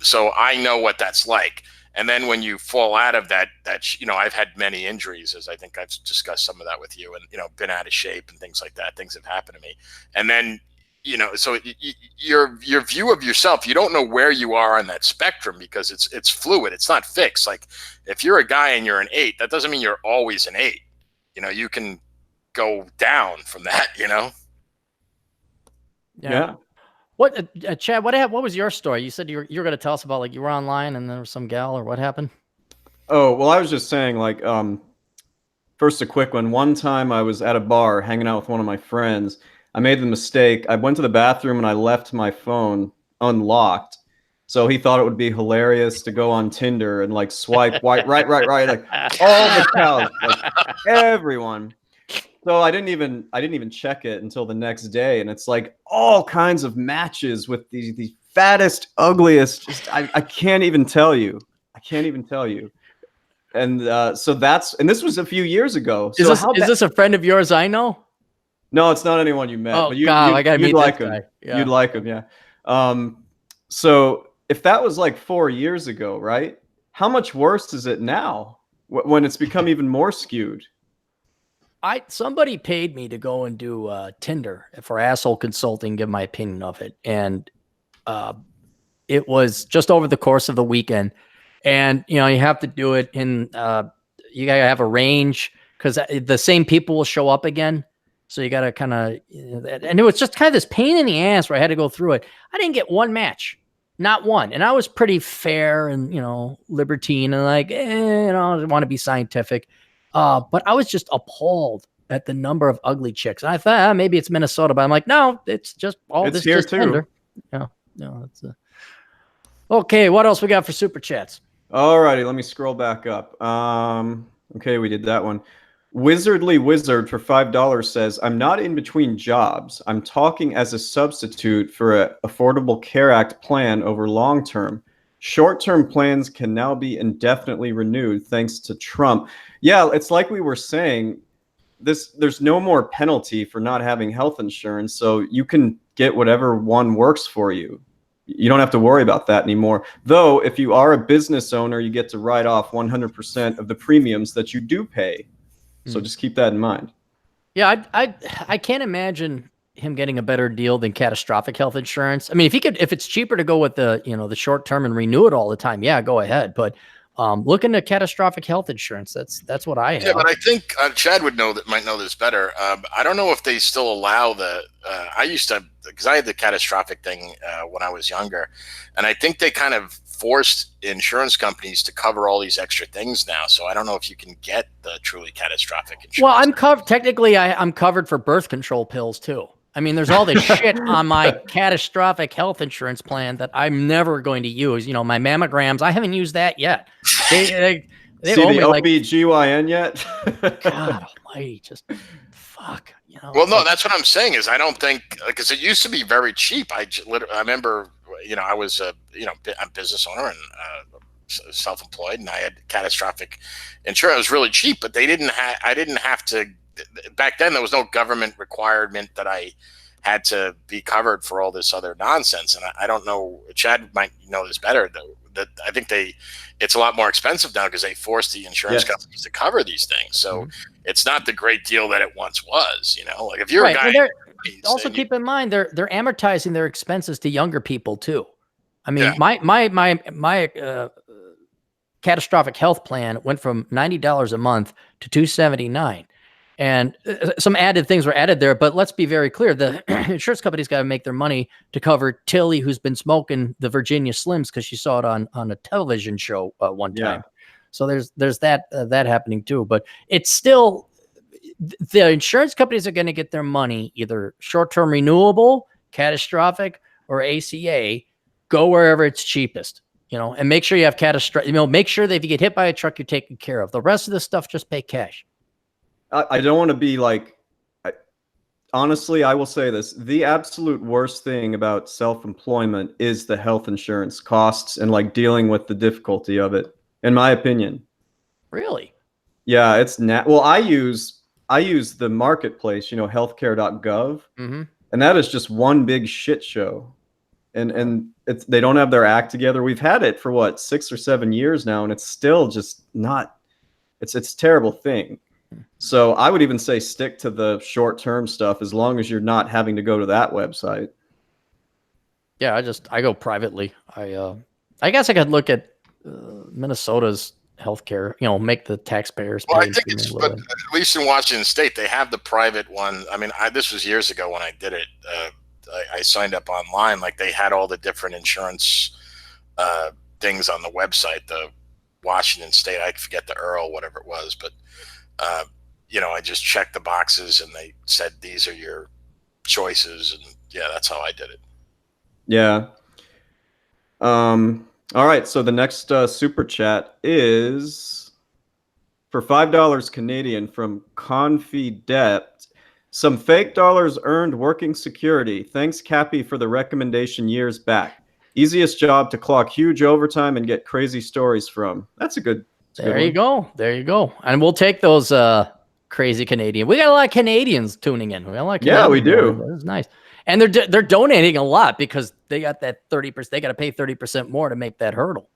So I know what that's like. And then when you fall out of that, I've had many injuries, as I think I've discussed some of that with you, and, been out of shape and things like that. Things have happened to me. And then, so your view of yourself, you don't know where you are on that spectrum because it's fluid. It's not fixed. Like if you're a guy and you're an 8, that doesn't mean you're always an 8. You can go down from that, Yeah. What, Chad? What was your story? You said you were going to tell us about, like, you were online and there was some gal, or what happened? Oh, well, I was just saying, like, first a quick one. One time I was at a bar hanging out with one of my friends. I made the mistake. I went to the bathroom and I left my phone unlocked. So he thought it would be hilarious to go on Tinder and like swipe right, like all the cows, like everyone. So I didn't even check it until the next day, and it's like all kinds of matches with the fattest, ugliest. Just I can't even tell you. And so and this was a few years ago. Is So is this a friend of yours I know? No, it's not anyone you met. Oh, but God, I gotta meet like this him. guy. Yeah. You'd like him, yeah. So if that was like 4 years ago, right? How much worse is it now when it's become even more skewed? Somebody paid me to go and do Tinder for Asshole Consulting, give my opinion of it, and it was just over the course of the weekend. And you have to do it in you gotta have a range because the same people will show up again. So you gotta kind of, and it was just kind of this pain in the ass where I had to go through it. I didn't get one match, not one, and I was pretty fair and libertine and like I want to be scientific. But I was just appalled at the number of ugly chicks. And I thought maybe it's Minnesota, but I'm like, no, it's just all It's this here just too. Tinder. No, it's okay. What else we got for super chats? All righty, let me scroll back up. Okay, we did that one. Wizardly Wizard for $5 says, I'm not in between jobs. I'm talking as a substitute for an Affordable Care Act plan over long term. Short-term plans can now be indefinitely renewed thanks to Trump. Yeah, it's like we were saying, there's no more penalty for not having health insurance, so you can get whatever one works for you. You don't have to worry about that anymore. Though, if you are a business owner, you get to write off 100% of the premiums that you do pay. So just keep that in mind. Yeah, I can't imagine him getting a better deal than catastrophic health insurance. I mean, if it's cheaper to go with the short term and renew it all the time, yeah, go ahead. But look into catastrophic health insurance. That's what I have. Yeah, but I think Chad might know this better. I don't know if they still allow I used to, because I had the catastrophic thing when I was younger, and I think they kind of forced insurance companies to cover all these extra things now. So I don't know if you can get the truly catastrophic insurance. Well, I'm covered. Technically, I'm covered for birth control pills too. I mean, there's all this shit on my catastrophic health insurance plan that I'm never going to use. My mammograms, I haven't used that yet. They See owe the me OBGYN yet? God almighty, just fuck. Well, no, that's what I'm saying is I don't think, because it used to be very cheap. I remember, I was a business owner and self-employed, and I had catastrophic insurance. It was really cheap, but I didn't have to. Back then, there was no government requirement that I had to be covered for all this other nonsense. And I don't know, Chad might know this better, though, that I think it's a lot more expensive now because they forced the insurance companies to cover these things. So it's not the great deal that it once was, like if you're a guy. Also keep in mind, they're amortizing their expenses to younger people too. I mean, my catastrophic health plan went from $90 a month to $279. And some added things were added there, but let's be very clear. The insurance company's got to make their money to cover Tilly, who's been smoking the Virginia Slims because she saw it on a television show one time. So there's that happening too. But it's still, the insurance companies are going to get their money either short-term renewable, catastrophic, or ACA. Go wherever it's cheapest, and make sure you have catastrophic. Make sure that if you get hit by a truck, you're taken care of. The rest of the stuff, just pay cash. I don't want to be like, honestly, I will say this. The absolute worst thing about self-employment is the health insurance costs and like dealing with the difficulty of it, in my opinion. Really? Yeah, it's well, I use the marketplace, healthcare.gov, and that is just one big shit show. and they don't have their act together. We've had it for what, 6 or 7 years now, and it's still just not. It's a terrible thing. So I would even say stick to the short-term stuff as long as you're not having to go to that website. Yeah, I go privately. I guess I could look at Minnesota's healthcare. Make the taxpayers pay. Well, I think but at least in Washington State, they have the private one. I mean, this was years ago when I did it. I signed up online. Like they had all the different insurance things on the website. The Washington State, I forget the Earl, whatever it was, but I just checked the boxes and they said these are your choices, and yeah, that's how I did it. Yeah. All right. So the next super chat is for $5 Canadian from Confidept. Some fake dollars earned working security. Thanks, Cappy, for the recommendation years back. Easiest job to clock huge overtime and get crazy stories from. That's a good. There you go. There you go. And we'll take those crazy Canadian. We got a lot of Canadians tuning in. We got a lot of Canadians. Yeah, we do. That's nice. And they're donating a lot because they got that 30%. They got to pay 30% more to make that hurdle.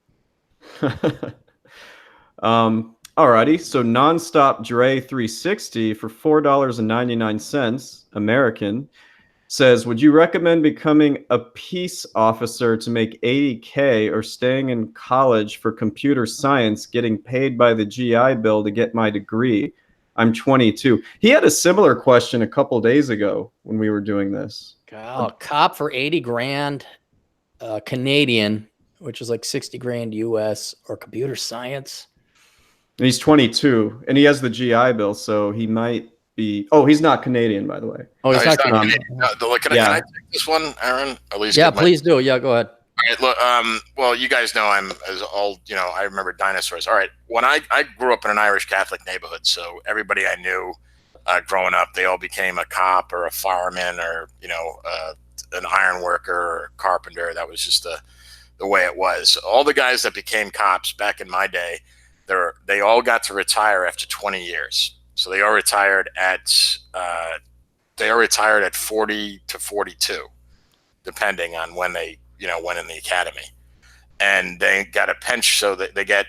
Alrighty. So Nonstop Dre 360 for $4.99 American says, would you recommend becoming a peace officer to make $80K or staying in college for computer science, getting paid by the GI Bill to get my degree? I'm 22. He had a similar question a couple days ago when we were doing this. Oh, cop for 80 grand Canadian, which is like 60 grand US, or computer science. And he's 22 and he has the GI Bill, so he might be. Oh, he's not Canadian, by the way. Oh, he's not Canadian. Can I take this one, Aaron? At least. Yeah, please do. Yeah, go ahead. All right, look, well, you guys know I'm as old, I remember dinosaurs. All right. When I grew up in an Irish Catholic neighborhood, so everybody I knew growing up, they all became a cop or a fireman or, an iron worker or a carpenter. That was just the way it was. All the guys that became cops back in my day, they all got to retire after 20 years. So they all retired at 40 to 42, depending on when they went in the academy, and they got a pension. So that they get,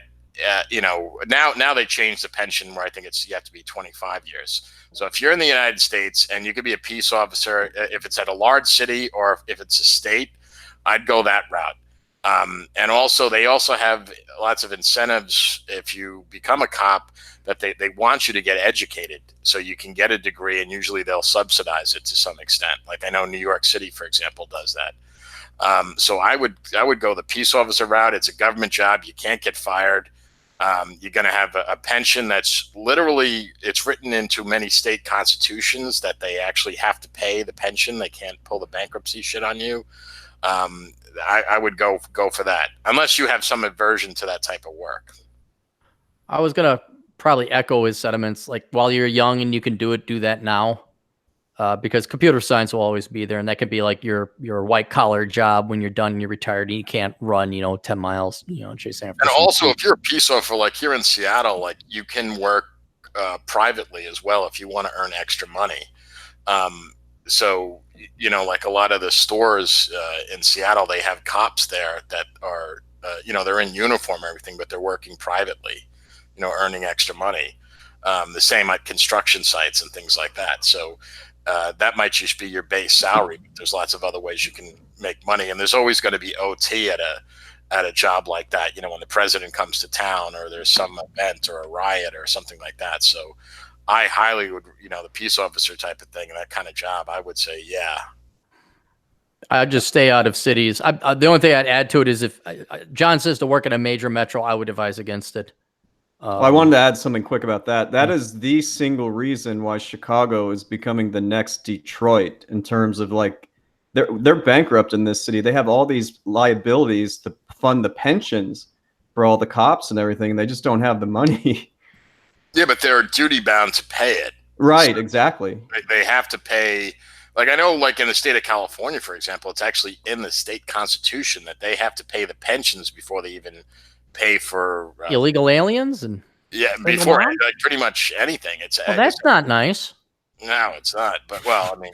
now they changed the pension where I think you have to be 25 years. So if you're in the United States and you could be a peace officer, if it's at a large city or if it's a state, I'd go that route. And also, they also have lots of incentives if you become a cop that they want you to get educated so you can get a degree, and usually they'll subsidize it to some extent. Like I know New York City, for example, does that. So I would go the peace officer route. It's a government job. You can't get fired. You're going to have a pension that's literally, it's written into many state constitutions that they actually have to pay the pension. They can't pull the bankruptcy shit on you. I would go for that, unless you have some aversion to that type of work. I was going to probably echo his sentiments. Like, while you're young and you can do that now. Because computer science will always be there, and that could be like your white collar job when you're done and you're retired and you can't run 10 miles chasing after. And also, if you're a peace officer, like here in Seattle, like you can work privately as well if you want to earn extra money. So like a lot of the stores in Seattle, they have cops there that are they're in uniform and everything, but they're working privately, earning extra money. The same at construction sites and things like that. So that might just be your base salary, but there's lots of other ways you can make money. And there's always going to be OT at a job like that, when the president comes to town or there's some event or a riot or something like that. So I highly would, the peace officer type of thing and that kind of job, I would say, yeah. I'd just stay out of cities. The only thing I'd add to it is if John says to work in a major metro, I would advise against it. Well, I wanted to add something quick about that. That is the single reason why Chicago is becoming the next Detroit in terms of like they're bankrupt in this city. They have all these liabilities to fund the pensions for all the cops and everything, and they just don't have the money. Yeah, but they're duty bound to pay it. Right, So exactly. they have to pay. Like I know, like in the state of California, for example, it's actually in the state constitution that they have to pay the pensions before they even pay for illegal aliens and before like pretty much anything. Well, that's not nice. No, it's not. But well, I mean,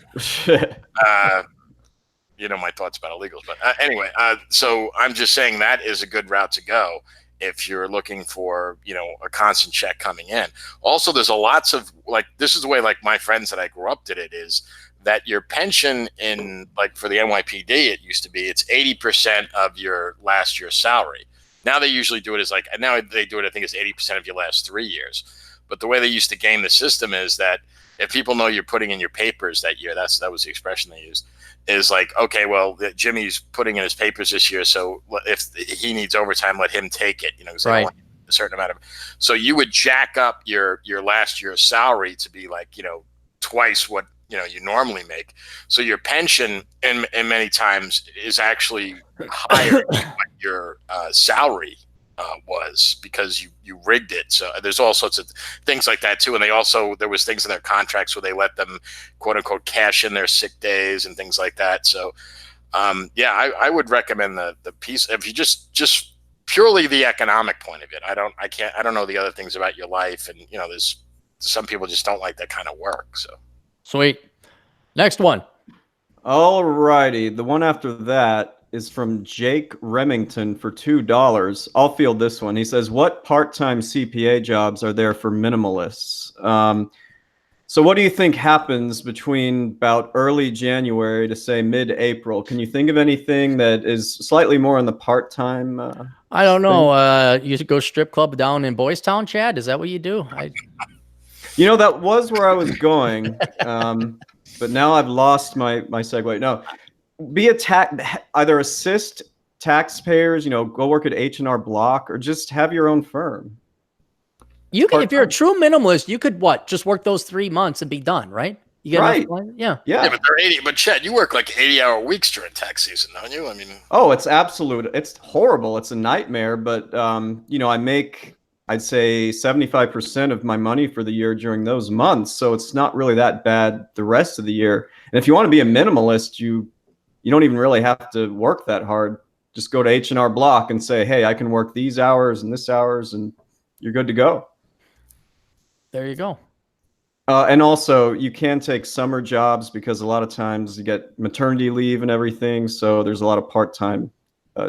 you know my thoughts about illegals. But anyway, so I'm just saying that is a good route to go if you're looking for, you know, a constant check coming in. Also, there's a lots of, like, this is the way, like, my friends that I grew up did it, is that your pension in, like, for the NYPD, it used to be, it's 80% of your last year's salary. Now they usually do it as, like, now they do it, I think it's 80% of your last 3 years. But the way they used to game the system is that if people know you're putting in your papers that year, that was the expression they used, is like, okay, well, Jimmy's putting in his papers this year, so if he needs overtime, let him take it, you know, because they don't want a certain amount of. So you would jack up your last year's salary to be like, you know, twice what, you know, you normally make. So your pension in many times is actually higher than what your salary was, because you rigged it. So there's all sorts of things like that too. And there was things in their contracts where they let them, quote unquote, cash in their sick days and things like that. So I would recommend the piece, if you just purely the economic point of it. I don't know the other things about your life, and you know, there's some people just don't like that kind of work. So sweet. Next one. All righty. The one after that is from Jake Remington for $2. I'll field this one. He says, what part-time CPA jobs are there for minimalists? So what do you think happens between about early January to, say, mid-April? Can you think of anything that is slightly more on the part-time I don't know. You should go strip club down in Boys Town, Chad? Is that what you do? You know, that was where I was going, but now I've lost my segue. No. Either assist taxpayers, you know, go work at H&R Block, or just have your own firm. You can, if you're a true minimalist, you could just work those 3 months and be done, right? You get right. Yeah, but they're 80. But Chad, you work like 80-hour weeks during tax season, don't you? I mean, it's horrible. It's a nightmare. But you know, I make, I'd say, 75% of my money for the year during those months, so it's not really that bad the rest of the year. And if you want to be a minimalist, you don't even really have to work that hard. Just go to H&R Block and say, hey, I can work these hours and this hours, and you're good to go. There you go. And also, you can take summer jobs, because a lot of times you get maternity leave and everything. So there's a lot of part-time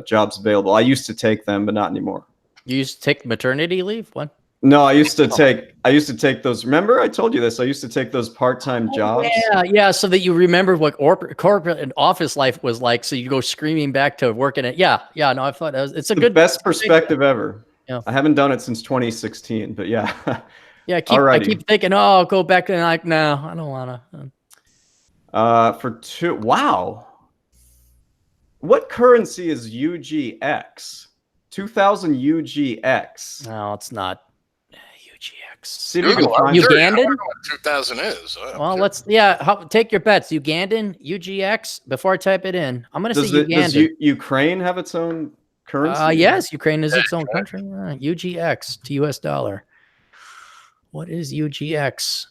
jobs available. I used to take them, but not anymore. You used to take maternity leave? What? No, I used to take those. Remember, I told you this. I used to take those part-time jobs. Yeah, so that you remember what corporate and office life was like. So you go screaming back to working at. Yeah. No, I thought it's the best perspective ever. Yeah. I haven't done it since 2016, but yeah. Yeah, I keep thinking, oh, I'll go back, and like, no, I don't want to. For two, wow. What currency is UGX? 2000 UGX. No, it's not UGX. See, Ugandan? I don't know what 2000 is. Well, take your bets. Ugandan, UGX. Before I type it in, I'm going to say Ugandan. Does Ukraine have its own currency? Yes, Ukraine is its own country. UGX to US dollar. What is UGX?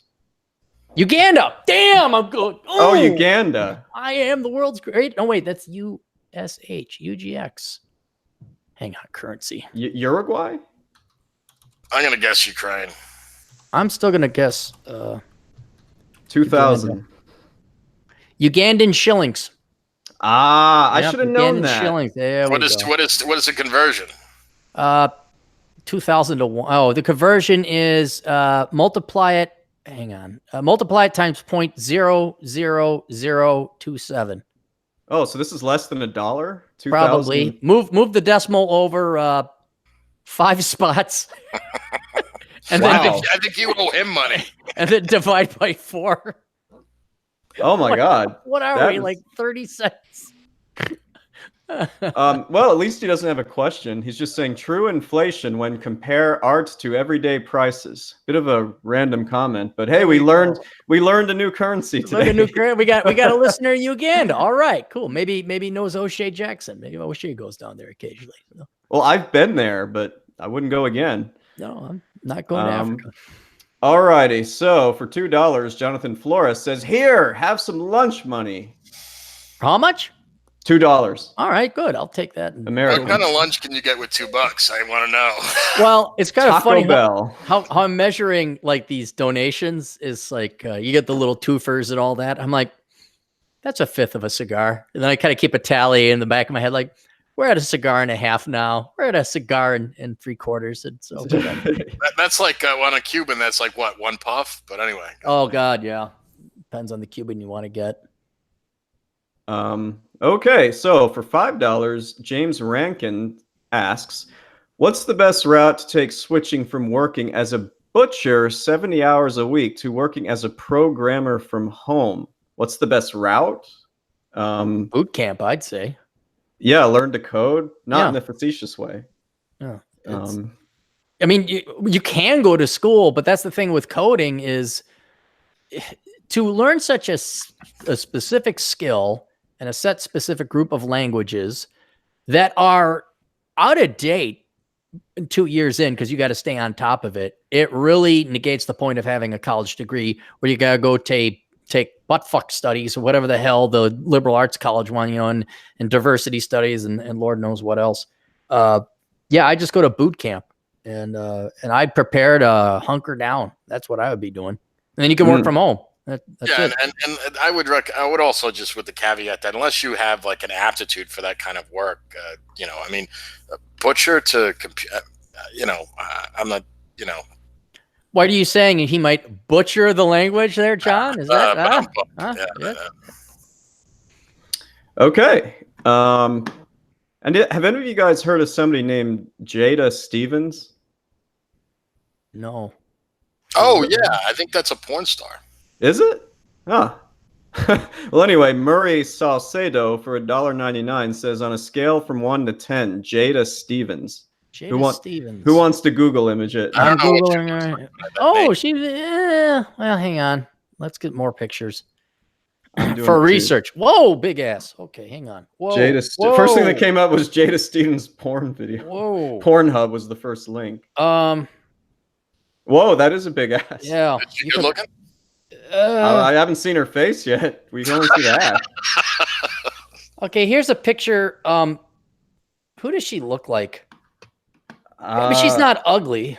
Uganda. Damn, I'm good. Oh, Uganda. I am the world's great. No, wait, that's USH. UGX. Hang on, currency. Uruguay? I'm going to guess Ukraine. I'm still going to guess 2000. Ugandan shillings. I should have known that. Shillings. There what is the conversion? 2000 to 1. Oh, the conversion is multiply it. Hang on. Multiply it times 0.00027. Oh, so this is less than $1? Probably. Move the decimal over 5 spots. And I think you owe him money. And then divide by 4. Oh my God. What are we? Like 30 cents? Well, at least he doesn't have a question. He's just saying true inflation when compare art to everyday prices. Bit of a random comment, but hey, we learned a new currency today. We got a listener in Uganda. All right, cool. Maybe knows O'Shea Jackson. Maybe O'Shea goes down there occasionally. Well, I've been there, but I wouldn't go again. No, I'm not going to Africa. All righty. So for $2, Jonathan Flores says, "Here, have some lunch money." How much? $2. All right, good. I'll take that. American. What kind of lunch can you get with $2? I want to know. Well, it's kind of funny Bell. how I'm measuring like these donations is like you get the little twofers and all that. I'm like, That's a fifth of a cigar. And then I kind of keep a tally in the back of my head, like, we're at a cigar and a half now. We're at a cigar and 3/4. And so That's like on a Cuban, that's like what, one puff? But anyway. Oh God, yeah. Depends on the Cuban you want to get. Okay, so for $5, James Rankin asks, what's the best route to take switching from working as a butcher 70 hours a week to working as a programmer from home? What's the best route? Boot camp, I'd say. Yeah, learn to code, not in a facetious way. Yeah. I mean, you can go to school, but that's the thing with coding is to learn such a specific skill and a set specific group of languages that are out of date 2 years in, because you got to stay on top of it. It really negates the point of having a college degree where you got to go take buttfuck studies or whatever the hell the liberal arts college one, and diversity studies and Lord knows what else. Yeah, I just go to boot camp and I'd prepare to hunker down. That's what I would be doing. And then you can work from home. That's it. And I would also, just with the caveat that unless you have like an aptitude for that kind of work, I mean, butcher to I'm not, What are you saying? He might butcher the language there, John? Is that? Okay. And have any of you guys heard of somebody named Jada Stevens? No. Oh yeah, I think that's a porn star. Is it? Huh. Well, anyway, Murray Salcedo for $1.99 says, on a scale from 1 to 10, Jada Stevens. Stevens. Who wants to Google image it? I'm Googling her. Oh, she's well, hang on. Let's get more pictures for research. Whoa, big ass. Okay, hang on. Whoa. First thing that came up was Jada Stevens' porn video. Whoa. Pornhub was the first link. Whoa, that is a big ass. Yeah. You good looking? I haven't seen her face yet. We can only see that. Okay, here's a picture. Who does she look like? I mean, she's not ugly.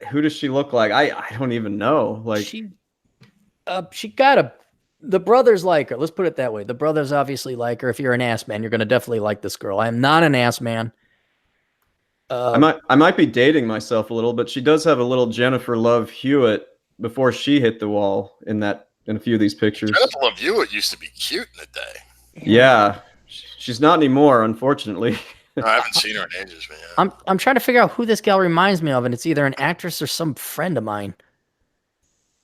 Who does she look like? I don't even know. Like she got the brothers like her. Let's put it that way. The brothers obviously like her. If you're an ass man, you're going to definitely like this girl. I am not an ass man. I might be dating myself a little, but she does have a little Jennifer Love Hewitt before she hit the wall in a few of these pictures. Jennifer Love Hewitt used to be cute in the day. Yeah, she's not anymore, unfortunately. No, I haven't seen her in ages, man. I'm trying to figure out who this gal reminds me of, and it's either an actress or some friend of mine.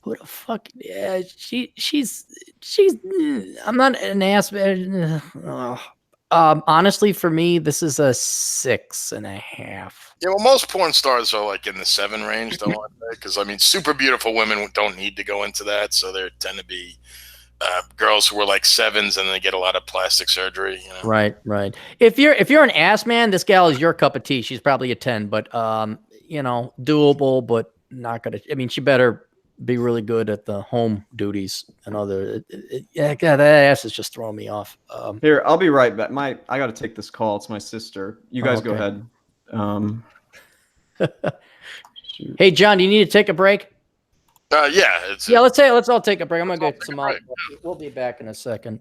Who the fuck? Yeah, she's. I'm not an ass. Honestly, for me, this is a 6.5. Yeah, well, most porn stars are like in the 7 range, don't want they? Because I mean, super beautiful women don't need to go into that, so there tend to be girls who were like 7s and they get a lot of plastic surgery. Right. If you're an ass man, this gal is your cup of tea. She's probably a 10, but doable, but not gonna. I mean, she better be really good at the home duties and other. Yeah, God, that ass is just throwing me off. Here, I'll be right back. I got to take this call. It's my sister. You guys go ahead. Hey, John, do you need to take a break? Yeah. Let's all take a break. I'm gonna get some out. We'll be back in a second.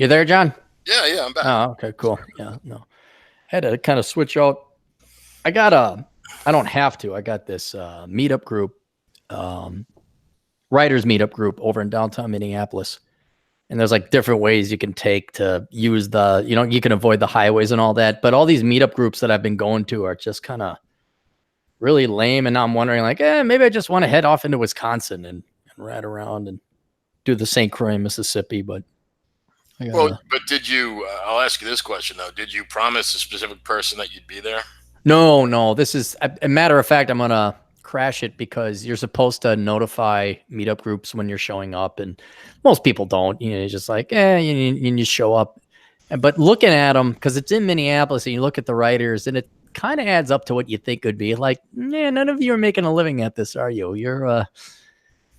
You there, John? Yeah, I'm back. Oh, okay, cool. Yeah, no. Had to kind of switch out. I don't have to. I got this meetup group, writers meetup group over in downtown Minneapolis. And there's like different ways you can take to use you can avoid the highways and all that. But all these meetup groups that I've been going to are just kind of really lame. And now I'm wondering, like, maybe I just want to head off into Wisconsin and ride around and do the St. Croix, Mississippi. But but did you? I'll ask you this question though: did you promise a specific person that you'd be there? No. This is a matter of fact. I'm gonna crash it because you're supposed to notify meetup groups when you're showing up, and most people don't. You're just like, you show up. But looking at them, because it's in Minneapolis, and you look at the writers, and it kind of adds up to what you think would be. Like, none of you are making a living at this, are you? You're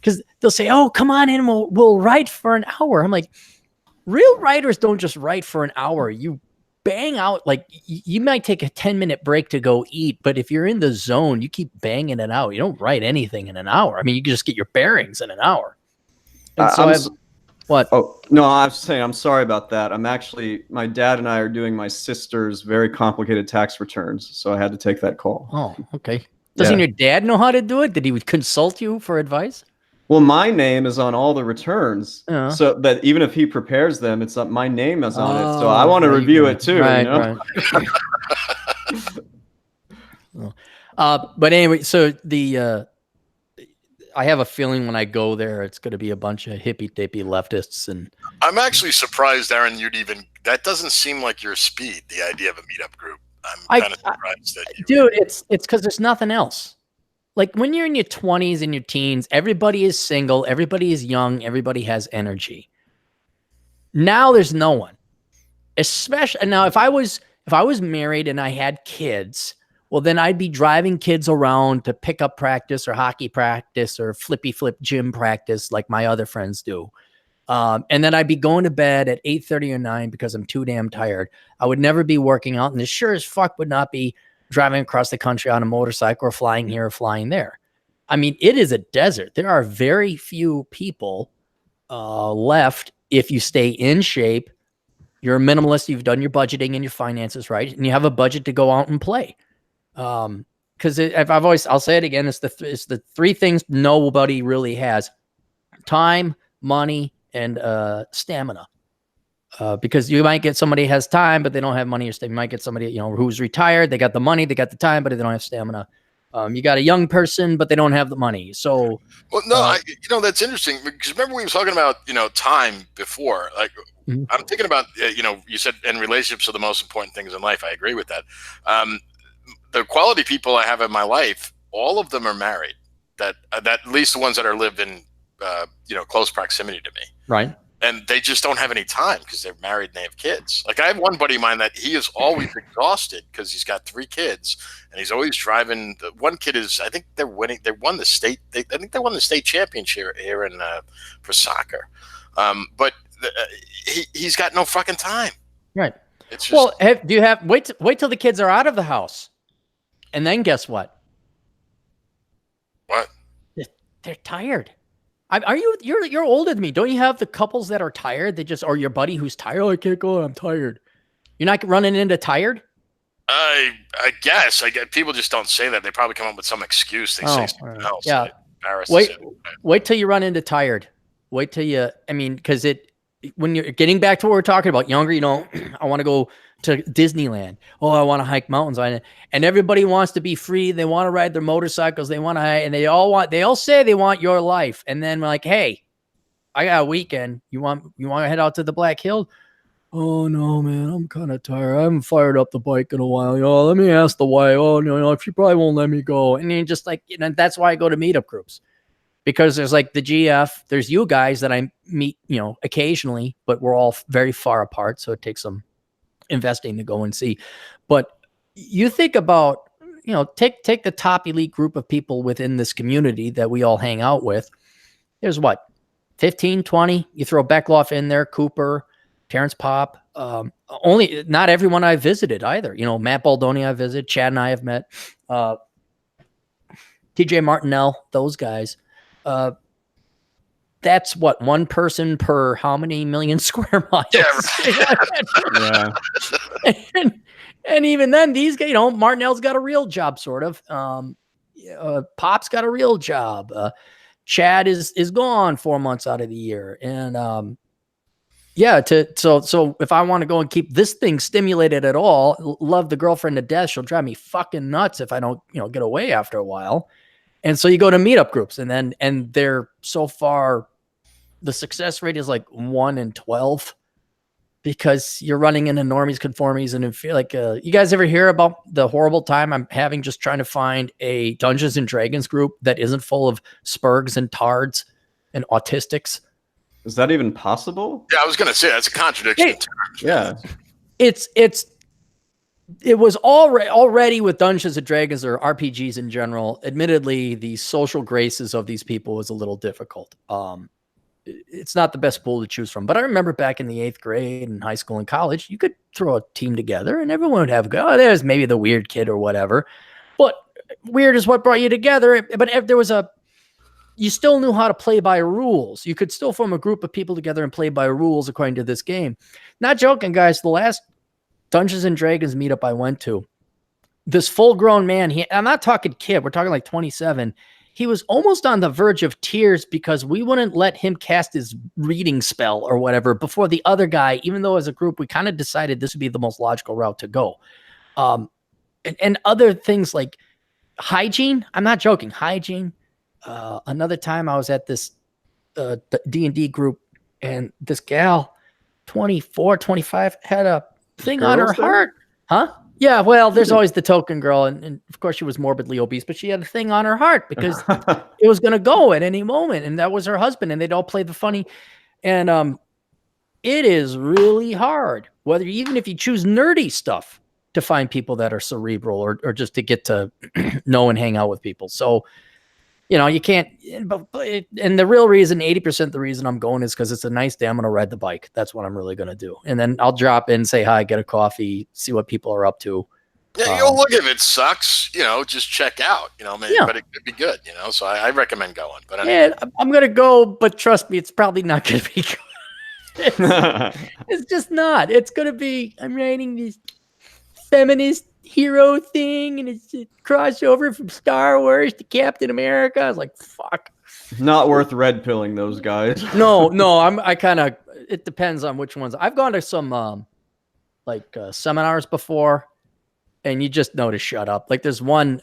because they'll say, "Oh, come on in, we'll write for an hour." I'm like, real writers don't just write for an hour. You bang out, like you might take a 10-minute break to go eat, but if you're in the zone, you keep banging it out. You don't write anything in an hour. I mean, you can just get your bearings in an hour. And so what? Oh, no, I was saying, I'm sorry about that. My dad and I are doing my sister's very complicated tax returns, so I had to take that call. Oh, okay. Doesn't your dad know how to do it? Did he consult you for advice? Well, my name is on all the returns, so that even if he prepares them, it's not my name is on it. So I want to review it too. Right, you know? Right. But anyway, so I have a feeling when I go there, it's going to be a bunch of hippy-dippy leftists. And I'm actually surprised, Aaron, that doesn't seem like your speed, the idea of a meetup group. I'm kind of surprised that you... Dude, it's because there's nothing else. Like when you're in your 20s and your teens, everybody is single, everybody is young, everybody has energy. Now there's no one. Especially now, if I was married and I had kids, well, then I'd be driving kids around to pick up practice or hockey practice or flippy flip gym practice like my other friends do. And then I'd be going to bed at 8:30 or 9 because I'm too damn tired. I would never be working out, and it sure as fuck would not be driving across the country on a motorcycle or flying here or flying there. I mean, it is a desert. There are very few people left if you stay in shape. You're a minimalist. You've done your budgeting and your finances right, and you have a budget to go out and play. Because I'll say it again. It's the three things nobody really has: time, money, and stamina. Because you might get somebody who has time, but they don't have money or stamina. You might get somebody, who's retired. They got the money, they got the time, but they don't have stamina. You got a young person, but they don't have the money. So, well, no, that's interesting because remember we were talking about, time before. Like, I'm thinking about, you said, and relationships are the most important things in life. I agree with that. The quality people I have in my life, all of them are married. That at least the ones that live in, close proximity to me. Right. And they just don't have any time because they're married and they have kids. Like I have one buddy of mine that he is always exhausted because he's got 3 kids and he's always driving. The one kid is, I think they're winning. They won the state. I think they won the state championship here in for soccer. But he's got no fucking time. Right. It's just, do you have wait till the kids are out of the house, and then guess what? What? They're tired. Are you? You're older than me. Don't you have the couples that are tired? Or your buddy who's tired. Oh, I can't go. I'm tired. You're not running into tired. I guess. People just don't say that. They probably come up with some excuse. They say something else. Yeah. Wait till you run into tired. Wait till you. I mean, because when you're getting back to what we're talking about, younger, I want to go to Disneyland. Oh, I want to hike mountains. And everybody wants to be free. They want to ride their motorcycles. They want to hike, and they all say they want your life. And then we're like, hey, I got a weekend. You want to head out to the Black Hill? Oh no, man, I'm kind of tired. I haven't fired up the bike in a while. Let me ask the wife. Oh no, she probably won't let me go. And then just like, that's why I go to meetup groups. Because there's like the GF, there's you guys that I meet, occasionally, but we're all very far apart. So it takes some investing to go and see. But you think about, take the top elite group of people within this community that we all hang out with. There's 15, 20. You throw Beckloff in there, Cooper, Terrence Pop. Not everyone I visited either. Matt Baldoni I visited, Chad and I have met. TJ Martinell, those guys. that's what, one person per how many million square miles? Yeah, Yeah. and even then, these guys, Martinell's got a real job, sort of. Pop's got a real job. Chad is gone 4 months out of the year, and so if I want to go and keep this thing stimulated at all, love the girlfriend to death, she'll drive me fucking nuts if I don't, get away after a while. And so you go to meetup groups, and they're so far, the success rate is like 1 in 12 because you're running into normies, conformies, and feel like you guys ever hear about the horrible time I'm having just trying to find a Dungeons and Dragons group that isn't full of spurgs and tards and autistics? Is that even possible? Yeah, I was gonna say that's a contradiction. Hey, Yeah. It was already with Dungeons and Dragons or RPGs in general. Admittedly, the social graces of these people was a little difficult. It's not the best pool to choose from. But I remember back in the 8th grade and high school and college, you could throw a team together and everyone would have go, oh, there's maybe the weird kid or whatever. But weird is what brought you together. But if there was you still knew how to play by rules. You could still form a group of people together and play by rules according to this game. Not joking, guys. The last Dungeons and Dragons meetup I went to, this full-grown man, I'm not talking kid, we're talking like 27. He was almost on the verge of tears because we wouldn't let him cast his reading spell or whatever before the other guy, even though as a group, we kind of decided this would be the most logical route to go. And other things like hygiene. I'm not joking. Hygiene. Another time I was at this D&D group, and this gal, 24, 25, had a thing on her heart. Huh? Yeah, well, there's always the token girl, and of course she was morbidly obese, but she had a thing on her heart because it was going to go at any moment, and that was her husband, and they'd all play the funny. And it is really hard, even if you choose nerdy stuff, to find people that are cerebral or just to get to know and hang out with people. So, you can't, and the real reason, 80% of the reason I'm going is because it's a nice day. I'm going to ride the bike. That's what I'm really going to do. And then I'll drop in, say hi, get a coffee, see what people are up to. Yeah, you'll look if it sucks, just check out, maybe, Yeah. but it could be good, so I recommend going. But anyway. Yeah, I'm going to go, but trust me, it's probably not going to be good. It's just not. It's going to be, I'm writing this feminist hero thing, and it's a crossover from Star Wars to Captain America. I was like, fuck. Not worth red pilling those guys. No, it depends on which ones. I've gone to some seminars before, and you just know to shut up. Like there's one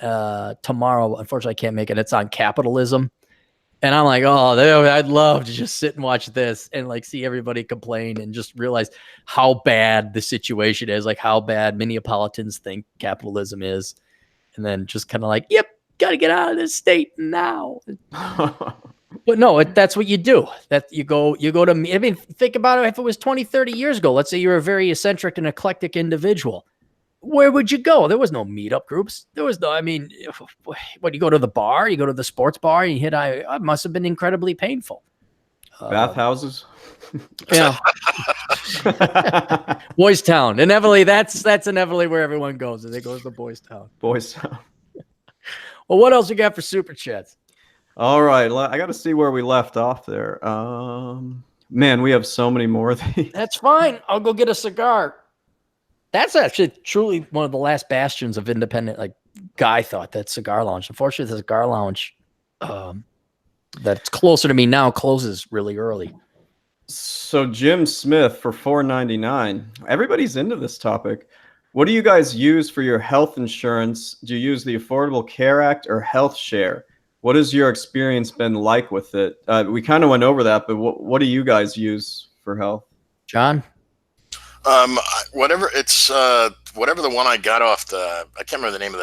tomorrow, unfortunately I can't make it. It's on capitalism. And I'm like, I'd love to just sit and watch this and like see everybody complain and just realize how bad the situation is, like how bad Minneapolitans think capitalism is. And then just kind of like, yep, got to get out of this state now. But no, that's what you do. That you go to, I mean, think about it. If it was 20, 30 years ago, let's say you're a very eccentric and eclectic individual. Where would you go? There was no meetup groups. There was no, what, you go to the bar, you go to the sports bar, and you hit, it must have been incredibly painful. Bathhouses. Yeah. Boys Town. Inevitably, that's inevitably where everyone goes. They goes to Boys Town. Boys Town. Well, what else you got for super chats? All right. I got to see where we left off there. Man, we have so many more of these. That's fine. I'll go get a cigar. That's actually truly one of the last bastions of independent, like guy thought, that cigar lounge. Unfortunately, the cigar lounge that's closer to me now closes really early. So Jim Smith for $4.99. Everybody's into this topic. What do you guys use for your health insurance? Do you use the Affordable Care Act or Health Share? What has your experience been like with it? We kind of went over that, but what do you guys use for health? John? Whatever the one I got off I can't remember the name of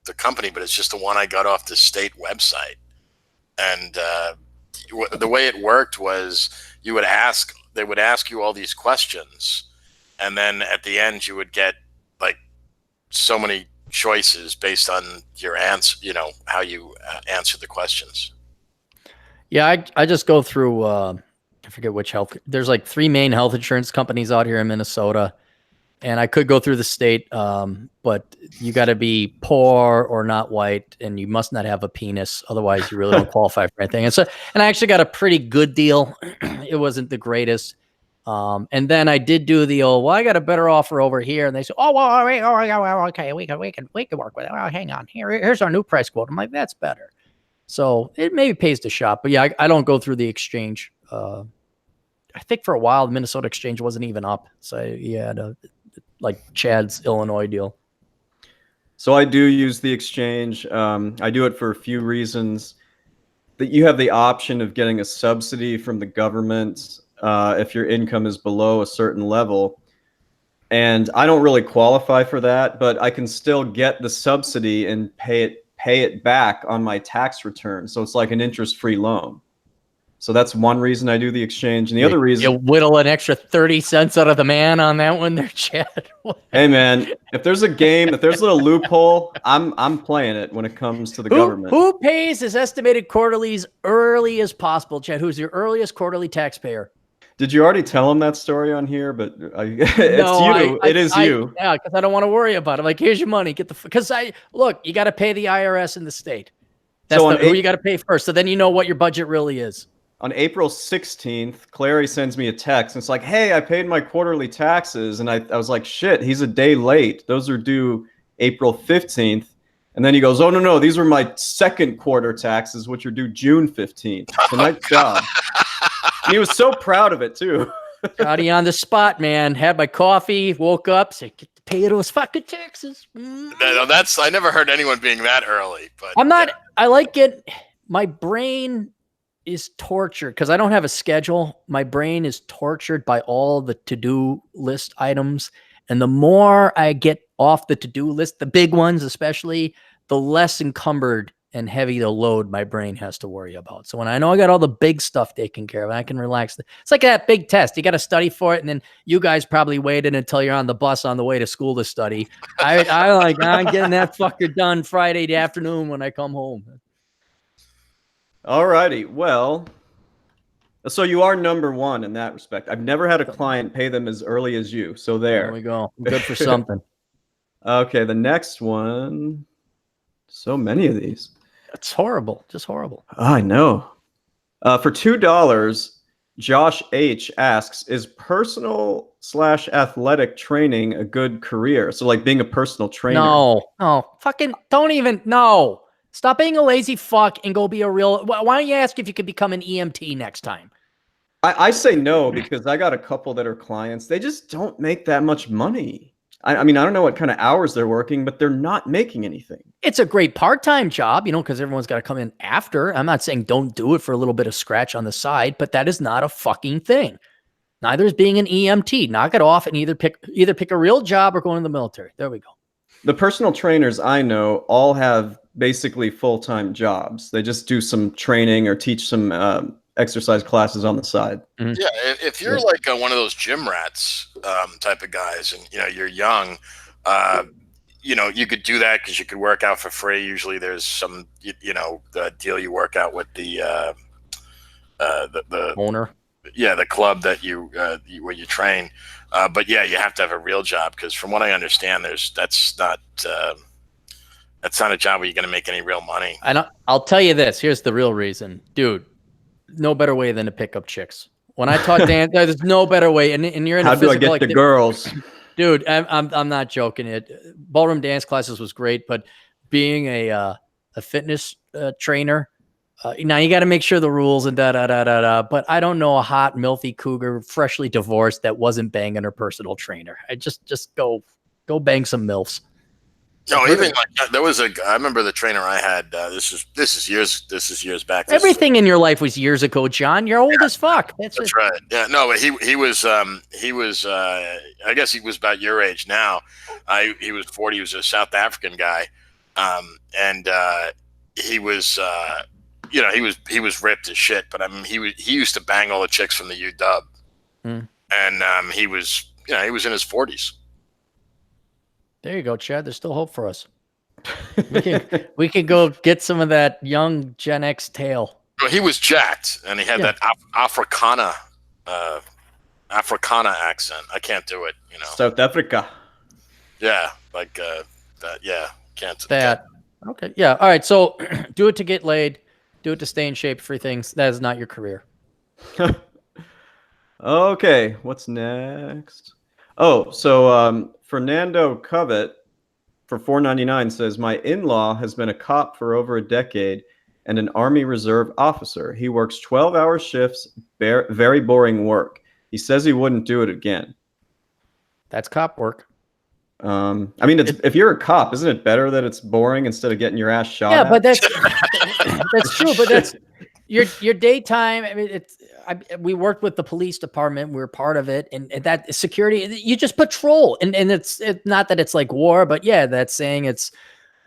the company, but it's just the one I got off the state website. And the way it worked was they would ask you all these questions, and then at the end you would get like so many choices based on your answer, how you answer the questions. Yeah, I just go through I forget which health. There's like 3 main health insurance companies out here in Minnesota. and I could go through the state, but you got to be poor or not white, and you must not have a penis. Otherwise, you really don't qualify for anything. And I actually got a pretty good deal. It wasn't the greatest. And then I did do the old, well, I got a better offer over here. And they said, oh, well, okay, we can work with it. Well, hang on. Here's our new price quote. I'm like, that's better. So it maybe pays to shop. But yeah, I don't go through the exchange. I think for a while, the Minnesota exchange wasn't even up. So you had like Chad's Illinois deal. So I do use the exchange. I do it for a few reasons. That you have the option of getting a subsidy from the government if your income is below a certain level. And I don't really qualify for that, but I can still get the subsidy and pay it back on my tax return. So it's like an interest-free loan. So that's one reason I do the exchange. And the other reason... You whittle an extra 30 cents out of the man on that one there, Chad. Hey, man, if there's a game, if there's a little loophole, I'm playing it when it comes to the government. Who pays his estimated quarterlies early as possible, Chad? Who's your earliest quarterly taxpayer? Did you already tell him that story on here? But it is you. Yeah, because I don't want to worry about it. Like, here's your money. Because look, you got to pay the IRS in the state. That's who you got to pay first. So then you know what your budget really is. On April 16th, Clarey sends me a text. And it's like, hey, I paid my quarterly taxes. And I was like, shit, he's a day late. Those are due April 15th. And then he goes, oh, no, these were my second quarter taxes, which are due June 15th. So nice job. And he was so proud of it, too. Got on the spot, man. Had my coffee, woke up, said, get to pay those fucking taxes. No, I never heard anyone being that early. But I'm not, I like it. My brain is tortured because I don't have a schedule. My brain is tortured by all the to-do list items. And the more I get off the to-do list, the big ones especially, the less encumbered and heavy the load my brain has to worry about. So when I know I got all the big stuff taken care of, I can relax. It's like that big test. You got to study for it. And then you guys probably waited until you're on the bus on the way to school to study. I'm getting that fucker done Friday afternoon when I come home. All righty. Well, so you are number one in that respect. I've never had a client pay them as early as you. So there we go. Good for something. Okay. The next one. So many of these. It's horrible. Just horrible. I know. For $2, Josh H asks, is personal/athletic training a good career? So like being a personal trainer. No, fucking don't even, no. Stop being a lazy fuck and go be a real, why don't you ask if you could become an EMT next time? I say no because I got a couple that are clients. They just don't make that much money. I mean, I don't know what kind of hours they're working, but they're not making anything. It's a great part-time job, because everyone's got to come in after. I'm not saying don't do it for a little bit of scratch on the side, but that is not a fucking thing. Neither is being an EMT. Knock it off and either pick a real job or go into the military. There we go. The personal trainers I know all have basically full-time jobs. They just do some training or teach some exercise classes on the side. Mm-hmm. Yeah, if you're like one of those gym rats type of guys, and you're young, you could do that because you could work out for free. Usually, there's some the deal you work out with the owner. Yeah, the club that where you train. But yeah, you have to have a real job because, from what I understand, that's not a job where you're going to make any real money. And I'll tell you this. Here's the real reason, dude. No better way than to pick up chicks. When I taught dance, there's no better way. And you're in. How do I get the girls? Dude, I'm not joking. Ballroom dance classes was great, but being a fitness trainer, now you got to make sure the rules and da. But I don't know a hot milfy cougar, freshly divorced, that wasn't banging her personal trainer. I just go bang some milfs. No, even like there was I remember the trainer I had. This is years back. Everything in your life was years ago, John. You're old as fuck. That's right. Yeah, no, but he was I guess he was about your age now. He was 40. He was a South African guy, and he was he was ripped as shit. But I mean, he used to bang all the chicks from the UW, and he was in his 40s. There you go, Chad. There's still hope for us. We can go get some of that young Gen X tail. Well, he was jacked, and he had that Africana Africana accent. I can't do it. South Africa. Yeah, like that. Yeah, can't. That. Okay. Yeah. All right. So do it to get laid. Do it to stay in shape for things. That is not your career. Okay, what's next? Oh, so Fernando Covet for $4.99 says my in-law has been a cop for over a decade and an Army Reserve officer. He works 12-hour shifts, very boring work. He says he wouldn't do it again. That's cop work. I mean, if you're a cop, isn't it better that it's boring instead of getting your ass shot? Yeah, at? but that's true. But that's your daytime. I mean, we worked with the police department. We were part of it, and that security. You just patrol, and it's not that it's like war, but yeah, that's saying it's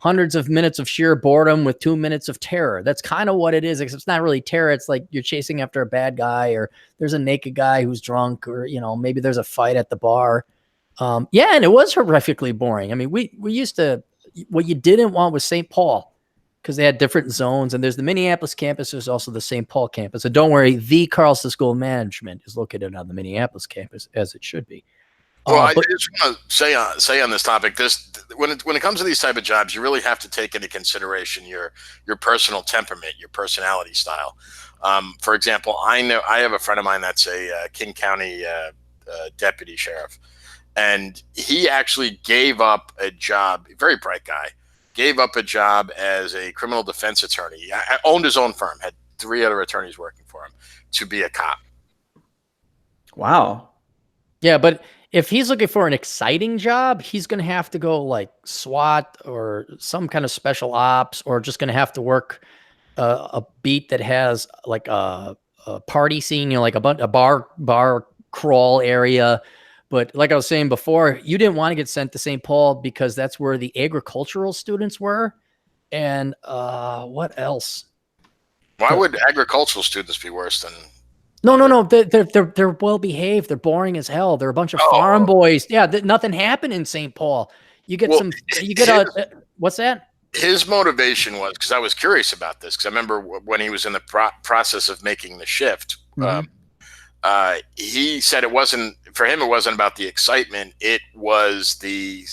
hundreds of minutes of sheer boredom with 2 minutes of terror. That's kind of what it is. Except it's not really terror. It's like you're chasing after a bad guy, or there's a naked guy who's drunk, or maybe there's a fight at the bar. Yeah, and it was horrifically boring. I mean, we used to. What you didn't want was St. Paul, because they had different zones, and there's the Minneapolis campus. There's also the St. Paul campus. So don't worry, the Carlson School of Management is located on the Minneapolis campus, as it should be. Well, I just want to say on this topic, when it comes to these type of jobs, you really have to take into consideration your personal temperament, your personality style. For example, I have a friend of mine that's a King County deputy sheriff, and he actually gave up a job. Very bright guy. Gave up a job as a criminal defense attorney. I owned his own firm, had 3 other attorneys working for him, to be a cop. Wow. Yeah, but if he's looking for an exciting job, he's going to have to go like SWAT or some kind of special ops, or just going to have to work a beat that has like a party scene, like a bar crawl area. But like I was saying before, you didn't want to get sent to St. Paul because that's where the agricultural students were. And what else? Why would agricultural students be worse than? No. They're well behaved. They're boring as hell. They're a bunch of farm boys. Yeah, nothing happened in St. Paul. You get what's that? His motivation was, because I was curious about this, because I remember when he was in the process of making the shift. Mm-hmm. He said it wasn't about the excitement. It was the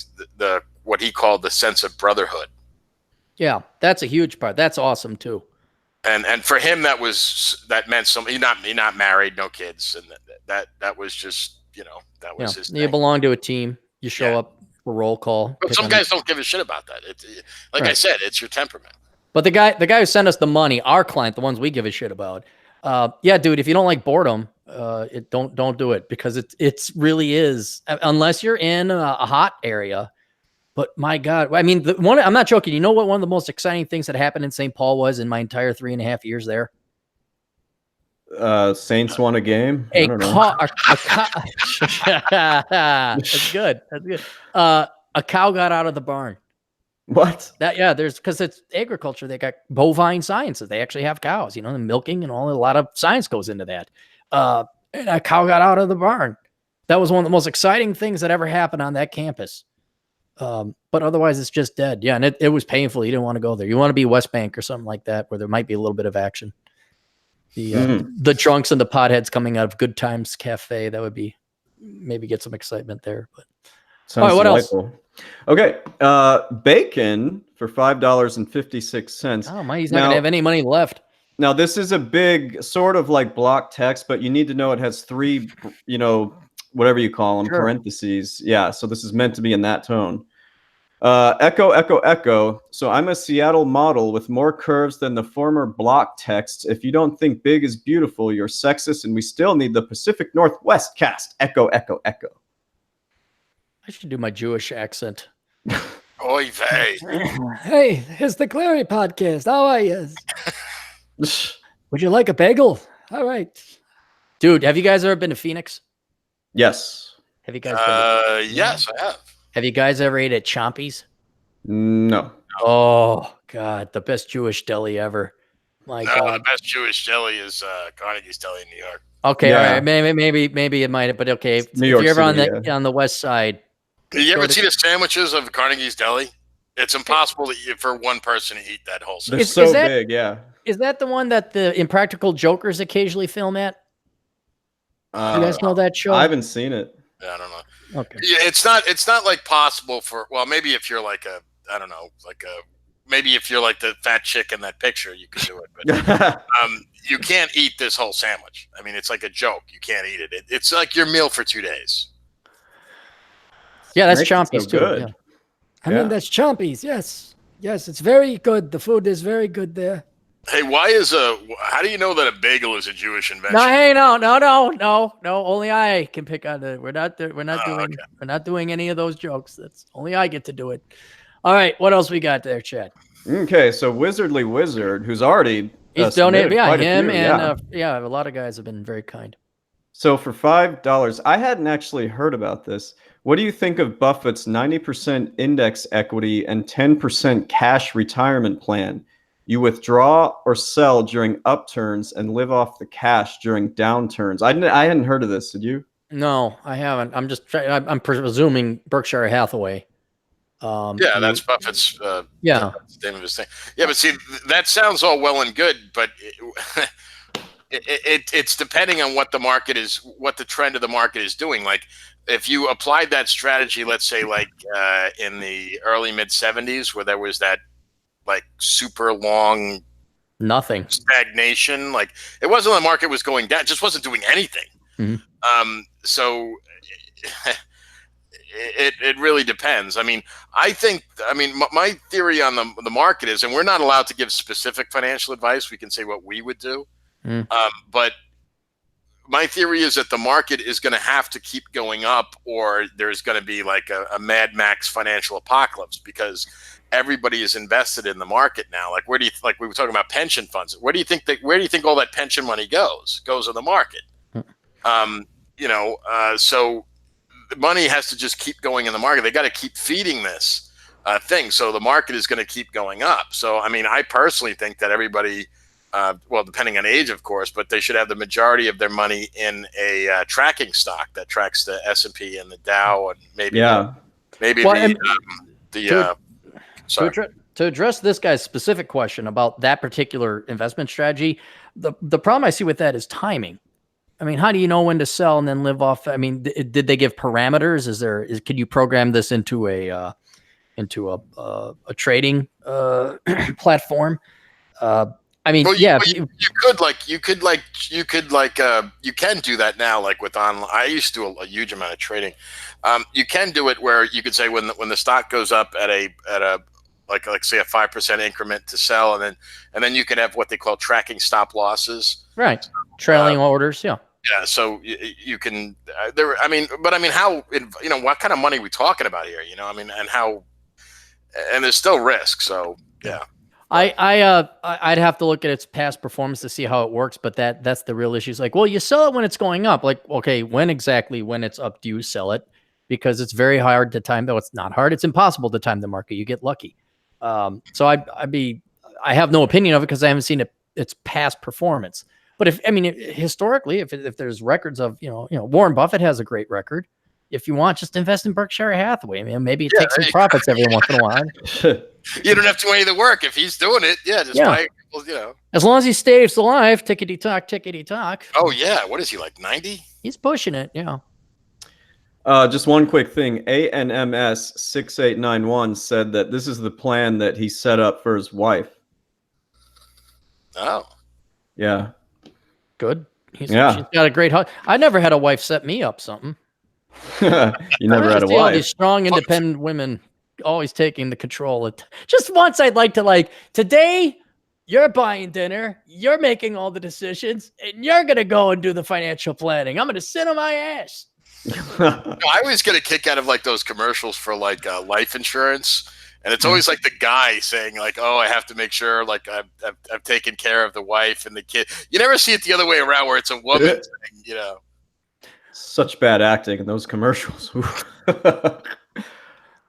what he called the sense of brotherhood. Yeah, that's a huge part. That's awesome too. And for him, that meant something. He's not married, no kids, and that was just that was his thing. You belong to a team. You show up for roll call. But some guys don't give a shit about that. I said, it's your temperament. But the guy who sent us the money, our client, the ones we give a shit about. Yeah, dude, if you don't like boredom, don't do it, because it really is, unless you're in a hot area. But my God, I mean, I'm not joking. You know what one of the most exciting things that happened in St. Paul was in my entire 3.5 years there? Saints won a game. That's good. That's good. A cow got out of the barn. What? Because it's agriculture. They got bovine sciences. They actually have cows, the milking and all. A lot of science goes into that. And a cow got out of the barn. That was one of the most exciting things that ever happened on that campus. But otherwise, it's just dead. Yeah, and it was painful. You didn't want to go there. You want to be West Bank or something like that, where there might be a little bit of action. The drunks and the potheads coming out of Good Times Cafe. That would be maybe get some excitement there. But sounds all right, what delightful. Else? Okay, bacon for $5.56. Oh my, he's not gonna have any money left. Now this is a big sort of like block text, but you need to know it has 3, whatever you call them, parentheses. Yeah, so this is meant to be in that tone. Echo, echo, echo. So I'm a Seattle model with more curves than the former block texts. If you don't think big is beautiful, you're sexist, and we still need the Pacific Northwest cast. Echo, echo, echo. I should do my Jewish accent. Oy vey. Hey, it's the Clarey podcast. How are you? Would you like a bagel? All right. Dude, have you guys ever been to Phoenix? Yes. Have you guys been yes, I have. Have you guys ever ate at Chompy's? No. Oh, God. The best Jewish deli ever. My God. The best Jewish deli is Carnegie's Deli in New York. Okay, all right. Maybe it might, but okay. If you're ever on the west side. Did you ever see the sandwiches of Carnegie's Deli? It's impossible for one person to eat that whole sandwich. They're so big, yeah. Is that the one that the Impractical Jokers occasionally film at? You guys know that show? I haven't seen it. Yeah, I don't know. Okay. Yeah, it's not like possible for. Well, maybe if you're like a, I don't know, like a. Maybe if you're like the fat chick in that picture, you can do it. But you can't eat this whole sandwich. I mean, it's like a joke. You can't eat it. It's like your meal for 2 days. Yeah, that's Makes it Chompy's so too. good. Yeah. I mean, that's Chompy's. Yes. Yes, it's very good. The food is very good there. Hey, how do you know that a bagel is a Jewish invention? No, hey, no. Only I can pick on it. We're not doing any of those jokes. That's only I get to do it. All right, what else we got there, Chad? Okay, so Wizardly Wizard, who's already He's donated. Yeah, quite a him few, and a lot of guys have been very kind. So for $5, I hadn't actually heard about this. What do you think of Buffett's 90% index equity and 10% cash retirement plan? You withdraw or sell during upturns and live off the cash during downturns. I hadn't heard of this. Did you? No, I haven't. I'm presuming Berkshire Hathaway. Yeah, that's Buffett's. Yeah, that's the name of his thing. Yeah, but see, that sounds all well and good, but it's depending on what the market is, what the trend of the market is doing. Like, if you applied that strategy, let's say, like in the early mid '70s, where there was that like super long nothing stagnation, like it wasn't the market was going down, it just wasn't doing anything. Mm-hmm. So. It really depends. I mean, my theory on the market is, and we're not allowed to give specific financial advice. We can say what we would do. But my theory is that the market is going to have to keep going up, or there's going to be like a Mad Max financial apocalypse, because everybody is invested in the market now. Like, like we were talking about pension funds. Where do you think all that pension money goes? Goes in the market. So the money has to just keep going in the market. They got to keep feeding this thing. So the market is going to keep going up. So, I mean, I personally think that everybody, well, depending on age, of course, but they should have the majority of their money in a tracking stock that tracks the S&P and the Dow, and maybe, to address this guy's specific question about that particular investment strategy, the problem I see with that is timing. I mean, how do you know when to sell and then live off? I mean, did they give parameters? Could you program this into a trading platform? I mean, you can do that now, like with online. I used to do a huge amount of trading. You can do it where you could say when the stock goes up at a like say a 5% increment to sell, and then you can have what they call tracking stop losses. Right. Trailing orders. Yeah. Yeah, so you can how, what kind of money are we talking about here? And there's still risk. So yeah, I'd have to look at its past performance to see how it works, but that's the real issue. It's like, well, you sell it when it's going up. Like, okay, when it's up, do you sell it? Because it's very hard to time. Though it's not hard, it's impossible to time the market. You get lucky. So I have no opinion of it because I haven't seen its past performance. But historically, if there's records of, Warren Buffett has a great record. If you want, just invest in Berkshire Hathaway. Maybe it takes some profits every once in a while. You don't have to do any of the work if he's doing it. Yeah, buy it, As long as he stays alive, tickety tock. Oh yeah, what is he, like 90? He's pushing it. Yeah. Just one quick thing. ANMS 6891 said that this is the plan that he set up for his wife. Oh. Yeah. Good. She's got a great hug. I never had a wife set me up something. You never had a wife. These strong, independent women always taking the control. Just once I'd like to today you're buying dinner, you're making all the decisions, and you're going to go and do the financial planning. I'm going to sit on my ass. I always get a kick out of like those commercials for like life insurance. And it's always like the guy saying like, "Oh, I have to make sure like I've taken care of the wife and the kid." You never see it the other way around where it's a woman saying, Such bad acting in those commercials.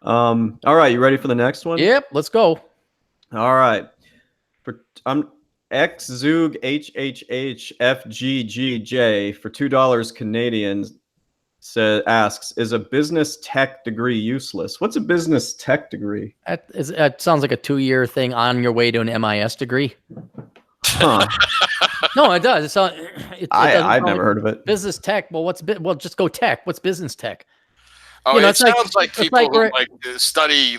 All right, you ready for the next one? Yep, let's go. All right. I'm XZoog HHHFGGJ for $2 Canadian asks, is a business tech degree useless? What's a business tech degree? It sounds like a 2-year thing on your way to an MIS degree. Huh. No, it does. I've never heard of it. Business tech. Well, well, just go tech. What's business tech? Oh, You know, it it's like- sounds like it's people like who we're- study,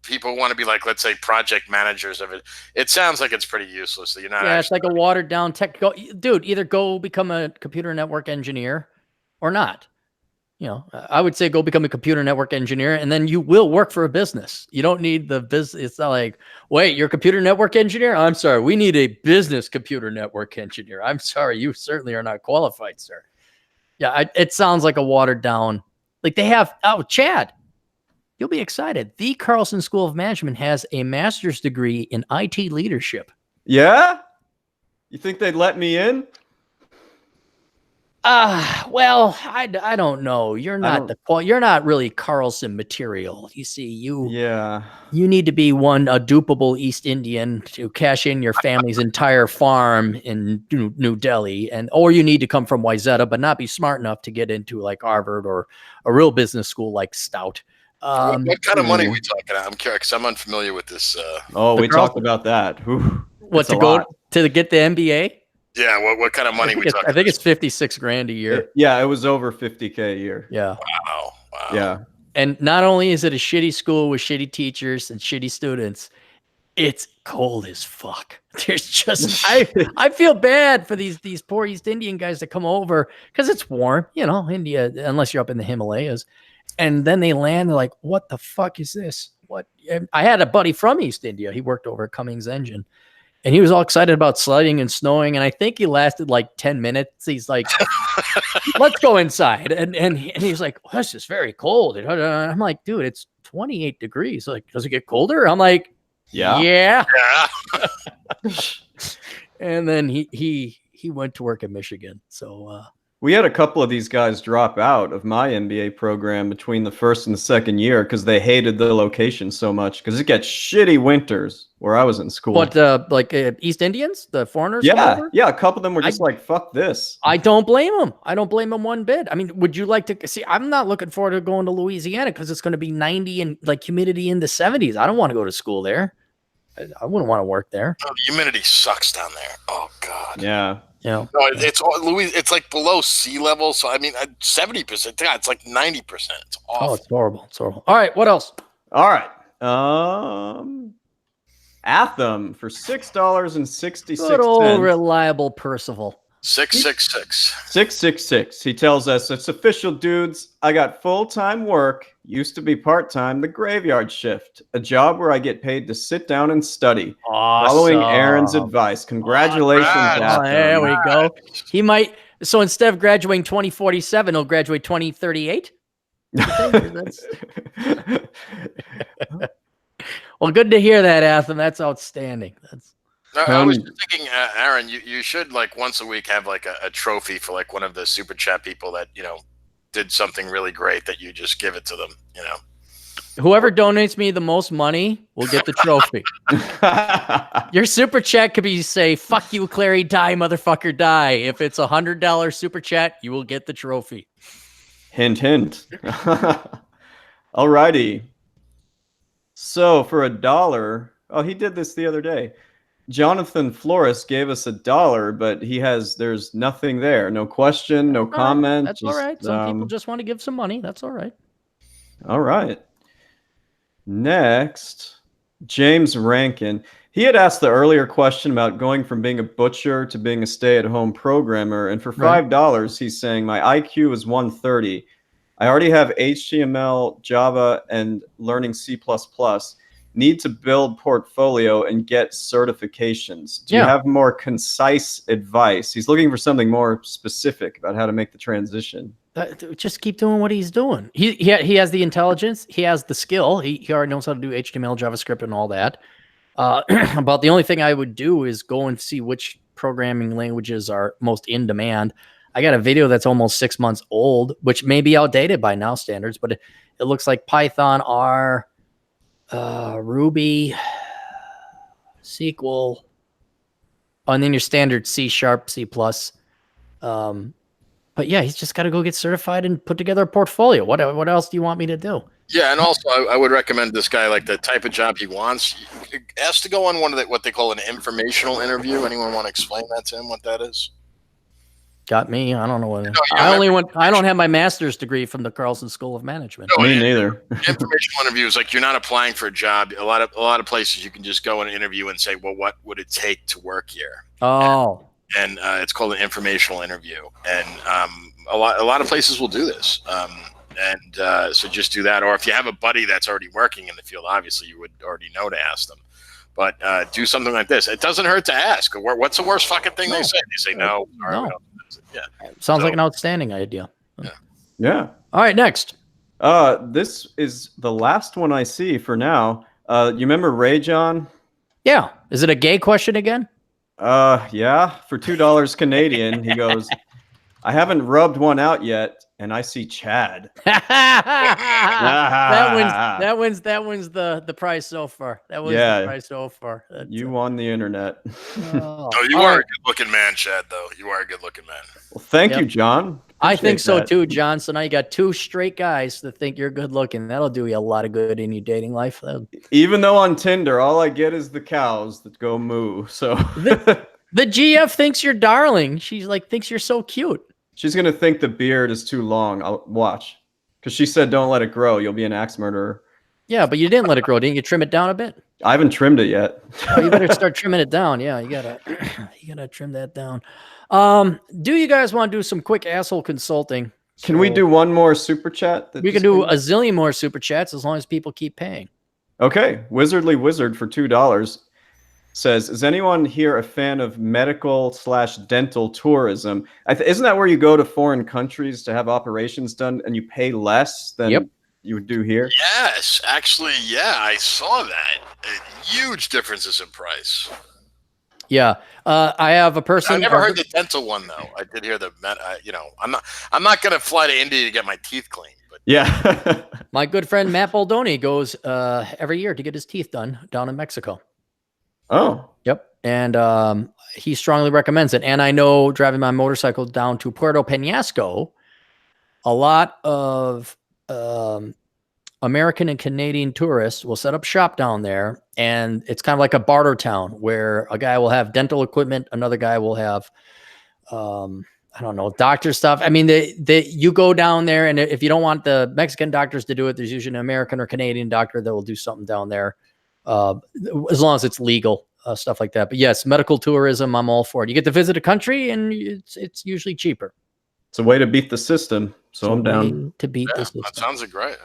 people want to be like, let's say, project managers of it. It sounds like it's pretty useless. That you're not. Yeah, it's like a watered down tech. Dude, either go become a computer network engineer or not. You know, I would say go become a computer network engineer, and then you will work for a business. You don't need the business. It's not like, wait, you're a computer network engineer? I'm sorry, we need a business computer network engineer. I'm sorry, you certainly are not qualified, sir. Yeah, it sounds like a watered down. Like they have, Chad, you'll be excited. The Carlson School of Management has a master's degree in IT leadership. Yeah? You think they'd let me in? Well, I don't know. You're not you're not really Carlson material. You see, you need to be a dupable East Indian to cash in your family's entire farm in New Delhi, or you need to come from Wayzata, but not be smart enough to get into like Harvard or a real business school like Stout. What kind of money are we talking about? I'm curious because I'm unfamiliar with this. We talked about that. Whew, what to go to get the MBA? Yeah, what kind of money we talking? I think it's $56,000 a year. It was over $50K a year. Yeah. Wow. Yeah. And not only is it a shitty school with shitty teachers and shitty students, it's cold as fuck. There's just I feel bad for these poor East Indian guys that come over because it's warm, India, unless you're up in the Himalayas. And then they land, they're like, what the fuck is this? What? And I had a buddy from East India. He worked over at Cummings Engine. And he was all excited about sledding and snowing. And I think he lasted like 10 minutes. He's like, let's go inside. And he's like, oh, this is very cold. And I'm like, dude, it's 28 degrees. Like, does it get colder? I'm like, yeah. And then he went to work in Michigan. So we had a couple of these guys drop out of my MBA program between the first and the second year because they hated the location so much because it gets shitty winters where I was in school. What, East Indians, the foreigners? Yeah, a couple of them were just like, fuck this. I don't blame them. I don't blame them one bit. I mean, would you like to see? I'm not looking forward to going to Louisiana because it's going to be 90 and like humidity in the 70s. I don't want to go to school there. I wouldn't want to work there. Oh, the humidity sucks down there. Oh God. Yeah. Yeah. No, it's like below sea level. So I mean, 70%. Yeah, it's like 90%. It's awful. Oh, it's horrible. It's horrible. All right, what else? All right. Atham for $6.66. Good old reliable Percival. 666. 666. He tells us it's official, dudes. I got full-time work. Used to be part-time, the graveyard shift. A job where I get paid to sit down and study. Awesome. Following Aaron's advice. Congratulations, Atham. There we go. He might. So instead of graduating 2047, he'll graduate 2038. Well, good to hear that, Atham. That's outstanding. I was just thinking, Aaron, you should like once a week have like a trophy for like one of the super chat people that did something really great that you just give it to them. Whoever donates me the most money will get the trophy. Your super chat could be say, "Fuck you, Clarey, die, motherfucker, die." If it's $100 super chat, you will get the trophy. Hint, hint. Alrighty. So for $1, he did this the other day. Jonathan Flores gave us $1, but there's nothing there. No question, no comment. That's all right. Some people just want to give some money. That's all right. All right. Next, James Rankin. He had asked the earlier question about going from being a butcher to being a stay-at-home programmer. And for $5, he's saying, my IQ is 130. I already have HTML, Java, and learning C++. Need to build portfolio and get certifications. Do you have more concise advice? He's looking for something more specific about how to make the transition. Just keep doing what he's doing. He has the intelligence. He has the skill. He already knows how to do HTML, JavaScript, and all that. About the only thing I would do is go and see which programming languages are most in demand. I got a video that's almost 6 months old, which may be outdated by now standards, but it looks like Python, R, Ruby, SQL, and then your standard C#, C+. But yeah, he's just got to go get certified and put together a portfolio. What else do you want me to do? Yeah, and also I would recommend this guy, like the type of job he wants. Ask to go on one of what they call an informational interview. Anyone want to explain that to him? What that is? Got me. I don't know what. No, I don't have my master's degree from the Carlson School of Management. No, Me neither. Informational interviews, like you're not applying for a job. A lot of places you can just go in an interview and say, well, what would it take to work here? Oh. And it's called an informational interview, and a lot of places will do this. So just do that, or if you have a buddy that's already working in the field, obviously you would already know to ask them. But do something like this. It doesn't hurt to ask. What's the worst fucking thing they say? They say no. No. Yeah. Sounds like an outstanding idea. Yeah. All right, next. This is the last one I see for now. You remember Ray John? Yeah. Is it a gay question again? Yeah. For $2 Canadian, he goes, I haven't rubbed one out yet, and I see Chad. that wins the prize so far. That was the prize so far. You won the internet. Oh, you are a good-looking man, Chad, though. You are a good-looking man. Well, thank you, John. I think so too, John. So now you got two straight guys that think you're good looking. That'll do you a lot of good in your dating life. Even though on Tinder, all I get is the cows that go moo. So the GF thinks you're darling. She's like, thinks you're so cute. She's going to think the beard is too long. I'll watch. Because she said, don't let it grow. You'll be an axe murderer. Yeah, but you didn't let it grow. Didn't you trim it down a bit? I haven't trimmed it yet. Oh, you better start trimming it down. Yeah, you gotta trim that down. Do you guys want to do some quick asshole consulting? Can we do one more super chat? We can do a zillion more super chats as long as people keep paying. Okay. Wizardly Wizard for $2 says, is anyone here a fan of medical/dental tourism? Isn't that where you go to foreign countries to have operations done and you pay less than you would do here? Yes, actually, yeah, I saw that. Huge differences in price. Yeah, I have a person. I never heard the dental one though. I did hear the I'm not gonna fly to India to get my teeth cleaned. But yeah, my good friend Matt Baldoni goes every year to get his teeth done down in Mexico. Oh, yep. And he strongly recommends it. And I know driving my motorcycle down to Puerto Penasco, a lot of American and Canadian tourists will set up shop down there. And it's kind of like a barter town where a guy will have dental equipment. Another guy will have, I don't know, doctor stuff. I mean, you go down there, and if you don't want the Mexican doctors to do it, there's usually an American or Canadian doctor that will do something down there. As long as it's legal, stuff like that. But yes, medical tourism, I'm all for it. You get to visit a country, and it's usually cheaper. It's a way to beat the system. So I'm down to beat the system. That sounds great.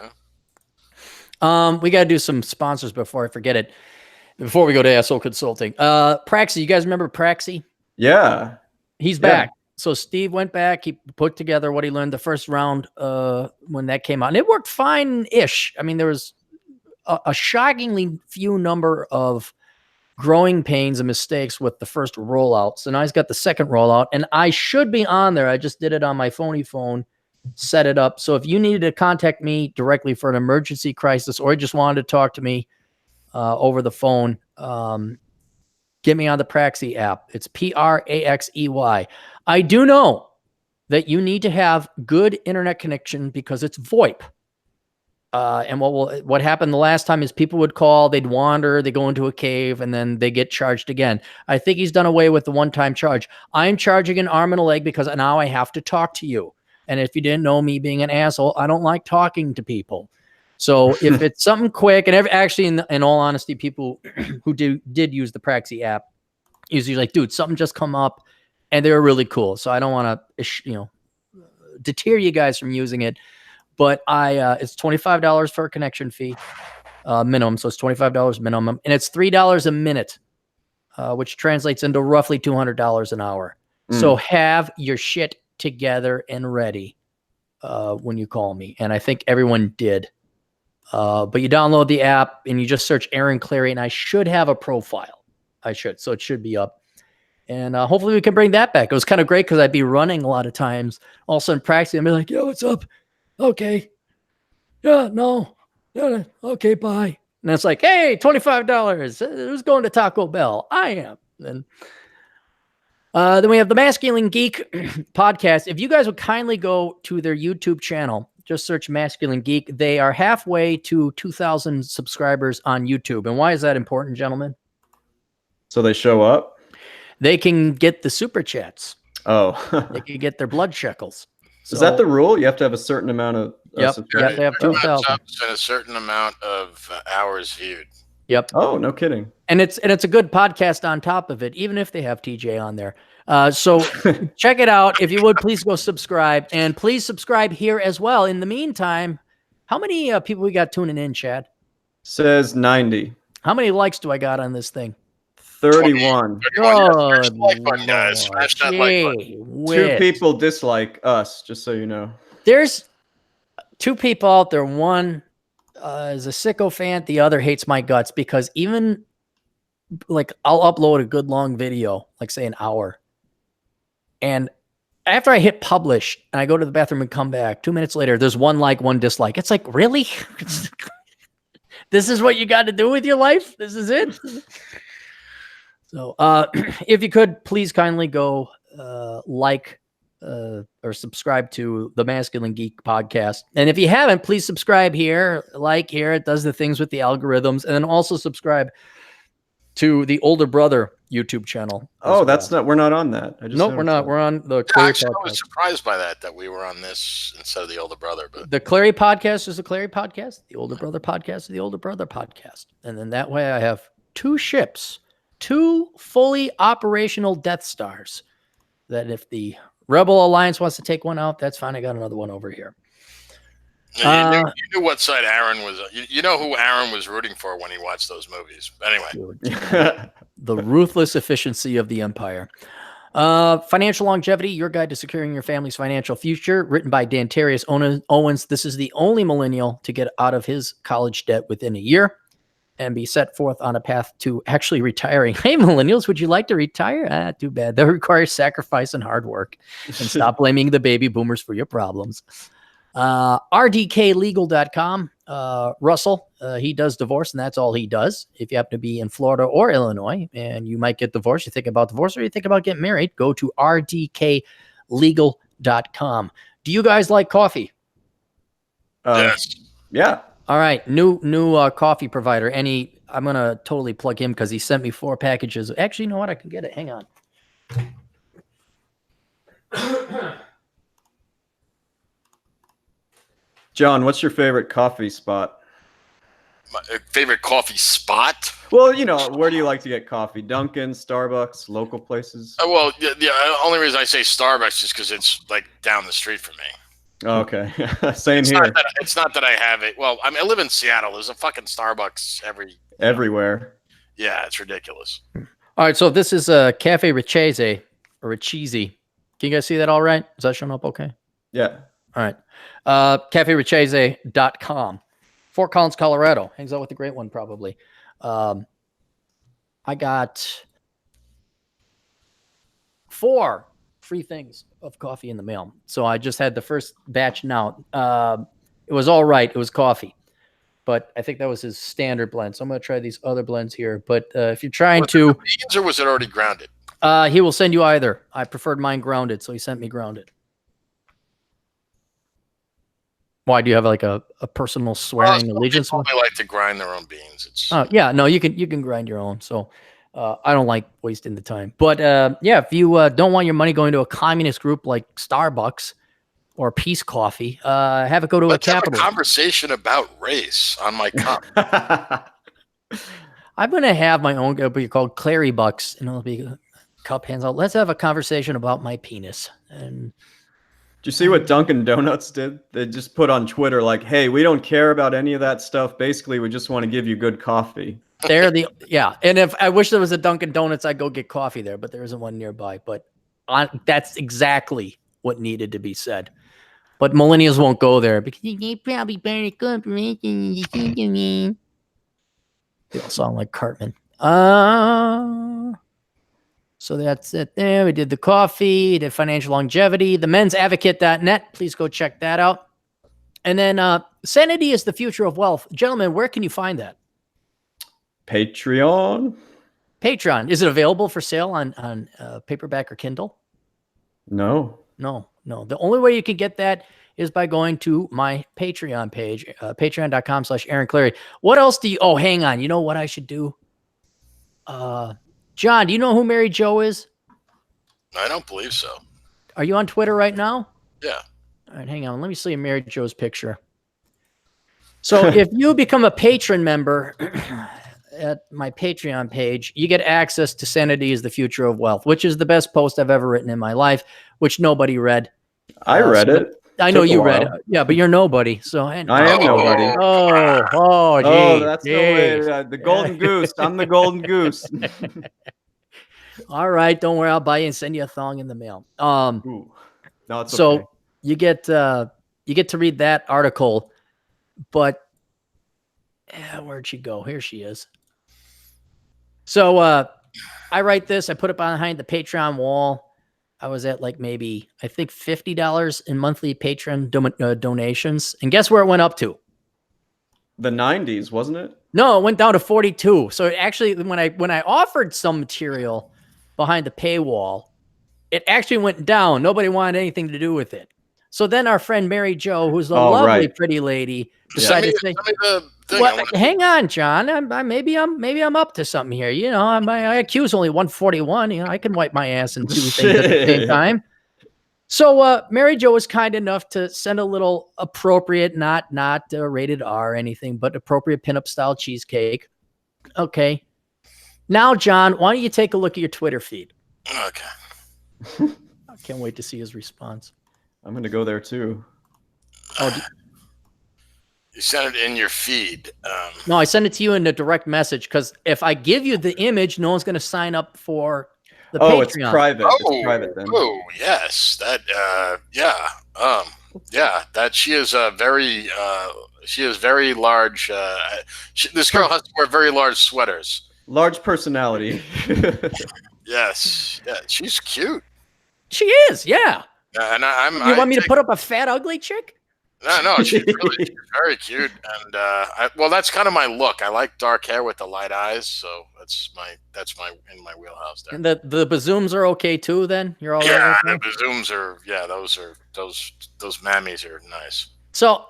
We got to do some sponsors before I forget it. Before we go to Asshole Consulting, Praxi, you guys remember Praxi? Yeah, he's back. So Steve went back. He put together what he learned the first round when that came out, and it worked fine-ish. I mean, there was a shockingly few number of growing pains and mistakes with the first rollout. So now he's got the second rollout, and I should be on there. I just did it on my phony phone, set it up. So if you needed to contact me directly for an emergency crisis, or you just wanted to talk to me over the phone, get me on the Praxi app. It's Praxey. I do know that you need to have good internet connection because it's VoIP. And what happened the last time is people would call, they'd wander, they go into a cave, and then they get charged again. I think he's done away with the one-time charge. I'm charging an arm and a leg because now I have to talk to you. And if you didn't know me being an asshole, I don't like talking to people. So if it's something quick, and actually, in all honesty, people who did use the Praxi app, usually like, dude, something just come up, and they were really cool. So I don't want to, deter you guys from using it. But it's $25 for a connection fee minimum. So it's $25 minimum, and it's $3 a minute, which translates into roughly $200 an hour. So have your shit together and ready when you call me. And I think everyone did. But you download the app and you just search Aaron Clarey, and I should have a profile. So it should be up. And hopefully we can bring that back. It was kind of great because I'd be running a lot of times. All of a sudden, practicing, I'd be like, yo, what's up? Okay. Yeah, no. Okay, bye. And it's like, hey, $25. Who's going to Taco Bell? I am. Then we have the Masculine Geek podcast. If you guys would kindly go to their YouTube channel, Just search Masculine Geek. They are halfway to 2,000 subscribers on YouTube. And why is that important, gentlemen? So they show up? They can get the super chats. Oh. They can get their blood shekels. Is that the rule? You have to have a certain amount of Yep, they have 2,000. And a certain amount of hours viewed. Yep. Oh, no kidding. And it's a good podcast on top of it, even if they have TJ on there. So check it out. If you would, please go subscribe. And please subscribe here as well. In the meantime, how many people we got tuning in, Chad? Says 90. How many likes do I got on this thing? 31. Smash the like button, guys. Smash that like button. 2 people dislike us, just so you know. There's 2 people out there. One is a sycophant. The other hates my guts because even like I'll upload a good long video, like say an hour. And after I hit publish and I go to the bathroom and come back 2 minutes later, there's 1 like, 1 dislike. It's like, really? This is what you got to do with your life? This is it? So if you could, please kindly go like or subscribe to the Masculine Geek podcast. And if you haven't, please subscribe here, like here. It does the things with the algorithms. And then also subscribe to the Older Brother YouTube channel. Oh, that's not, we're not on that. Nope, we're not. That. We're on the Clarey Actually, podcast. I was surprised by that we were on this instead of the Older Brother. But The Clarey podcast is the Clarey podcast. The Older Brother podcast is the Older Brother podcast. And then that way I have 2 ships, 2 fully operational Death Stars that if the Rebel Alliance wants to take one out, that's fine. I got another one over here. you knew what side Aaron was. You know who Aaron was rooting for when he watched those movies. Anyway, the ruthless efficiency of the Empire. Financial Longevity, your guide to securing your family's financial future, written by Dantarius Owens. This is the only millennial to get out of his college debt within a year and be set forth on a path to actually retiring. Hey, millennials, would you like to retire? Too bad. That requires sacrifice and hard work. And stop blaming the baby boomers for your problems. RDKlegal.com. Russell, he does divorce, and that's all he does. If you happen to be in Florida or Illinois and you might get divorced, you think about divorce or you think about getting married, go to rdklegal.com. Do you guys like coffee? yes. Yeah. All right, new coffee provider. I'm gonna totally plug him because he sent me 4 packages. Actually, you know what? I can get it. Hang on. John, what's your favorite coffee spot? My favorite coffee spot? Well, you know, where do you like to get coffee? Dunkin', Starbucks, local places? Well, yeah. Only reason I say Starbucks is because it's like down the street from me. Oh, okay. Same It's here. it's not that I have it. Well, I live in Seattle. There's a fucking Starbucks Everywhere. Yeah, it's ridiculous. All right, so this is a Cafe Richese or Richese. Can you guys see that all right? Is that showing up okay? Yeah. All right. CafeRichese.com. Fort Collins, Colorado. Hangs out with the great one, probably. I got 4 free things of coffee in the mail. So I just had the first batch now. It was all right. It was coffee. But I think that was his standard blend. So I'm going to try these other blends here. But if you're trying to... beans or was it already grounded? He will send you either. I preferred mine grounded, so he sent me grounded. Why, do you have like a personal swearing allegiance? People like to grind their own beans. It's yeah, no, you can grind your own. So I don't like wasting the time. But yeah, if you don't want your money going to a communist group like Starbucks or Peace Coffee, have it go to Let's a capital. have a conversation about race on my cup. I'm gonna have my own. It'll be called Clarey Bucks, and it'll be cup hands out. Let's have a conversation about my penis. And did you see what Dunkin' Donuts did? They just put on Twitter like, "Hey, we don't care about any of that stuff. Basically, we just want to give you good coffee." And if I wish there was a Dunkin' Donuts, I'd go get coffee there, but there isn't one nearby. But that's exactly what needed to be said. But millennials won't go there because they probably burn a corporation. They all sound like Cartman. So that's it there. We did the coffee, did financial longevity, the mensadvocate.net. Please go check that out. And then Sanity is the Future of Wealth. Gentlemen, where can you find that? Patreon. Is it available for sale on paperback or Kindle? No. No. The only way you can get that is by going to my Patreon page, patreon.com/Aaron Clarey. What else do you, oh, hang on. You know what I should do? John, do you know who Mary Jo is? I don't believe so. Are you on Twitter right now? Yeah. All right, hang on. Let me see Mary Jo's picture. So if you become a patron member at my Patreon page, you get access to Sanity is the Future of Wealth, which is the best post I've ever written in my life, which nobody read. I read it. I know Took a you read it. while. Yeah, but you're nobody. So I am nobody. Oh, gee, Oh, that's no way. geez. The golden goose. I'm the golden goose. All right, don't worry. I'll buy you and send you a thong in the mail. Ooh. No, it's So okay. you get to read that article, but where'd she go? Here she is. So I write this. I put it behind the Patreon wall. I was at like maybe, I think $50 in monthly Patreon donations. And guess where it went up to? The 90s, wasn't it? No, it went down to 42. So actually, when I offered some material behind the paywall, it actually went down. Nobody wanted anything to do with it. So then our friend Mary Jo, who's a lovely, pretty lady, decided to say, well, hang on, John. Maybe I'm up to something here. You know, my IQ is only 141. You know, I can wipe my ass and do things at the same time. So Mary Jo was kind enough to send a little appropriate, not rated R or anything, but appropriate pinup style cheesecake. Okay. Now, John, why don't you take a look at your Twitter feed? Okay. I can't wait to see his response. I'm going to go there too. Oh, you sent it in your feed. No, I sent it to you in a direct message because if I give you the image, no one's going to sign up for the Patreon. It's private. It's private then. Oh, yes. That, that she is very large. This girl has to wear very large sweaters. Large personality. Yes. Yeah, she's cute. She is, yeah. And you want me to put up a fat, ugly chick? No, she's very cute, and well, that's kind of my look. I like dark hair with the light eyes, so that's in my wheelhouse there. And the bazooms are okay too. Then you're all the bazooms are those mammies are nice. So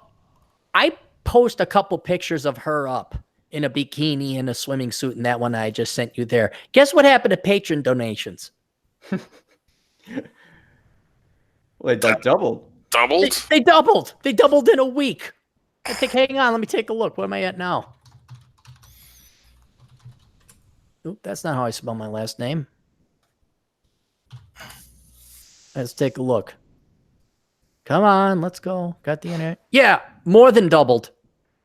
I post a couple pictures of her up in a bikini and a swimming suit, and that one I just sent you there. Guess what happened to patron donations? Well, they doubled. Doubled? They doubled. They doubled in a week. I think, hang on, let me take a look. What am I at now? Oop, that's not how I spell my last name. Let's take a look. Come on, let's go. Got the internet. Yeah, more than doubled.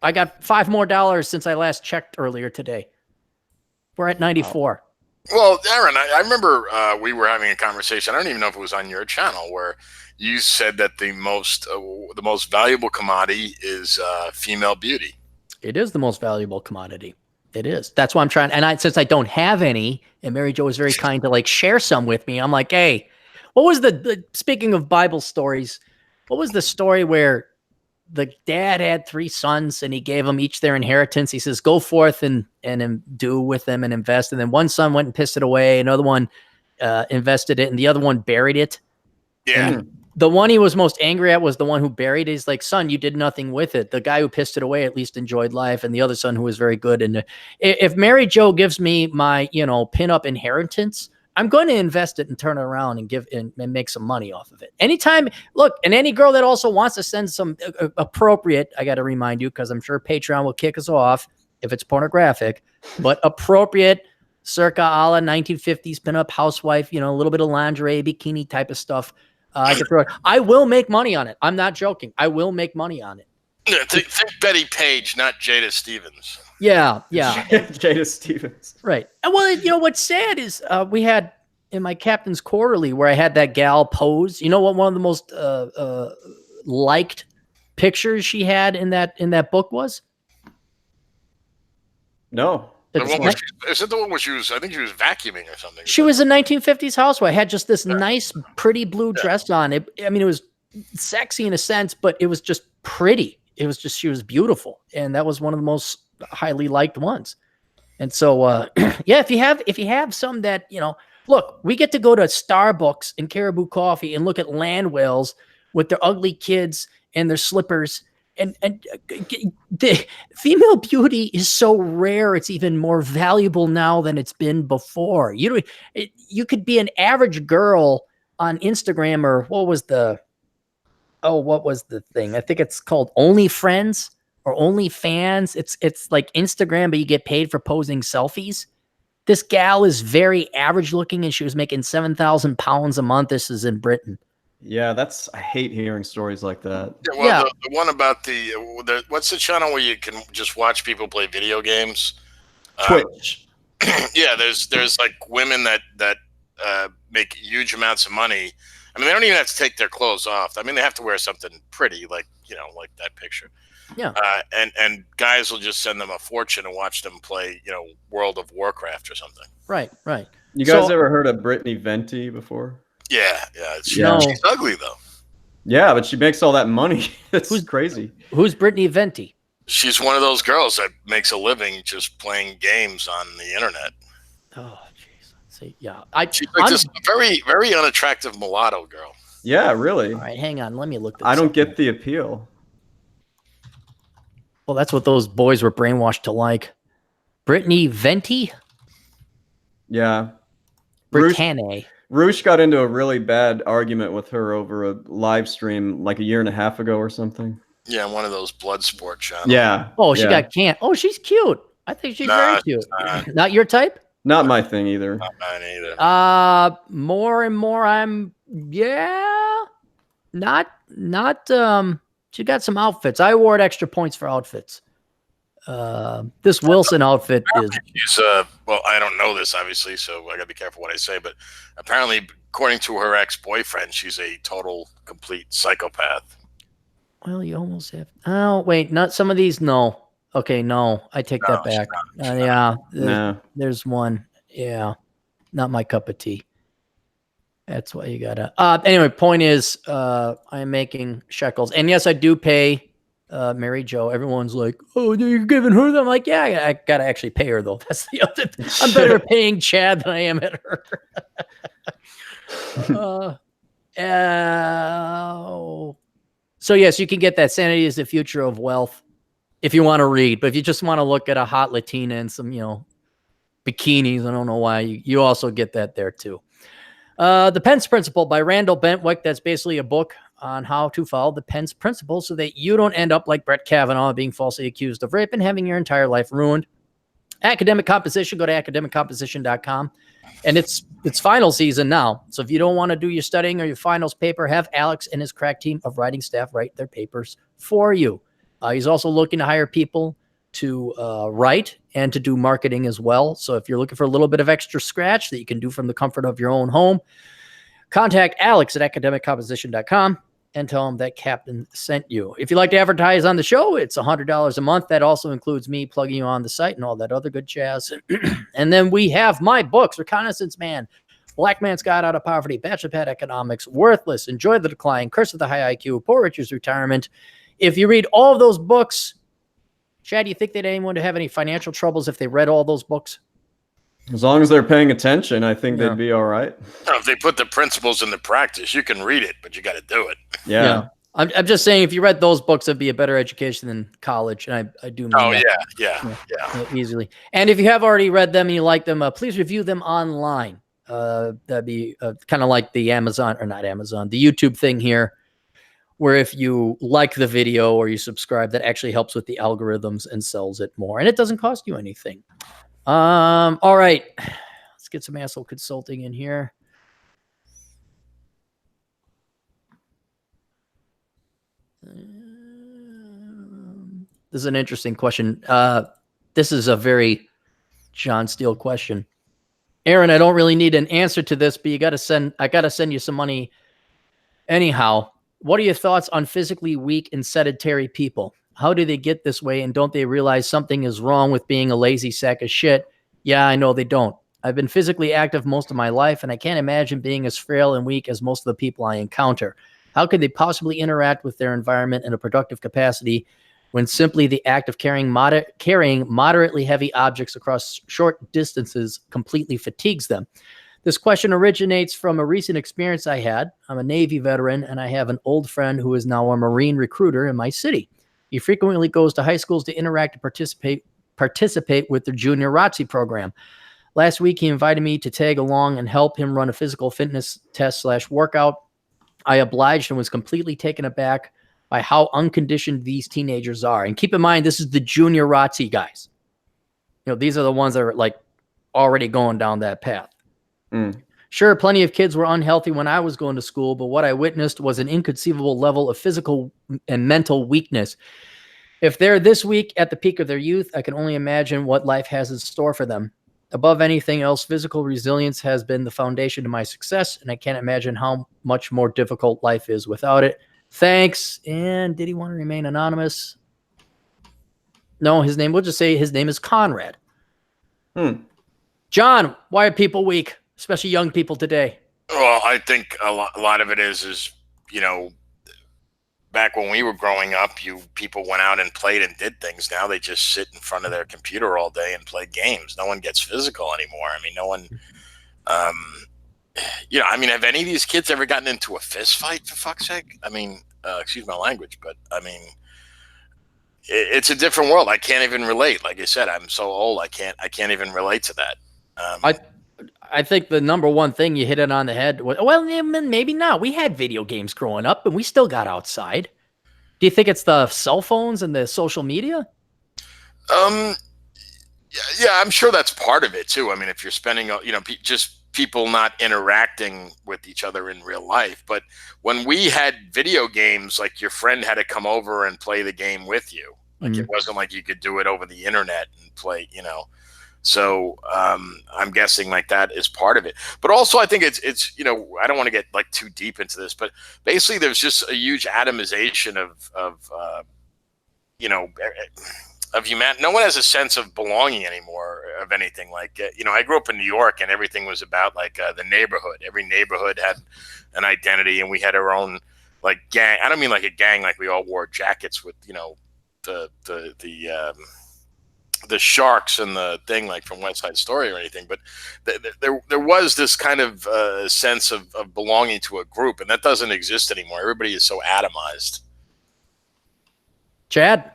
I got $5 more since I last checked earlier today. We're at 94. Well, Aaron, I remember we were having a conversation. I don't even know if it was on your channel where you said that the most valuable commodity is female beauty. It is the most valuable commodity. It is. That's why I'm trying. And since I don't have any, and Mary Jo was very kind to like share some with me, I'm like, hey, what was speaking of Bible stories, what was the story where the dad had 3 sons and he gave them each their inheritance? He says, go forth and do with them and invest. And then one son went and pissed it away. Another one invested it, and the other one buried it. Yeah. And the one he was most angry at was the one who buried it. He's like, son, you did nothing with it. The guy who pissed it away at least enjoyed life. And the other son who was very good. And if Mary Jo gives me my, pin-up inheritance, I'm going to invest it and turn it around and make some money off of it. Anytime, look, and any girl that also wants to send some appropriate, I got to remind you, because I'm sure Patreon will kick us off if it's pornographic, but appropriate circa a la 1950s pinup housewife, a little bit of lingerie, bikini type of stuff. I can throw it. I will make money on it. I'm not joking. I will make money on it. Yeah, think Betty Page, not Jada Stevens. Yeah. Jada Stevens. Right. Well, what's sad is we had in my Captain's Quarterly where I had that gal pose. You know what? One of the most liked pictures she had in that book was? Is No. it the one where she was? I think she was vacuuming or something. She was a 1950s housewife. Had just this nice, pretty blue dress on. It was sexy in a sense, but it was just pretty. It was just, she was beautiful, and that was one of the most highly liked ones. And so, if you have some that look, we get to go to Starbucks and Caribou Coffee and look at land whales with their ugly kids and their slippers. And the female beauty is so rare. It's even more valuable now than it's been before. You could be an average girl on Instagram, or what was the thing? I think it's called OnlyFriends or OnlyFans. It's like Instagram, but you get paid for posing selfies. This gal is very average looking, and she was making £7,000 a month. This is in Britain. Yeah, I hate hearing stories like that. Yeah, well, the one about the what's the channel where you can just watch people play video games? Twitch. Yeah, there's like women that make huge amounts of money. I mean, they don't even have to take their clothes off. I mean, they have to wear something pretty, like like that picture. Yeah. And guys will just send them a fortune and watch them play, World of Warcraft or something. Right. You guys ever heard of Brittany Venti before? Yeah. She's ugly though. Yeah, but she makes all that money. It's crazy. Who's Brittany Venti? She's one of those girls that makes a living just playing games on the internet. Oh, jeez. See, yeah. She's like this very, very unattractive mulatto girl. Yeah, really. All right, hang on. Let me look this I don't up. get the appeal. Well, that's what those boys were brainwashed to like. Brittany Venti? Yeah. Britannia. Roosh got into a really bad argument with her over a live stream like a year and a half ago or something. Yeah, one of those blood sport channels. Yeah. Oh, she got canned. Oh, she's cute. I think she's very cute. Not your type? Not my thing either. Not mine either. More and more she got some outfits. I award extra points for outfits. This Wilson outfit is. She's, well, I don't know this obviously, so I gotta be careful what I say. But apparently, according to her ex-boyfriend, she's a total, complete psychopath. Well, you almost have. Oh, wait, not some of these. No. Okay, no, I take that back. There's one. Yeah, not my cup of tea. That's why you gotta. Anyway, point is, I'm making shekels, and yes, I do pay. Mary Jo. Everyone's like, "Oh, you're giving her that?" I'm like, "Yeah, I gotta actually pay her though." That's the other thing. I'm better at paying Chad than I am at her. So yes, you can get that. Sanity is the Future of Wealth if you want to read, but if you just want to look at a hot Latina and some, bikinis, I don't know why, you also get that there too. The Pence Principle by Randall Bentwick. That's basically a book on how to follow the Pence Principle so that you don't end up like Brett Kavanaugh, being falsely accused of rape and having your entire life ruined. Academic Composition, go to academiccomposition.com. And it's final season now. So if you don't want to do your studying or your finals paper, have Alex and his crack team of writing staff write their papers for you. He's also looking to hire people to write and to do marketing as well. So if you're looking for a little bit of extra scratch that you can do from the comfort of your own home, contact Alex at academiccomposition.com and tell him that Captain sent you. If you'd like to advertise on the show, it's $100 a month. That also includes me plugging you on the site and all that other good jazz. And then we have my books: Reconnaissance Man, Black Man's Guide Out of Poverty, Bachelor Pad Economics, Worthless, Enjoy the Decline, Curse of the High IQ, Poor Richard's Retirement. If you read all of those books, Chad, do you think that anyone would have any financial troubles if they read all those books? As long as they're paying attention, I think they'd be all right. If they put the principles into practice, you can read it, but you got to do it. Yeah. I'm just saying, if you read those books, it'd be a better education than college. And I do mean that. Yeah. Easily. And if you have already read them and you like them, please review them online. That'd be kind of like the Amazon, or not Amazon, the YouTube thing here, where if you like the video or you subscribe, that actually helps with the algorithms and sells it more. And it doesn't cost you anything. All right, let's get some asshole consulting in here. This is an interesting question. This is a very John Steele question. Aaron, I don't really need an answer to this, but I got to send you some money anyhow. What are your thoughts on physically weak and sedentary people? How do they get this way, and don't they realize something is wrong with being a lazy sack of shit? Yeah, I know they don't. I've been physically active most of my life, and I can't imagine being as frail and weak as most of the people I encounter. How could they possibly interact with their environment in a productive capacity when simply the act of carrying moderately heavy objects across short distances completely fatigues them? This question originates from a recent experience I had. I'm a Navy veteran, and I have an old friend who is now a Marine recruiter in my city. He frequently goes to high schools to interact and participate with their junior ROTC program. Last week, he invited me to tag along and help him run a physical fitness test/workout. I obliged and was completely taken aback by how unconditioned these teenagers are. And keep in mind, this is the junior ROTC guys. These are the ones that are like already going down that path. Sure, plenty of kids were unhealthy when I was going to school, but what I witnessed was an inconceivable level of physical and mental weakness. If they're this weak at the peak of their youth, I can only imagine what life has in store for them. Above anything else, physical resilience has been the foundation to my success, and I can't imagine how much more difficult life is without it. Thanks. And did he want to remain anonymous? No, we'll just say his name is Conrad. John, why are people weak, especially young people today? Well, I think a lot of it is back when we were growing up, people went out and played and did things. Now they just sit in front of their computer all day and play games. No one gets physical anymore. I mean, no one, have any of these kids ever gotten into a fist fight, for fuck's sake? I mean, excuse my language, but I mean, it's a different world. I can't even relate. Like I said, I'm so old. I can't even relate to that. I think the number one thing you hit it on the head. Well, maybe not. We had video games growing up, and we still got outside. Do you think it's the cell phones and the social media? Yeah, I'm sure that's part of it too. I mean, if you're spending, just people not interacting with each other in real life. But when we had video games, like your friend had to come over and play the game with you. Like it wasn't like you could do it over the internet and play, So I'm guessing like that is part of it. But also I think it's I don't want to get like too deep into this, but basically there's just a huge atomization of humanity. No one has a sense of belonging anymore of anything. Like, I grew up in New York and everything was about like the neighborhood. Every neighborhood had an identity and we had our own like gang. I don't mean like a gang, like we all wore jackets with, the sharks and the thing like from West Side Story or anything, but there was this kind of sense of belonging to a group, and that doesn't exist anymore. Everybody is so atomized. Chad?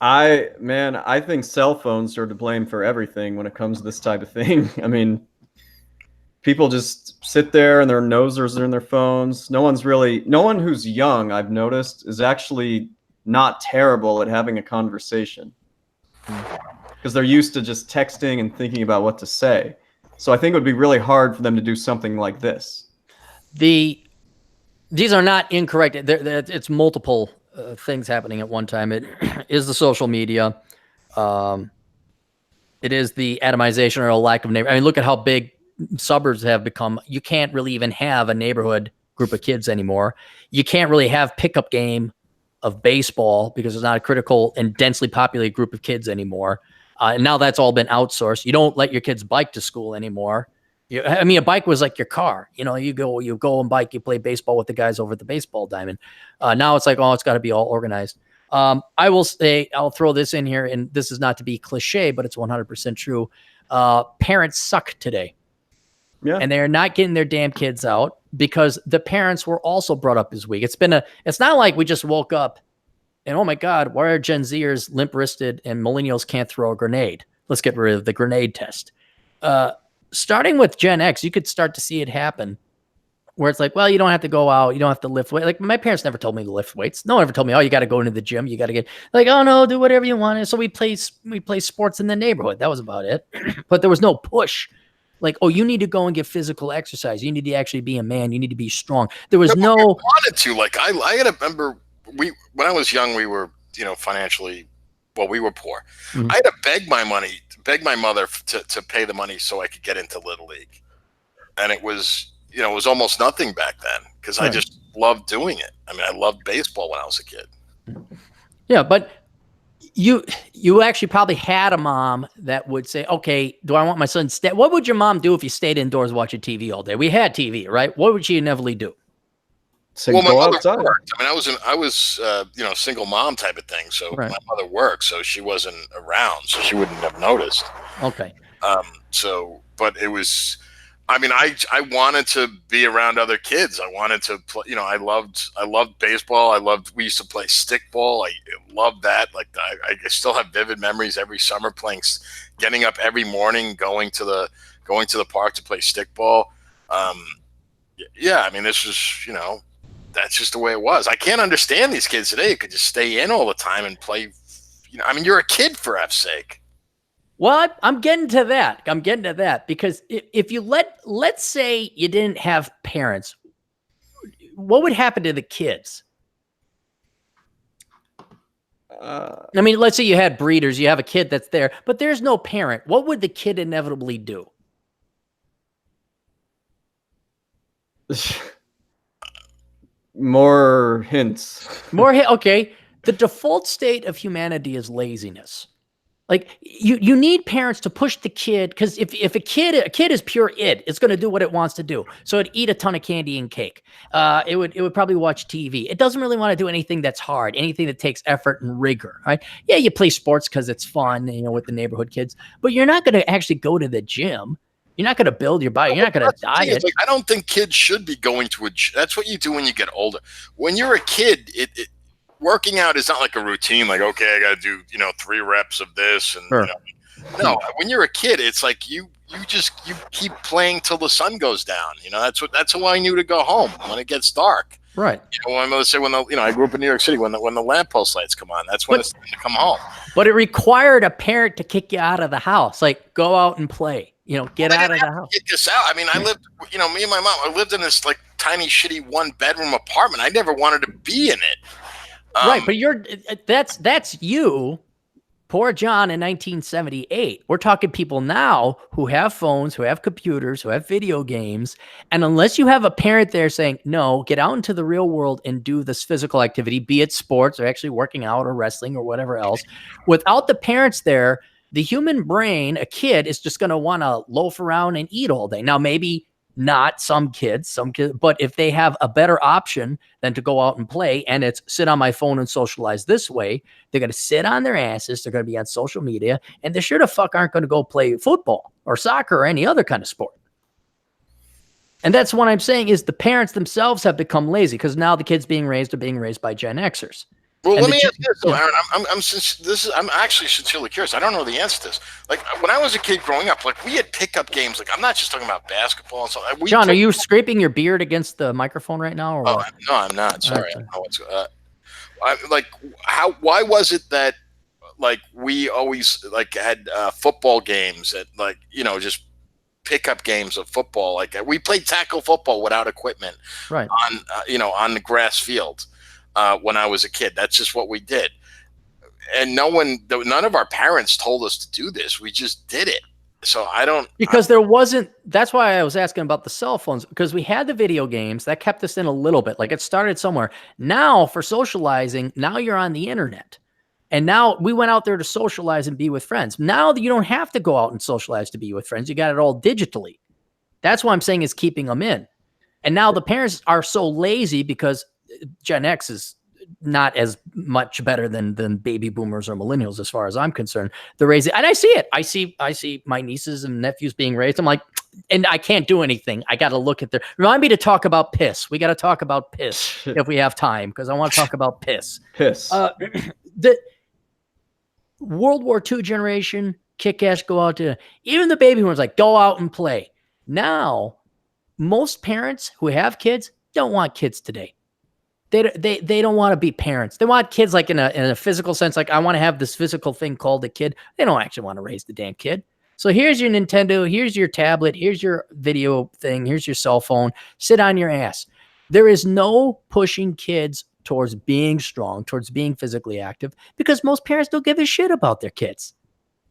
I think cell phones are to blame for everything when it comes to this type of thing. I mean, people just sit there and their noses are in their phones. No one who's young, I've noticed, is actually not terrible at having a conversation. Because they're used to just texting and thinking about what to say. So I think it would be really hard for them to do something like this. These are not incorrect. It's multiple things happening at one time. It is the social media. It is the atomization or a lack of neighbor. I mean, look at how big suburbs have become. You can't really even have a neighborhood group of kids anymore. You can't really have pickup game of baseball because it's not a critical and densely populated group of kids anymore. And now that's all been outsourced. You don't let your kids bike to school anymore. A bike was like your car. You go and bike, you play baseball with the guys over at the baseball diamond. Now it's like, it's got to be all organized. I will say, I'll throw this in here, and this is not to be cliche, but it's 100% true. Parents suck today. Yeah. And they're not getting their damn kids out because the parents were also brought up as weak. It's not like we just woke up and, oh my God, why are Gen Zers limp-wristed and millennials can't throw a grenade? Let's get rid of the grenade test. Starting with Gen X, you could start to see it happen where it's like, well, you don't have to go out. You don't have to lift weights. Like my parents never told me to lift weights. No one ever told me, you got to go into the gym. You got to get like, oh no, do whatever you want. And so we play sports in the neighborhood. That was about it. But there was no push. Like, you need to go and get physical exercise. You need to actually be a man. You need to be strong. There was no wanted to. Like I remember when I was young, we were financially, we were poor. Mm-hmm. I had to beg my mother to pay the money so I could get into Little League, and it was almost nothing back then because I just loved doing it. I mean, I loved baseball when I was a kid. Yeah, but you actually probably had a mom that would say, okay, do I want my son to stay? What would your mom do if you stayed indoors watching TV all day? We had TV, right? What would she inevitably do? My mother worked. I mean, I was single mom type of thing. So my mother worked, so she wasn't around, so she wouldn't have noticed. Okay. But it was, I mean, I wanted to be around other kids. I wanted to play, you know, I loved baseball. We used to play stickball. I loved that. Like I still have vivid memories every summer getting up every morning, going to the park to play stickball. Yeah, I mean, this was, you know, that's just the way it was. I can't understand these kids today who could just stay in all the time and play. You know, I mean, you're a kid, for F's sake. Well, I'm getting to that because if you let's say you didn't have parents, what would happen to the kids? I mean, let's say you had breeders, you have a kid that's there, but there's no parent. What would the kid inevitably do? More hints. Okay. The default state of humanity is laziness. Like you need parents to push the kid, because if a kid is pure it's going to do what it wants to do. So it'd eat a ton of candy and cake. It would probably watch TV. It doesn't really want to do anything that's hard, anything that takes effort and rigor. Right? Yeah, you play sports because it's fun, you know, with the neighborhood kids. But you're not going to actually go to the gym. You're not going to build your body. You're not going to diet. Like, I don't think kids should be going to a gym. That's what you do when you get older. When you're a kid, working out is not like a routine. Like, okay, I got to do, you know, 3 reps of this, and sure. You know, no. When you're a kid, it's like you keep playing till the sun goes down. You know, that's why I knew to go home when it gets dark. Right. You know, my mother said I grew up in New York City when the lamppost lights come on. That's when it's time to come home. But it required a parent to kick you out of the house. Like, go out and play. You know, get out of the house. Kick us out. I mean, I lived, you know, me and my mom. I lived in this like tiny, shitty 1-bedroom apartment. I never wanted to be in it. Right, but that's you, poor John in 1978. We're talking people now who have phones, who have computers, who have video games, and unless you have a parent there saying, no, get out into the real world and do this physical activity, be it sports or actually working out or wrestling or whatever else, without the parents there, the human brain, a kid, is just going to want to loaf around and eat all day. Now, maybe not some kids, but if they have a better option than to go out and play, and it's sit on my phone and socialize this way, they're going to sit on their asses. They're going to be on social media, and they sure the fuck aren't going to go play football or soccer or any other kind of sport. And that's what I'm saying is the parents themselves have become lazy because now the kids are being raised by Gen Xers. Well, let me ask you this, though, Aaron. I'm actually sincerely curious. I don't know the answer to this. Like, when I was a kid growing up, like, we had pickup games. Like, I'm not just talking about basketball and stuff. John, are you scraping your beard against the microphone right now? Or what? No, I'm not. Sorry. I don't know what's why was it that, like, we always, like, had football games at, like, you know, just pickup games of football? Like, we played tackle football without equipment, right? On the grass field. When I was a kid, that's just what we did, and none of our parents told us to do this. We just did it. So that's why I was asking about the cell phones, because we had the video games that kept us in a little bit. Like, it started somewhere. Now for socializing, now you're on the internet, and now we went out there to socialize and be with friends. Now that you don't have to go out and socialize to be with friends, you got it all digitally. That's what I'm saying is keeping them in. And now the parents are so lazy because Gen X is not as much better than baby boomers or millennials, as far as I'm concerned. They're raising, and I see it. I see my nieces and nephews being raised. I'm like, and I can't do anything. I got to look at remind me to talk about piss. We got to talk about piss if we have time, because I want to talk about piss. The World War II generation, kick ass, go out to, even the baby boomers, like, go out and play. Now, most parents who have kids don't want kids today. They don't want to be parents. They want kids, like, in a physical sense. Like, I want to have this physical thing called a kid. They don't actually want to raise the damn kid. So here's your Nintendo, here's your tablet, here's your video thing, here's your cell phone. Sit on your ass. There is no pushing kids towards being strong, towards being physically active, because most parents don't give a shit about their kids.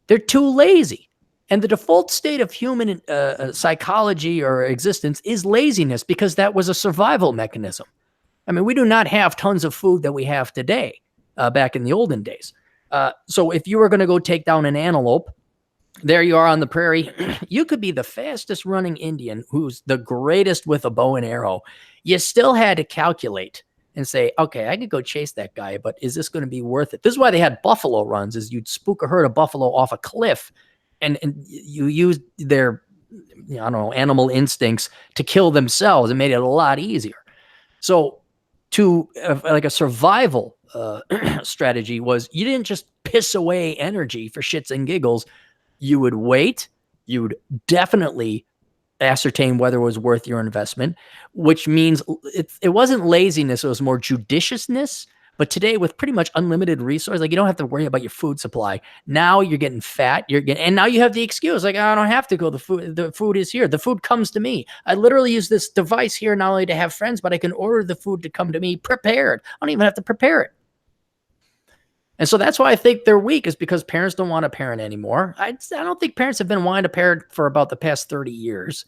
They're too lazy. And the default state of human psychology or existence is laziness, because that was a survival mechanism. I mean, we do not have tons of food that we have today, back in the olden days. So if you were going to go take down an antelope, there you are on the prairie, you could be the fastest running Indian who's the greatest with a bow and arrow. You still had to calculate and say, okay, I could go chase that guy, but is this going to be worth it? This is why they had buffalo runs, is you'd spook a herd of buffalo off a cliff and you use their, I don't know, animal instincts to kill themselves. It made it a lot easier. So to like a survival strategy was you didn't just piss away energy for shits and giggles. You would wait. You would definitely ascertain whether it was worth your investment, which means it wasn't laziness. It was more judiciousness. But today, with pretty much unlimited resources, like you don't have to worry about your food supply. Now you're getting fat. And now you have the excuse, like, I don't have to go. The food is here. The food comes to me. I literally use this device here not only to have friends, but I can order the food to come to me prepared. I don't even have to prepare it. And so that's why I think they're weak, is because parents don't want to parent anymore. I don't think parents have been wanting to parent for about the past 30 years.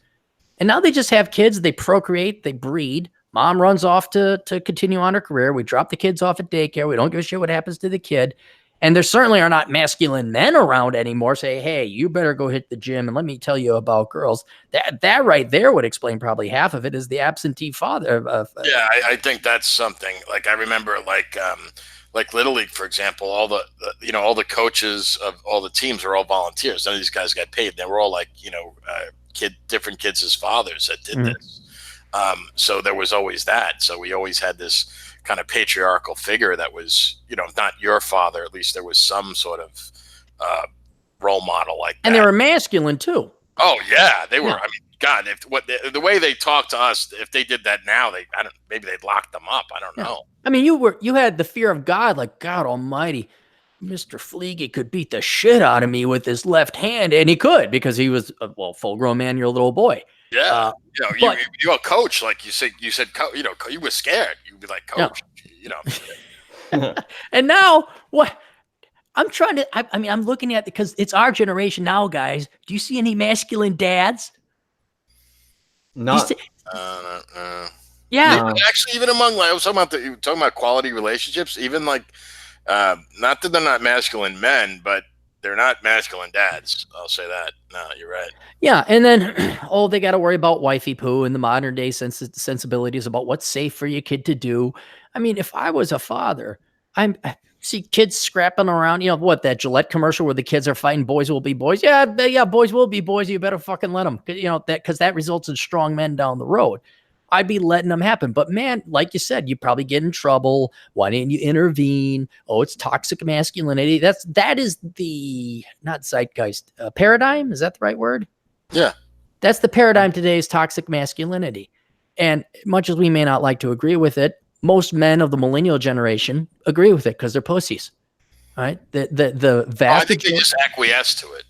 And now they just have kids. They procreate. They breed. Mom runs off to continue on her career. We drop the kids off at daycare. We don't give a shit what happens to the kid. And there certainly are not masculine men around anymore. Say, hey, you better go hit the gym and let me tell you about girls. That right there would explain probably half of it, is the absentee father. Yeah, I think that's something. Like I remember, like Little League, for example, all the coaches of all the teams were all volunteers. None of these guys got paid. They were all like, different kids as fathers that did this. So there was always that. So we always had this kind of patriarchal figure that was, not your father. At least there was some sort of role model like that. And they were masculine too. Oh yeah, they were. Yeah. I mean, God, the way they talk to us, if they did that now, maybe they'd lock them up. I don't know. I mean, you had the fear of God, like God Almighty. Mr. Fleege could beat the shit out of me with his left hand, and he could, because he was a full-grown man. You're a little boy. Yeah, you're a coach, like you said, you were scared. You'd be like, coach, And now what? I'm trying to. I'm looking at, because it's our generation now, guys. Do you see any masculine dads? Not. Yeah, no. Actually, even among, like, I was talking about quality relationships. Even like, not that they're not masculine men, but they're not masculine dads. I'll say that. No, you're right. Yeah, and then they got to worry about wifey poo and the modern day sensibilities about what's safe for your kid to do. I mean, if I was a father, I see kids scrapping around. That Gillette commercial where the kids are fighting, boys will be boys. Yeah, boys will be boys. You better fucking let them. Because that results in strong men down the road. I'd be letting them happen. But man, like you said, you probably get in trouble. Why didn't you intervene? Oh, it's toxic masculinity. That is the, not zeitgeist, paradigm. Is that the right word? Yeah. That's the paradigm today, is toxic masculinity. And much as we may not like to agree with it, most men of the millennial generation agree with it because they're pussies. Right? The vast. I think they just acquiesce to it.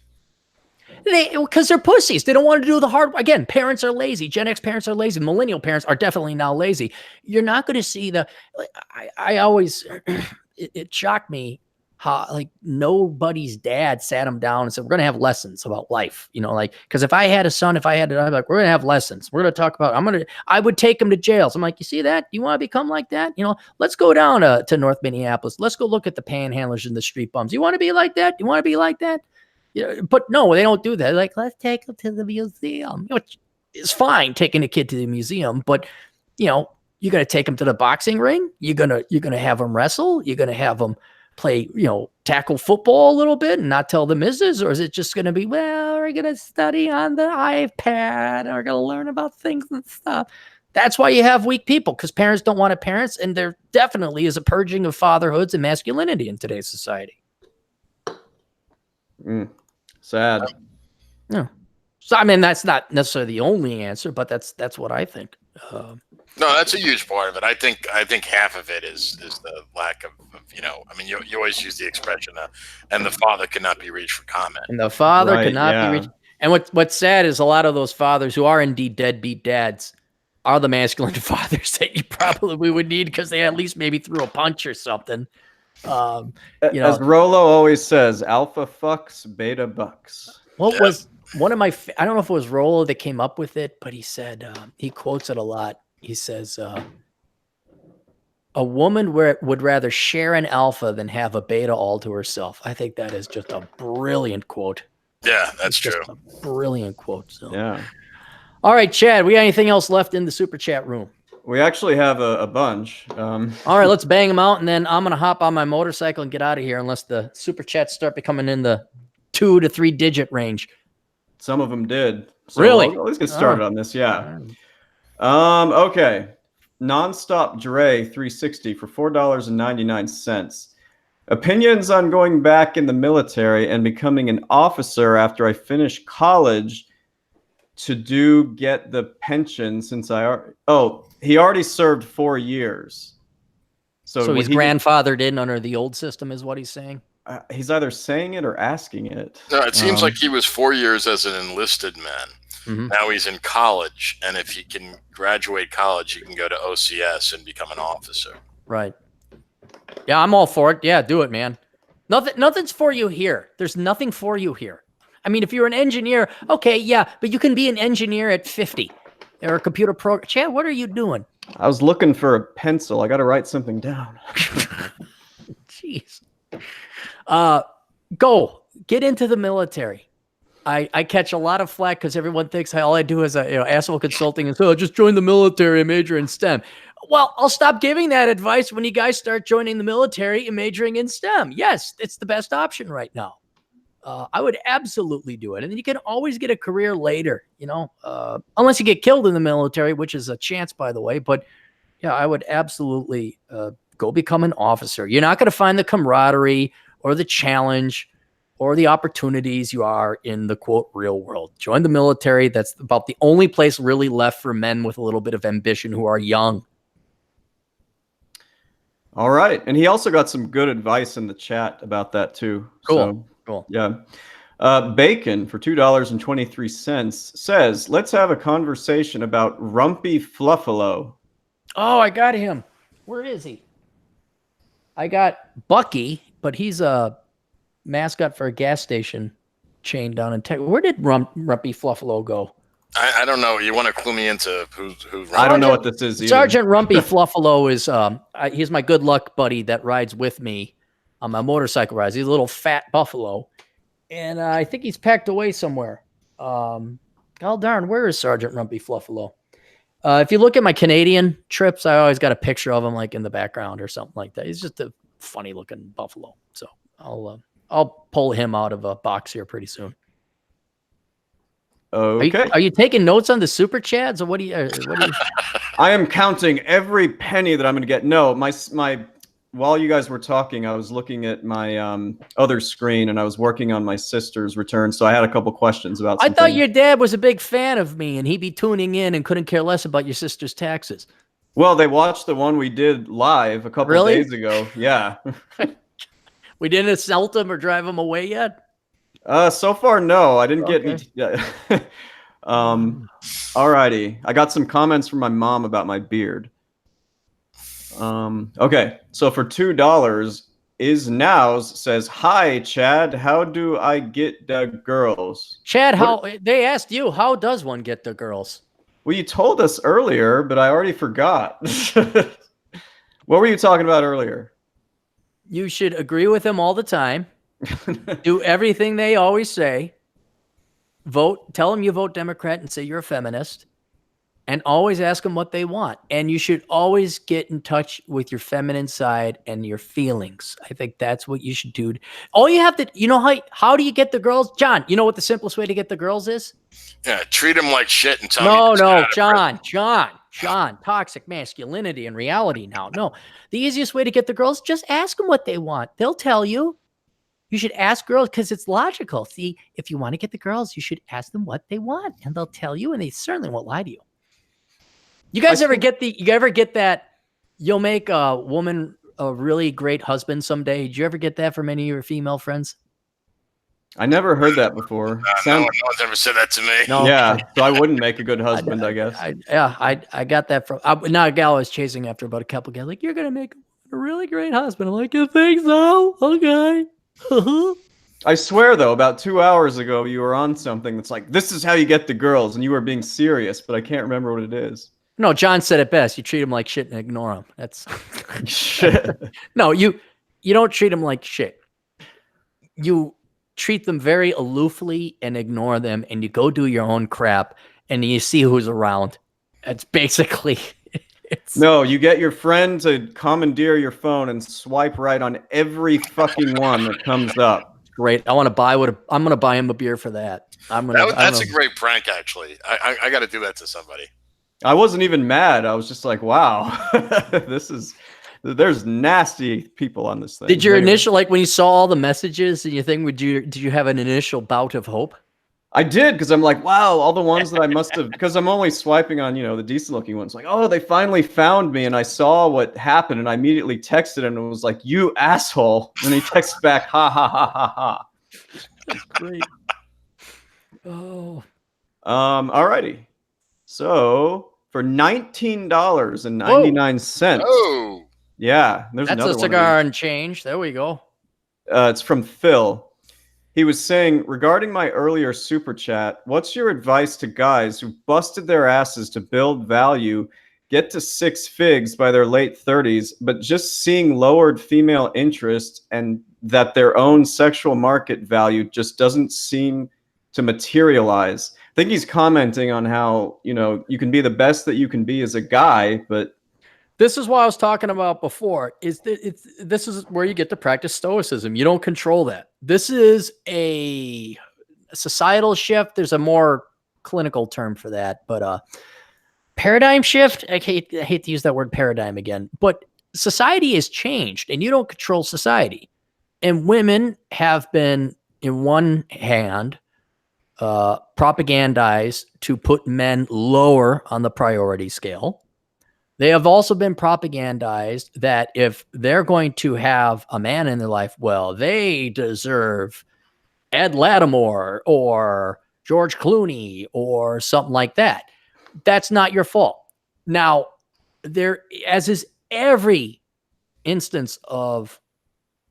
Because they're pussies. They don't want to do the hard. Again, parents are lazy. Gen X parents are lazy. Millennial parents are definitely now lazy. You're not going to see I always, it shocked me how, like, nobody's dad sat him down and said, we're going to have lessons about life. Because if I had a son, I'd be like, we're going to have lessons. We're going to talk about, I would take him to jails. I'm like, you see that? You want to become like that? Let's go down to North Minneapolis. Let's go look at the panhandlers and the street bums. You want to be like that? You want to be like that? But no, they don't do that. They're like, let's take them to the museum. It's fine taking a kid to the museum, but you're going to take them to the boxing ring. You're going to have them wrestle. You're going to have them play, tackle football a little bit and not tell the missus, or is it just going to be, well, we're going to study on the iPad, and we're going to learn about things and stuff. That's why you have weak people, because parents don't want to parents, and there definitely is a purging of fatherhoods and masculinity in today's society. Sad. Yeah. So, I mean, that's not necessarily the only answer, but that's what I think. No, that's a huge part of it. I think half of it is the lack of you always use the expression, and the father cannot be reached for comment. And the father cannot be reached. And what's sad is a lot of those fathers who are indeed deadbeat dads are the masculine fathers that you probably would need, because they at least maybe threw a punch or something. As Rolo always says, alpha fucks, beta bucks. What was one of my, I don't know if it was Rolo that came up with it, but he said, he quotes it a lot. He says, a woman would rather share an alpha than have a beta all to herself. I think that is just a brilliant quote. Yeah, that's true. A brilliant quote. So. Yeah. All right, Chad, we got anything else left in the super chat room? We actually have a bunch. All right, let's bang them out, and then I'm going to hop on my motorcycle and get out of here, unless the super chats start becoming in the 2 to 3 digit range. Some of them did. So Really? Let's get started on this. Yeah. Okay. Nonstop Dre 360 for $4.99. Opinions on going back in the military and becoming an officer after I finish college to get the pension since he already served 4 years. So he's grandfathered in under the old system is what he's saying? He's either saying it or asking it. No, it seems like he was 4 years as an enlisted man. Mhm. Now he's in college, and if he can graduate college, he can go to OCS and become an officer. Right. Yeah, I'm all for it. Yeah, do it, man. Nothing's for you here. There's nothing for you here. I mean, if you're an engineer, okay, yeah, but you can be an engineer at 50 or a computer program. Chad, what are you doing? I was looking for a pencil. I got to write something down. Jeez. Go get into the military. I catch a lot of flack because everyone thinks all I do is asshole consulting and so just join the military and major in STEM. Well, I'll stop giving that advice when you guys start joining the military and majoring in STEM. Yes, it's the best option right now. I would absolutely do it. And then you can always get a career later, unless you get killed in the military, which is a chance, by the way. But yeah, I would absolutely go become an officer. You're not going to find the camaraderie or the challenge or the opportunities you are in the, quote, real world. Join the military. That's about the only place really left for men with a little bit of ambition who are young. All right. And he also got some good advice in the chat about that, too. Cool. Cool. Yeah. Bacon for $2.23 says, let's have a conversation about Rumpy Fluffalo. Oh, I got him. Where is he? I got Bucky, but he's a mascot for a gas station chain down in Texas. Where did Rumpy Fluffalo go? I don't know. You want to clue me into who's I don't know what this is either. Sergeant Rumpy Fluffalo is he's my good luck buddy that rides with me on my motorcycle rides. He's a little fat buffalo, and I think he's packed away somewhere. God darn, where is Sergeant Rumpy Fluffalo? If you look at my Canadian trips, I always got a picture of him like in the background or something like that. He's just a funny looking buffalo. So I'll pull him out of a box here pretty soon. Okay. Are you taking notes on the super chats, or what do you? I am counting every penny that I'm going to get. No, my while you guys were talking, I was looking at my other screen and I was working on my sister's return. So I had a couple questions about. I thought your dad was a big fan of me, and he'd be tuning in and couldn't care less about your sister's taxes. Well, they watched the one we did live a couple of days ago. Yeah. We didn't assault him or drive him away yet. So far, no. I didn't get any. Yeah. Alrighty. I got some comments from my mom about my beard. Okay. So for $2, Is Nows says, "Hi, Chad. How do I get the girls?" Chad, they asked you, how does one get the girls? Well, you told us earlier, but I already forgot. What were you talking about earlier? You should agree with them all the time. Do everything they always say. Tell them you vote Democrat and say you're a feminist. And always ask them what they want. And you should always get in touch with your feminine side and your feelings. I think that's what you should do. All you have to, how do you get the girls? John, you know what the simplest way to get the girls is? Yeah, treat them like shit and tell me. No, John, toxic masculinity and reality now. No, the easiest way to get the girls, just ask them what they want. They'll tell you. You should ask girls because it's logical. See, if you want to get the girls, you should ask them what they want, and they'll tell you, and they certainly won't lie to you. You guys ever get that you'll make a woman a really great husband someday? Did you ever get that from any of your female friends? I never heard that before. No one's ever said that to me. No. Yeah, so I wouldn't make a good husband, I guess. I got that from now a gal I was chasing after about a couple guys. Like, you're gonna make a really great husband. I'm like, you think so? Okay. I swear, though, about 2 hours ago, you were on something that's like, this is how you get the girls, and you were being serious, but I can't remember what it is. No, John said it best. You treat them like shit and ignore them. That's shit. No, you don't treat them like shit. You treat them very aloofly and ignore them, and you go do your own crap, and you see who's around. It's basically... No, you get your friend to commandeer your phone and swipe right on every fucking one that comes up. great. I want to buy I'm going to buy him a beer for that. That's a great prank, actually. I got to do that to somebody. I wasn't even mad. I was just like, wow, there's nasty people on this thing. Did your initial, like when you saw all the messages and you think, did you have an initial bout of hope? I did, because I'm like, wow, all the ones that I must have, because I'm only swiping on, the decent looking ones. Like, oh, they finally found me, and I saw what happened, and I immediately texted him and was like, you asshole. And he texts back, ha ha ha ha ha. Great. Oh. Alrighty. So for $19.99. Oh. Yeah, there's That's another a cigar and change. There we go. It's from Phil. He was saying, regarding my earlier super chat, what's your advice to guys who busted their asses to build value, get to 6 figs by their late 30s, but just seeing lowered female interest and that their own sexual market value just doesn't seem to materialize? I think he's commenting on how, you can be the best that you can be as a guy, but this is what I was talking about before. This is where you get to practice stoicism. You don't control that. This is a societal shift. There's a more clinical term for that, but paradigm shift. I hate to use that word paradigm again, but society has changed, and you don't control society. And women have been, in one hand, propagandized to put men lower on the priority scale. They have also been propagandized that if they're going to have a man in their life, well, they deserve Ed Lattimore or George Clooney or something like that. That's not your fault. Now, as is every instance of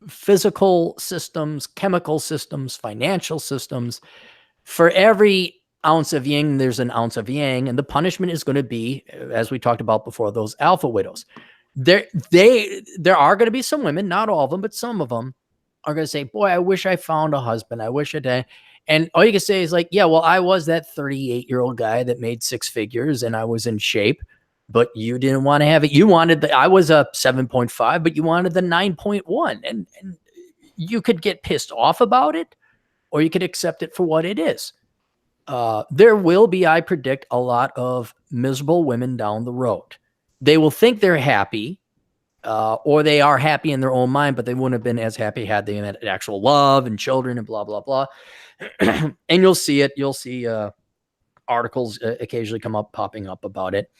physical systems, chemical systems, financial systems, for every ounce of yin, there's an ounce of yang, and the punishment is going to be, as we talked about before, those alpha widows. There are going to be some women, not all of them, but some of them are going to say, boy, I wish I found a husband. I wish I did. And all you can say is like, yeah, well, I was that 38-year-old guy that made 6 figures and I was in shape, but you didn't want to have it. You wanted I was a 7.5, but you wanted the 9.1. And you could get pissed off about it, or you could accept it for what it is. There will be, I predict, a lot of miserable women down the road. They will think they're happy, or they are happy in their own mind, but they wouldn't have been as happy had they had actual love and children and blah, blah, blah. And you'll see it. You'll see articles occasionally popping up about it.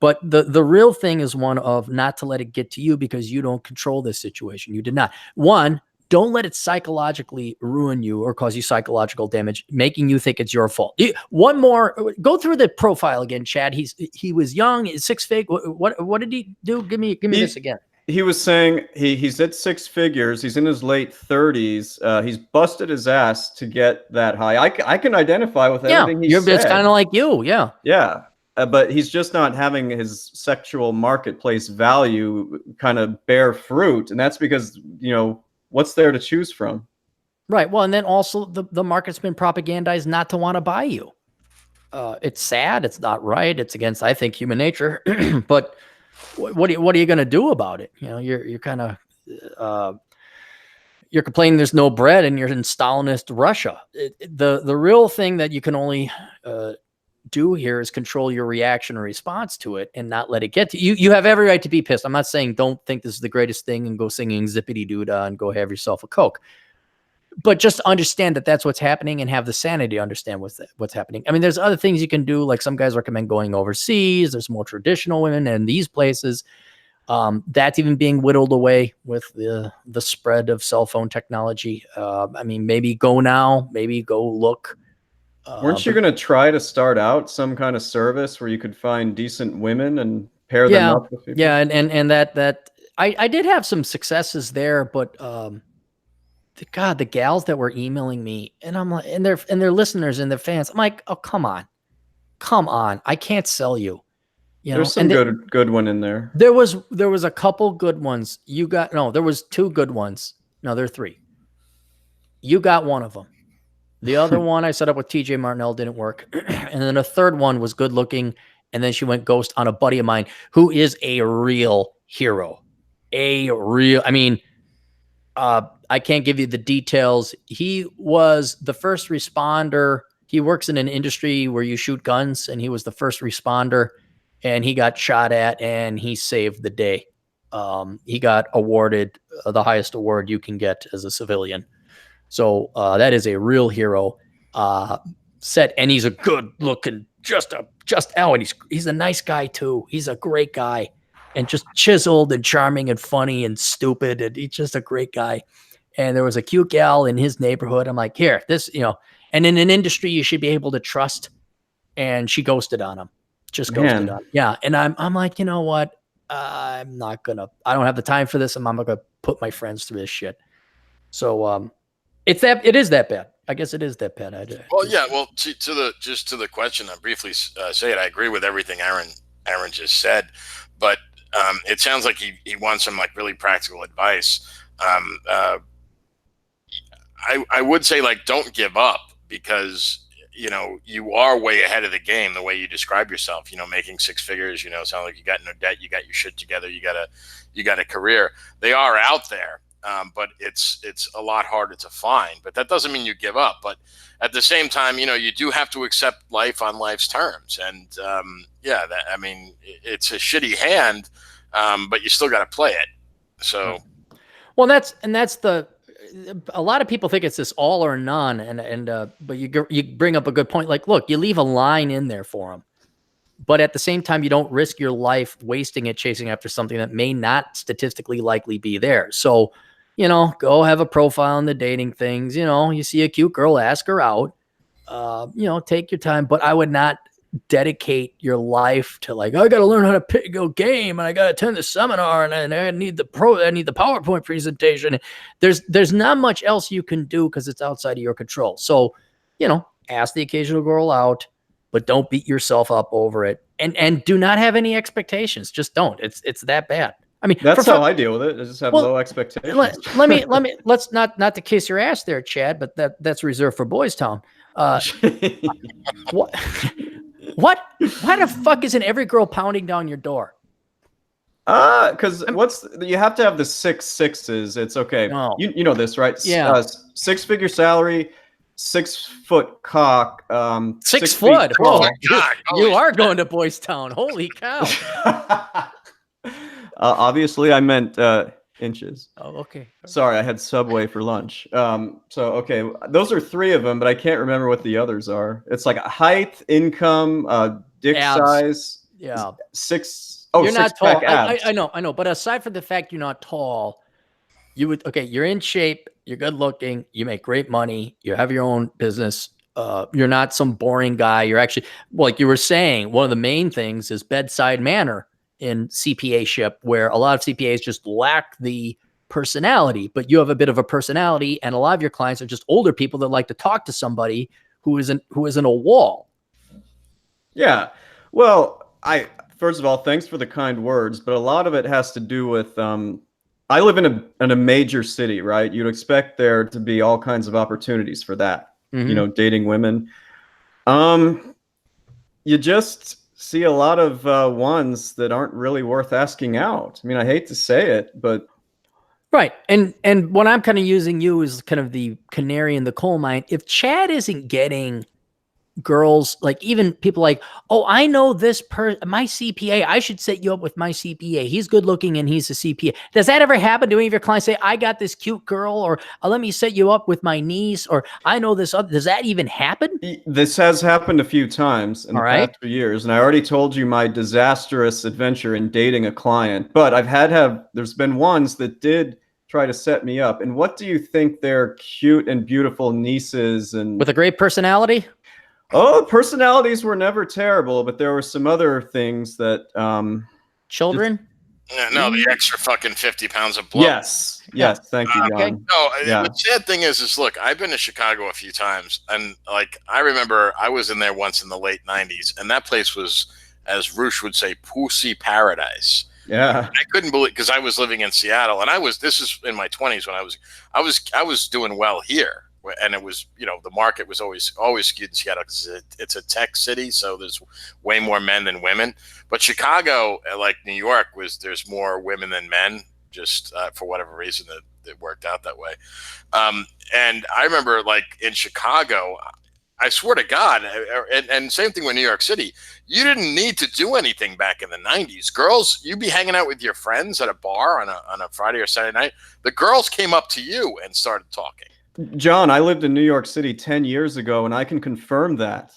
But the real thing is one of not to let it get to you, because you don't control this situation. You did not. One, don't let it psychologically ruin you or cause you psychological damage, making you think it's your fault. One more, go through the profile again, Chad. He was young, 6 fig. What did he do? Give me this again. He was saying he's at 6 figures. He's in his late 30s. He's busted his ass to get that high. I can identify with everything he said. It's kind of like you, yeah. Yeah. But he's just not having his sexual marketplace value kind of bear fruit, and that's because what's there to choose from? Right. Well, and then also the market's been propagandized not to want to buy you. It's sad. It's not right. It's against, I think, human nature. But what are you going to do about it? You're kind of you're complaining there's no bread, and you're in Stalinist Russia. The real thing that you can only do here is control your reaction or response to it, and not let it get to you. You have every right to be pissed. I'm not saying don't think this is the greatest thing and go singing zippity doo-dah and go have yourself a Coke, but just understand that that's what's happening, and have the sanity to understand what's happening. I mean, there's other things you can do. Like some guys recommend going overseas. There's more traditional women in these places. That's even being whittled away with the spread of cell phone technology. I mean, maybe go now, maybe go look. Weren't you going to try to start out some kind of service where you could find decent women and pair them up with people? Yeah, and that I did have some successes there, but the gals that were emailing me, and I'm like, and they're listeners and they're fans. I'm like, oh, come on, I can't sell you. There's some good one in there. There was a couple good ones. There was 2 good ones. No, there are 3. You got one of them. The other one I set up with TJ Martinell didn't work. And then a third one was good looking. And then she went ghost on a buddy of mine who is a real hero. I mean, I can't give you the details. He was the first responder. He works in an industry where you shoot guns, and he was the first responder, and he got shot at, and he saved the day. He got awarded the highest award you can get as a civilian. So that is a real hero. And he's a good looking, and he's a nice guy too. He's a great guy, and just chiseled and charming and funny and stupid, and he's just a great guy. And there was a cute gal in his neighborhood. I'm like, here, this, and in an industry you should be able to trust. And she ghosted on him, just ghosted on him. Yeah. And I'm like, you know what? I don't have the time for this. I'm not going to put my friends through this shit. So, it is that bad. I guess it is that bad. Well, yeah. Well, to the question, I briefly say it. I agree with everything Aaron just said, but it sounds like he wants some like really practical advice. I would say, like, don't give up, because you are way ahead of the game the way you describe yourself. Making six figures. Sound like you got no debt. You got your shit together. You got a career. They are out there. But it's a lot harder to find. But that doesn't mean you give up. But at the same time, you do have to accept life on life's terms. And it's a shitty hand, but you still got to play it. So, well, a lot of people think it's this all or none, but you bring up a good point. Like, look, you leave a line in there for them. But at the same time, you don't risk your life wasting it chasing after something that may not statistically likely be there. So, go have a profile in the dating things. You see a cute girl, ask her out. Take your time. But I would not dedicate your life to, like, I got to learn how to pick a game, and I got to attend the seminar, and I need the PowerPoint presentation. There's not much else you can do because it's outside of your control. So, ask the occasional girl out, but don't beat yourself up over it, and do not have any expectations. Just don't. It's that bad. I mean, that's how I deal with it. I just have low expectations. Let's not to kiss your ass there, Chad, but that's reserved for Boys Town. What? Why the fuck isn't every girl pounding down your door? Because you have to have the 6 6s. It's okay. No. You know this, right? Yeah. 6-figure salary, 6-foot cock. 6 foot. Oh, you are going to Boys Town. Holy cow. Obviously, I meant inches. Oh, okay. Sorry, I had Subway for lunch. Okay, those are 3 of them, but I can't remember what the others are. It's like height, income, dick size. Yeah. 6. Oh, you're not tall. Abs. I know. But aside from the fact you're not tall, you're in shape, you're good looking, you make great money, you have your own business. You're not some boring guy. You're actually, like you were saying, one of the main things is bedside manner in CPA-ship, where a lot of CPAs just lack the personality, but you have a bit of a personality, and a lot of your clients are just older people that like to talk to somebody who isn't a wall. Yeah. Well, first of all, thanks for the kind words, but a lot of it has to do with I live in a major city, right? You'd expect there to be all kinds of opportunities for that. Mm-hmm. Dating women. You just see a lot of ones that aren't really worth asking out. I mean, I hate to say it, but right. And what I'm kind of using you as kind of the canary in the coal mine. If Chad isn't getting girls, like even people like, oh, I know this my CPA, I should set you up with my CPA. He's good looking and he's a CPA. Does that ever happen? Do any of your clients say, I got this cute girl, or let me set you up with my niece, or I know this other? Does that even happen? This has happened a few times in the past few years, and I already told you my disastrous adventure in dating a client, but there's been ones that did try to set me up. And what do you think their cute and beautiful nieces and with a great personality? Oh, personalities were never terrible, but there were some other things that children. No, the extra fucking 50 pounds of blood. Yes. Thank you, John. Okay. No, the sad thing is look, I've been to Chicago a few times, and like I remember I was in there once in the late '90s, and that place was, as Roosh would say, pussy paradise. Yeah, I couldn't believe, because I was living in Seattle, and this is in my 20s when I was doing well here. And it was, the market was always skewed in Seattle because it's a tech city, so there's way more men than women. But Chicago, like New York, there's more women than men, just for whatever reason. it worked out that way. And I remember, like, in Chicago, I swear to God, and same thing with New York City, you didn't need to do anything back in the 90s. Girls, you'd be hanging out with your friends at a bar on a Friday or Saturday night. The girls came up to you and started talking. John, I lived in New York City 10 years ago, and I can confirm that.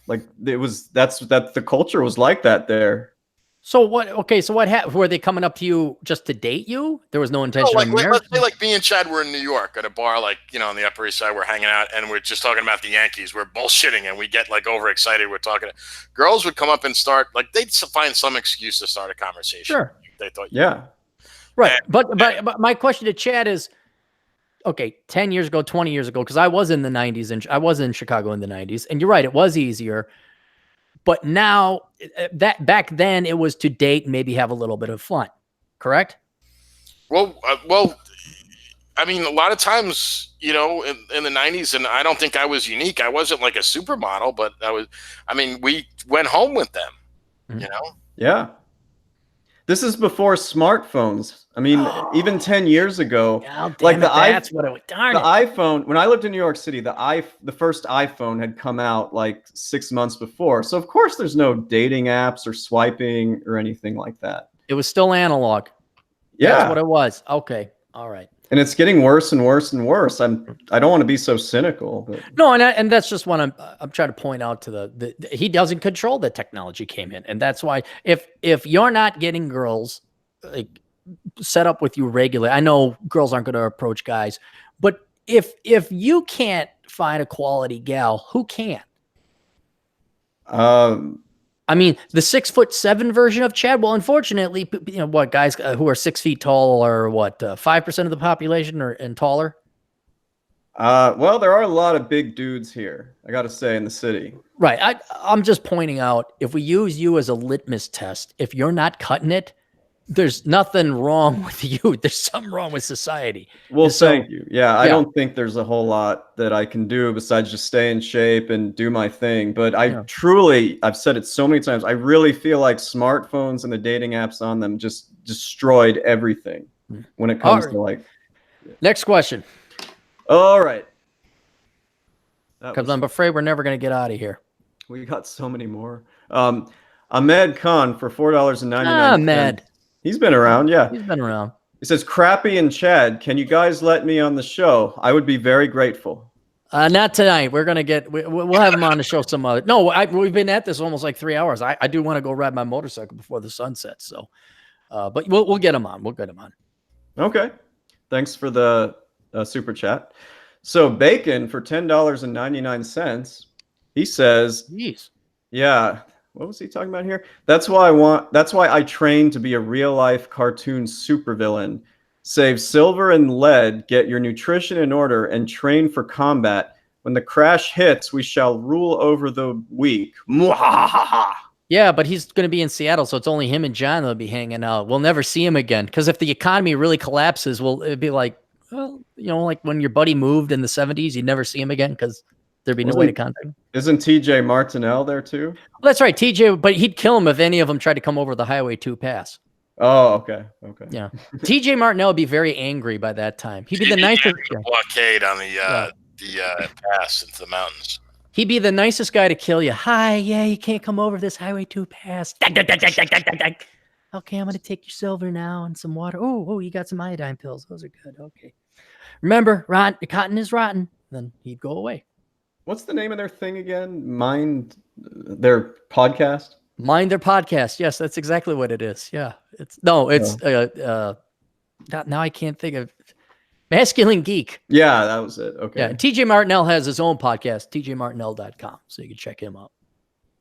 Like, that's the culture was like that there. So what? Okay, so what happened? Were they coming up to you just to date you? There was no intention of marriage? Let's say, like, me and Chad were in New York at a bar, like, on the Upper East Side. We're hanging out, and we're just talking about the Yankees. We're bullshitting, and we get, like, overexcited. We're talking. Girls would come up and start, like, they'd find some excuse to start a conversation. Sure. They thought, yeah. Right. But my question to Chad is, okay, 10 years ago, 20 years ago, because I was in the 90s, and I was in Chicago in the 90s, and you're right, it was easier. But now, that back then, it was to date and maybe have a little bit of fun, correct? Well, I mean, a lot of times, in the 90s, and I don't think I was unique. I wasn't like a supermodel, but we went home with them, Yeah. This is before smartphones. I mean, even 10 years ago, like the iPhone, when I lived in New York City, the first iPhone had come out like 6 months before. So of course there's no dating apps or swiping or anything like that. It was still analog. Yeah. That's what it was. Okay. All right. And it's getting worse and worse and worse. I don't want to be so cynical, but no, and that's just what I'm trying to point out to he doesn't control the technology came in, and that's why if you're not getting girls like set up with you regularly, I know girls aren't going to approach guys, but if you can't find a quality gal, who can? I mean, the 6'7" version of Chad. Well, unfortunately, guys who are 6 feet tall are 5% of the population and taller. Well, there are a lot of big dudes here, I got to say, in the city. Right. I'm just pointing out, if we use you as a litmus test, if you're not cutting it, there's nothing wrong with you. There's something wrong with society. Well, thank you. Yeah, I don't think there's a whole lot that I can do besides just stay in shape and do my thing. But I've said it so many times, I really feel like smartphones and the dating apps on them just destroyed everything when it comes to like. Next question. All right. Because I'm afraid we're never going to get out of here. We got so many more. Ahmed Khan for $4.99. Ahmed. He's been around, yeah. He's been around. He says, Cappy and Chad, can you guys let me on the show? I would be very grateful. Not tonight. We're going to we'll have him on the show some other. No, we've been at this almost like 3 hours. I do want to go ride my motorcycle before the sun sets. So, but we'll get him on. We'll get him on. Okay. Thanks for the super chat. So Bacon for $10.99. He says, jeez. Yeah. What was he talking about here? That's why I trained to be a real life cartoon supervillain. Save silver and lead, get your nutrition in order, and train for combat. When the crash hits, we shall rule over the weak. Yeah, but he's going to be in Seattle, so it's only him and John that'll be hanging out. We'll never see him again, because if the economy really collapses, it'd be like, well, like when your buddy moved in the 70s, you'd never see him again because there'd be no way to contact him. Isn't TJ Martinell there too? Well, that's right, TJ, but he'd kill him if any of them tried to come over the Highway 2 pass. Oh, okay. Yeah. TJ Martinell would be very angry by that time. He'd be the nicest guy. Blockade on the pass into the mountains. He'd be the nicest guy to kill you. Hi, yeah, you can't come over this Highway 2 pass. Okay, I'm going to take your silver now and some water. Oh, you got some iodine pills. Those are good. Okay. Remember, the cotton is rotten. Then he'd go away. What's the name of their thing again? Mind their podcast? Mind their podcast. Yes, that's exactly what it is. Yeah. Now I can't think of Masculine Geek. Yeah, that was it. Okay. Yeah. And TJ Martinell has his own podcast, tjmartinell.com. So you can check him out.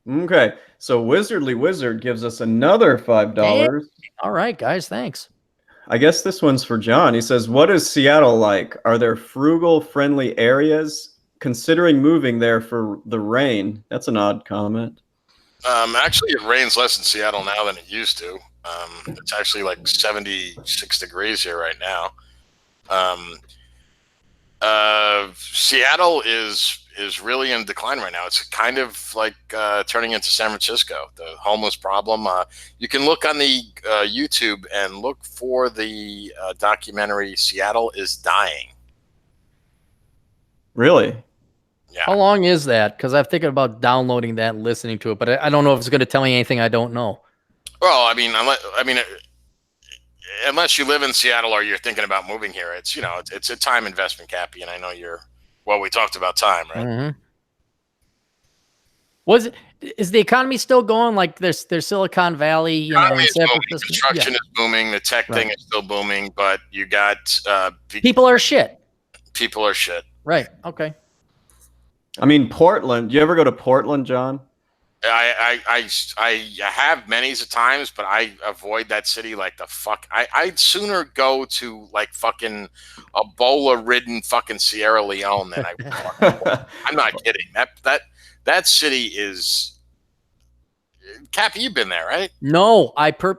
Okay. So Wizardly Wizard gives us another $5. All right, guys. Thanks. I guess this one's for John. He says, what is Seattle like? Are there frugal, friendly areas? Considering moving there for the rain. That's an odd comment. Actually, it rains less in Seattle now than it used to. It's actually like 76 degrees here right now. Seattle is is really in decline right now. It's kind of like turning into San Francisco, the homeless problem. You can look on the YouTube and look for the documentary "Seattle is Dying." Really? Yeah. How long is that? Because I'm thinking about downloading that and listening to it, but I don't know if it's going to tell me anything I don't know. Well, unless you live in Seattle or you're thinking about moving here, it's it's a time investment, Cappy, and I know you're. Well, we talked about time, right? Mm-hmm. Is the economy still going? Like there's Silicon Valley, in San Francisco? Construction is booming. The tech thing is still booming, but you got people are shit. People are shit. Right. Okay. I mean, Portland. Do you ever go to Portland, John? I have many's a times, but I avoid that city like the fuck. I'd sooner go to like fucking Ebola-ridden fucking Sierra Leone than I. I'm not kidding. That city is. Cappy, you've been there, right? No,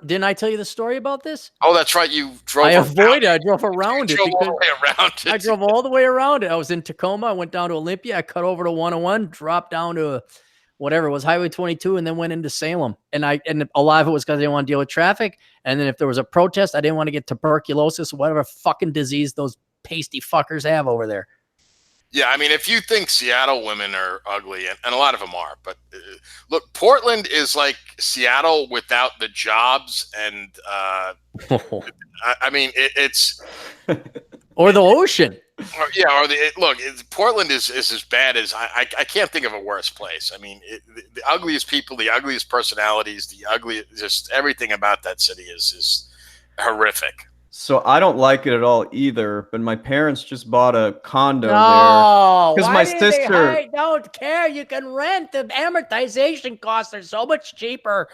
didn't I tell you the story about this? Oh, that's right. You drove. I avoided. I drove around it. I drove all the way around it. I was in Tacoma. I went down to Olympia. I cut over to 101, dropped down to whatever it was, Highway 22, and then went into Salem. And a lot of it was because I didn't want to deal with traffic. And then if there was a protest, I didn't want to get tuberculosis, whatever fucking disease those pasty fuckers have over there. Yeah, I mean, if you think Seattle women are ugly, and a lot of them are, but look, Portland is like Seattle without the jobs, and I mean, it's or the ocean. Portland is as bad as I can't think of a worse place. I mean, the ugliest people, the ugliest personalities, just everything about that city is horrific. So I don't like it at all either, but my parents just bought a condo there. Because my sister. I don't care. You can rent. The amortization costs are so much cheaper.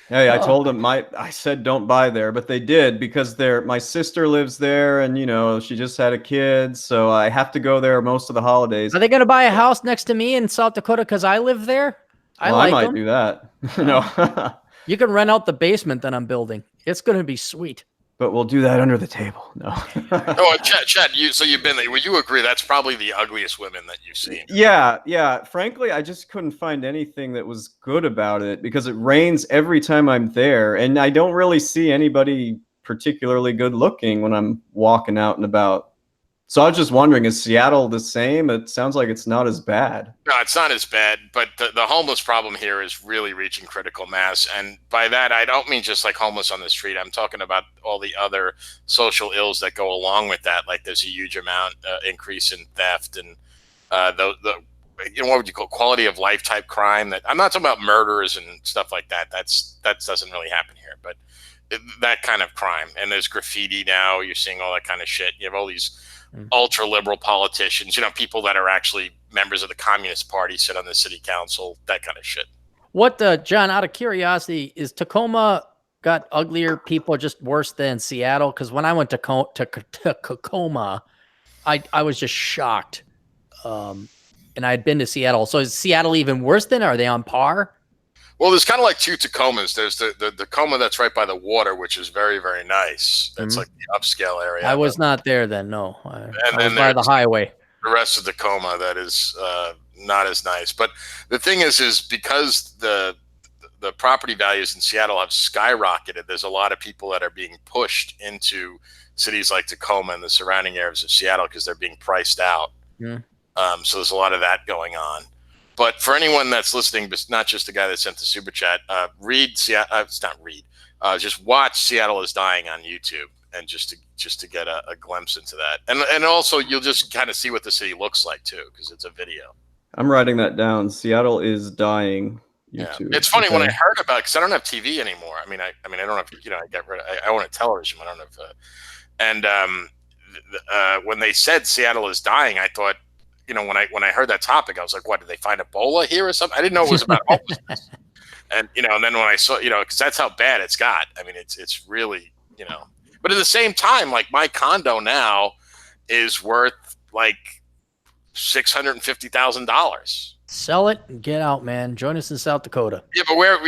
Hey, I told them I said don't buy there, but they did because my sister lives there, and she just had a kid, so I have to go there most of the holidays. Are they going to buy a house next to me in South Dakota because I live there? I might do that. No, you can rent out the basement that I'm building. It's going to be sweet. But we'll do that under the table. No. Chad, so you've been there. Would you agree that's probably the ugliest women that you've seen? Yeah. Frankly, I just couldn't find anything that was good about it because it rains every time I'm there, and I don't really see anybody particularly good looking when I'm walking out and about. So I was just wondering, is Seattle the same? It sounds like it's not as bad. No, it's not as bad, but the homeless problem here is really reaching critical mass. And by that, I don't mean just like homeless on the street. I'm talking about all the other social ills that go along with that. Like there's a huge amount increase in theft and what would you call quality of life type crime. That I'm not talking about murders and stuff like that. That doesn't really happen here, but that kind of crime. And there's graffiti now. You're seeing all that kind of shit. You have all these ultra liberal politicians, people that are actually members of the Communist Party, sit on the city council, that kind of shit. What, John, out of curiosity, is Tacoma got uglier people just worse than Seattle? Because when I went to Tacoma, I was just shocked. And I'd been to Seattle. So is Seattle even worse than, are they on par? Well, there's kind of like two Tacomas. There's the Tacoma that's right by the water, which is very, very nice. That's like the upscale area. I was not there then, no. I was by the highway. The rest of Tacoma that is not as nice. But the thing is because the property values in Seattle have skyrocketed, there's a lot of people that are being pushed into cities like Tacoma and the surrounding areas of Seattle because they're being priced out. So there's a lot of that going on. But for anyone that's listening, but not just the guy that sent the super chat, just watch Seattle is Dying on YouTube, and just to get a glimpse into that, and also you'll just kind of see what the city looks like too, because it's a video. I'm writing that down. Seattle is Dying. YouTube. Yeah. It's funny when I heard about it because I don't have TV anymore. I mean, I don't have, I own a television. I don't have, when they said Seattle is dying, I thought, when I heard that topic, I was like, what, did they find Ebola here or something? I didn't know it was about homelessness. And, and then when I saw, because that's how bad it's got. I mean, it's really, but at the same time, like my condo now is worth like $650,000. Sell it and get out, man. Join us in South Dakota. Yeah, but where?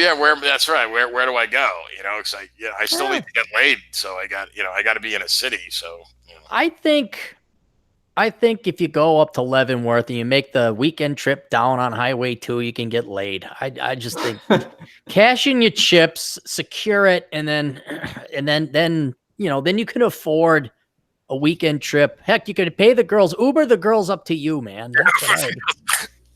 That's right. Where do I go? Because I still need to get laid, so I got to be in a city. So I think I think if you go up to Leavenworth and you make the weekend trip down on Highway 2, you can get laid. I just think cash in your chips, secure it, and then then you can afford a weekend trip. Heck, you could pay the girls, Uber the girls up to you, man. That's what I would.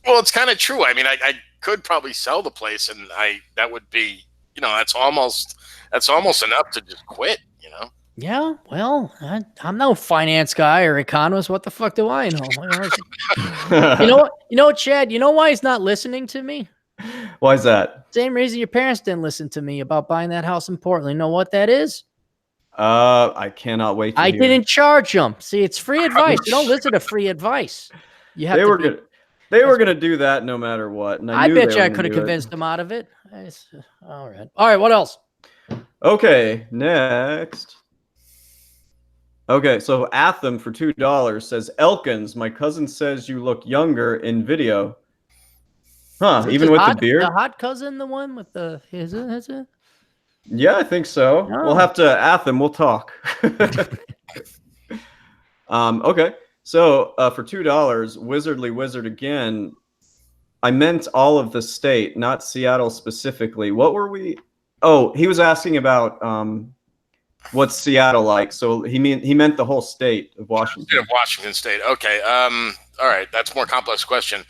Well, it's kind of true. I mean, I could probably sell the place, and that would be, that's almost enough to just quit. Yeah, well, I'm no finance guy or economist. What the fuck do I know? You know what, Chad? You know why he's not listening to me? Why is that? Same reason your parents didn't listen to me about buying that house in Portland. You know what that is? I cannot wait to I hear. didn't charge them. See, it's free advice. You don't listen to free advice. You have They were gonna do that no matter what. And I bet you I could have convinced them out of it. All right. What else? Okay, next. Okay, so Atham for $2 says, Elkins, my cousin says you look younger in video. Huh, even with the beard? The hot cousin, the one with the... Is it? Yeah, I think so. No. We'll have to, Atham, we'll talk. Okay, so for $2, Wizardly Wizard again. I meant all of the state, not Seattle specifically. What were we... Oh, he was asking about... what's Seattle like? So he meant the whole state of Washington. Of Washington State. Okay. All right. That's a more complex question.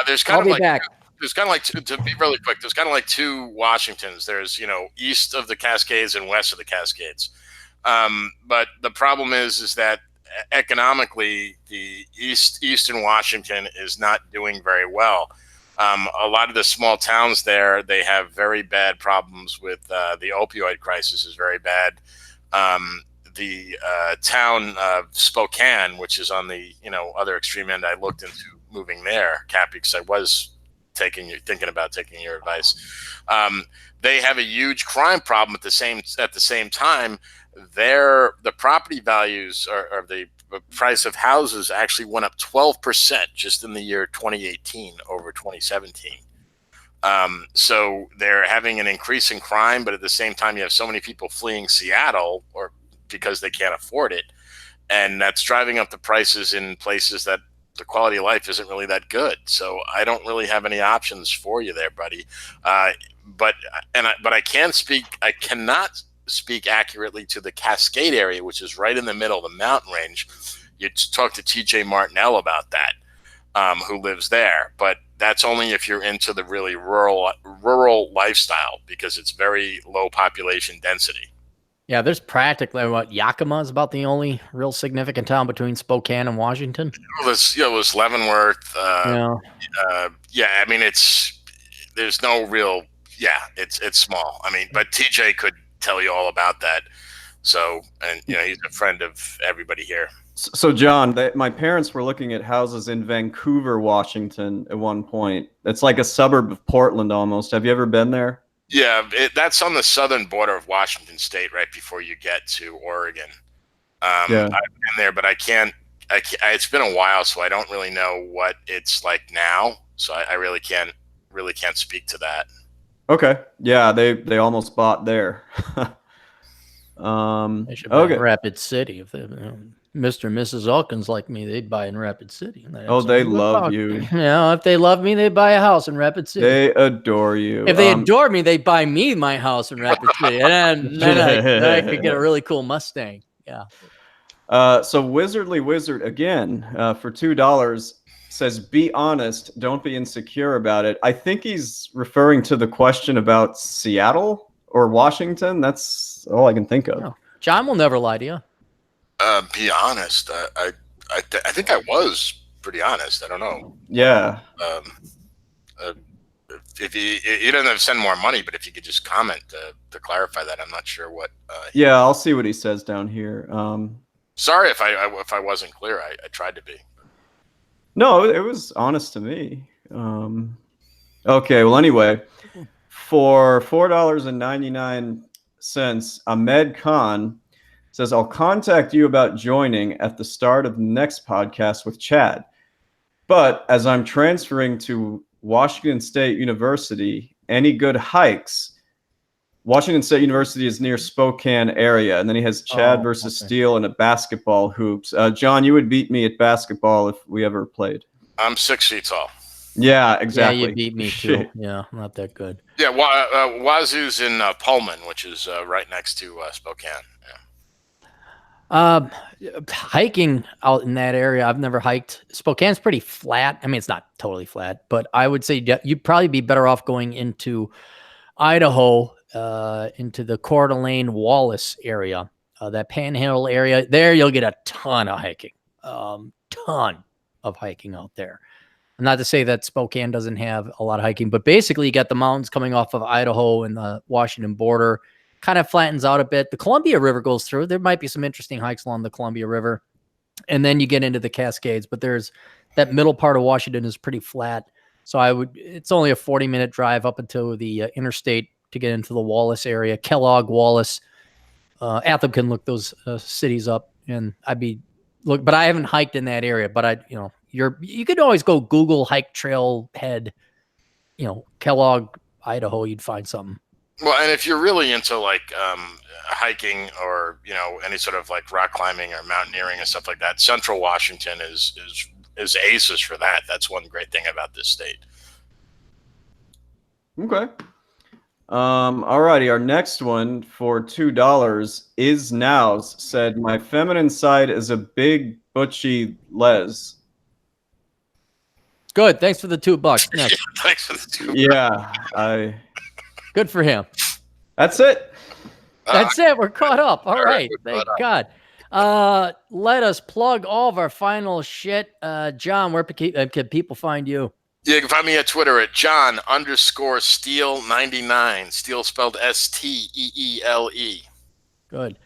There's kind I'll of be like back. There's kind of like to be really quick. There's kind of like two Washingtons. There's east of the Cascades and west of the Cascades. But the problem is that economically the eastern Washington is not doing very well. A lot of the small towns there, they have very bad problems with the opioid crisis is very bad. The town of Spokane, which is on the other extreme end, I looked into moving there, Cappy, because I was thinking about taking your advice. They have a huge crime problem at the same time. The property values or the price of houses actually went up 12% just in the year 2018 over 2017. So they're having an increase in crime, but at the same time, you have so many people fleeing Seattle or because they can't afford it. And that's driving up the prices in places that the quality of life isn't really that good. So I don't really have any options for you there, buddy. But I cannot speak accurately to the Cascade area, which is right in the middle of the mountain range. You talk to TJ Martinell about that, who lives there, but that's only if you're into the really rural lifestyle because it's very low population density. Yeah, there's practically Yakima is about the only real significant town between Spokane and Washington. It was Leavenworth. I mean, there's no real. Yeah, it's small. I mean, but TJ could tell you all about that. So, and he's a friend of everybody here. So John, my parents were looking at houses in Vancouver, Washington at one point. It's like a suburb of Portland almost. Have you ever been there? Yeah, that's on the southern border of Washington State, right before you get to Oregon. I've been there, but I can't. It's been a while, so I don't really know what it's like now. So I really can't speak to that. Okay. Yeah, they almost bought there. They should buy in Rapid City. If they, Mr. and Mrs. Elkins like me, they'd buy in Rapid City. They love you. Yeah, if they love me, they'd buy a house in Rapid City. They adore you. If they adore me, they'd buy me my house in Rapid City, and then I could get a really cool Mustang. Yeah. So Wizardly Wizard again for $2 says, "Be honest, don't be insecure about it." I think he's referring to the question about Seattle or Washington. That's all I can think of. No. John will never lie to you. Be honest. I think I was pretty honest. I don't know. Yeah. If you don't have to send more money, but if you could just comment to clarify that, I'm not sure what. Yeah, I'll see what he says down here. Sorry if I wasn't clear. I tried to be. No, it was honest to me. Okay, well, anyway, for $4.99, Ahmed Khan says, "I'll contact you about joining at the start of the next podcast with Chad. But as I'm transferring to Washington State University, any good hikes Washington State University is near Spokane area, and then he has Chad versus okay. Steele in a basketball hoops. John, you would beat me at basketball if we ever played. I'm 6 feet tall. Yeah, exactly. Yeah, you beat me too. Yeah, I'm not that good. Yeah, Wazoo's in Pullman, which is right next to Spokane. Yeah. Hiking out in that area, I've never hiked. Spokane's pretty flat. I mean, it's not totally flat, but I would say you'd probably be better off going into Idaho, into the Coeur d'Alene, Wallace area, that Panhandle area. There, you'll get a ton of hiking. Ton of hiking out there. Not to say that Spokane doesn't have a lot of hiking, but basically you got the mountains coming off of Idaho and the Washington border. Kind of flattens out a bit. The Columbia River goes through. There might be some interesting hikes along the Columbia River. And then you get into the Cascades, but there's that middle part of Washington is pretty flat. So it's only a 40-minute drive up until the interstate to get into the Wallace area. Kellogg, Wallace, Atham can look those cities up, and but I haven't hiked in that area, but you could always go Google hike trailhead, Kellogg, Idaho, you'd find something. Well, and if you're really into like hiking or any sort of like rock climbing or mountaineering and stuff like that, Central Washington is aces for that. That's one great thing about this state. Okay. Alrighty, our next one for $2 is Nows said, "My feminine side is a big butchy les." Good. Thanks for the $2. Next. Thanks for the $2. Yeah, Good for him. That's it. That's it. We're caught up. All right. We're Thank God. Let us plug all of our final shit. John, where can people find you? Yeah, you can find me at Twitter at John_Steele99. Steele spelled Steele. Good.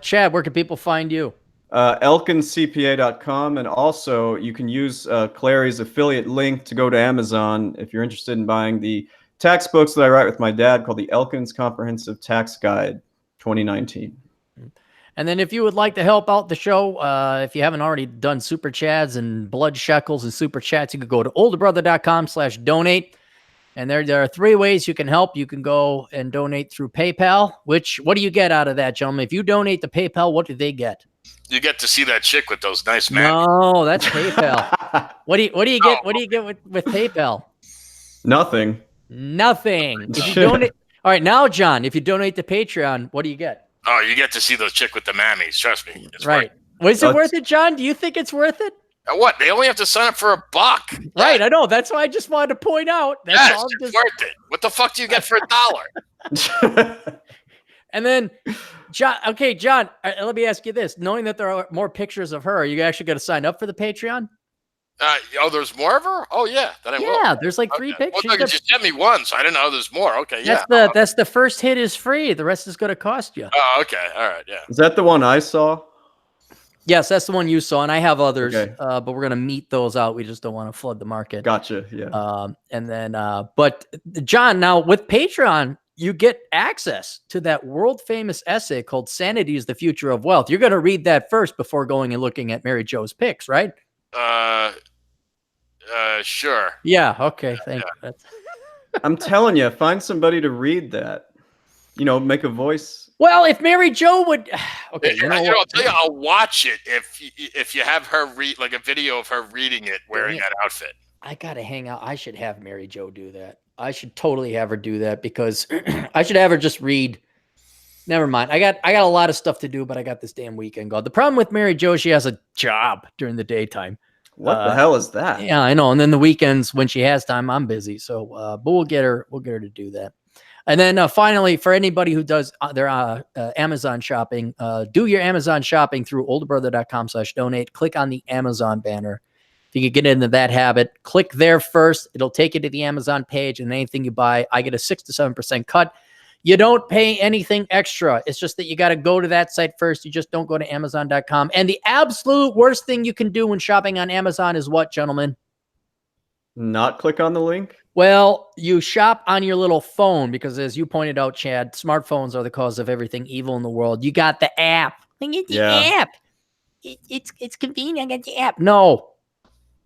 Chad, where can people find you? elkincpa.com, and also you can use Clarey's affiliate link to go to Amazon if you're interested in buying the tax books that I write with my dad called the Elkins Comprehensive Tax Guide 2019. And then if you would like to help out the show, if you haven't already done super chats and blood shekels and super chats, you could go to olderbrother.com/donate. And there are 3 ways you can help. You can go and donate through PayPal, what do you get out of that, gentlemen? If you donate to PayPal, what do they get? You get to see that chick with those nice man. No, that's PayPal. What do you get? What do you get with PayPal? Nothing. If you donate, all right, now, John, if you donate to Patreon, what do you get? Oh, you get to see those chick with the mammies. Trust me. It's right. Was it worth it, John? Do you think it's worth it? What? They only have to sign up for $1. Right, I know. That's why I just wanted to point out. That's all. It's worth it. What the fuck do you get for $1? And then, John. Okay, John. Let me ask you this: knowing that there are more pictures of her, are you actually going to sign up for the Patreon? There's more of her? Oh yeah, then I will. Yeah, there's like 3 pictures. Well, you just sent me one, so I didn't know there's more. Okay, That's the first hit is free. The rest is going to cost you. Oh, okay, all right, yeah. Is that the one I saw? Yes, that's the one you saw, and I have others, Okay. but we're going to meet those out. We just don't want to flood the market. Gotcha. Yeah. And then, but John, now with Patreon, you get access to that world famous essay called "Sanity is the Future of Wealth." You're going to read that first before going and looking at Mary Jo's picks, right? Sure. Yeah. Okay. Thank you. I'm telling you, find somebody to read that. Make a voice. Well, if Mary Jo would, okay, I'll tell you, I'll watch it if you have her read like a video of her reading it wearing that outfit. I gotta hang out. I should have Mary Jo do that. I should totally have her do that because I should have her just read. Never mind. I got a lot of stuff to do, but I got this damn weekend going. The problem with Mary Jo, she has a job during the daytime. What the hell is that? Yeah, I know. And then the weekends when she has time, I'm busy. So, but we'll get her to do that. And then finally, for anybody who does their Amazon shopping, do your Amazon shopping through olderbrother.com/donate. Click on the Amazon banner. If you could get into that habit, click there first. It'll take you to the Amazon page, and anything you buy, I get a 6 to 7% cut. You don't pay anything extra. It's just that you got to go to that site first. You just don't go to Amazon.com. And the absolute worst thing you can do when shopping on Amazon is what, gentlemen? Not click on the link? Well, you shop on your little phone because, as you pointed out, Chad, smartphones are the cause of everything evil in the world. You got the app. I get the app. It's convenient. I got the app. No.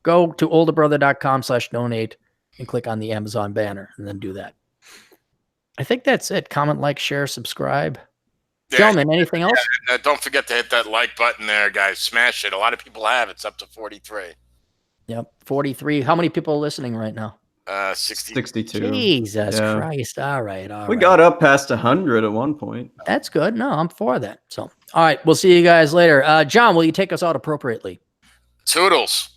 Go to olderbrother.com/donate and click on the Amazon banner and then do that. I think that's it. Comment, like, share, subscribe. Yeah, Gentlemen, anything else? don't forget to hit that like button there, guys. Smash it. A lot of people have. It's up to 43. Yep, 43. How many people are listening right now? 62. Jesus Yeah. Christ. All right. We got up past 100 at one point. That's good. No, I'm for that. So, all right. We'll see you guys later. John, will you take us out appropriately? Toodles.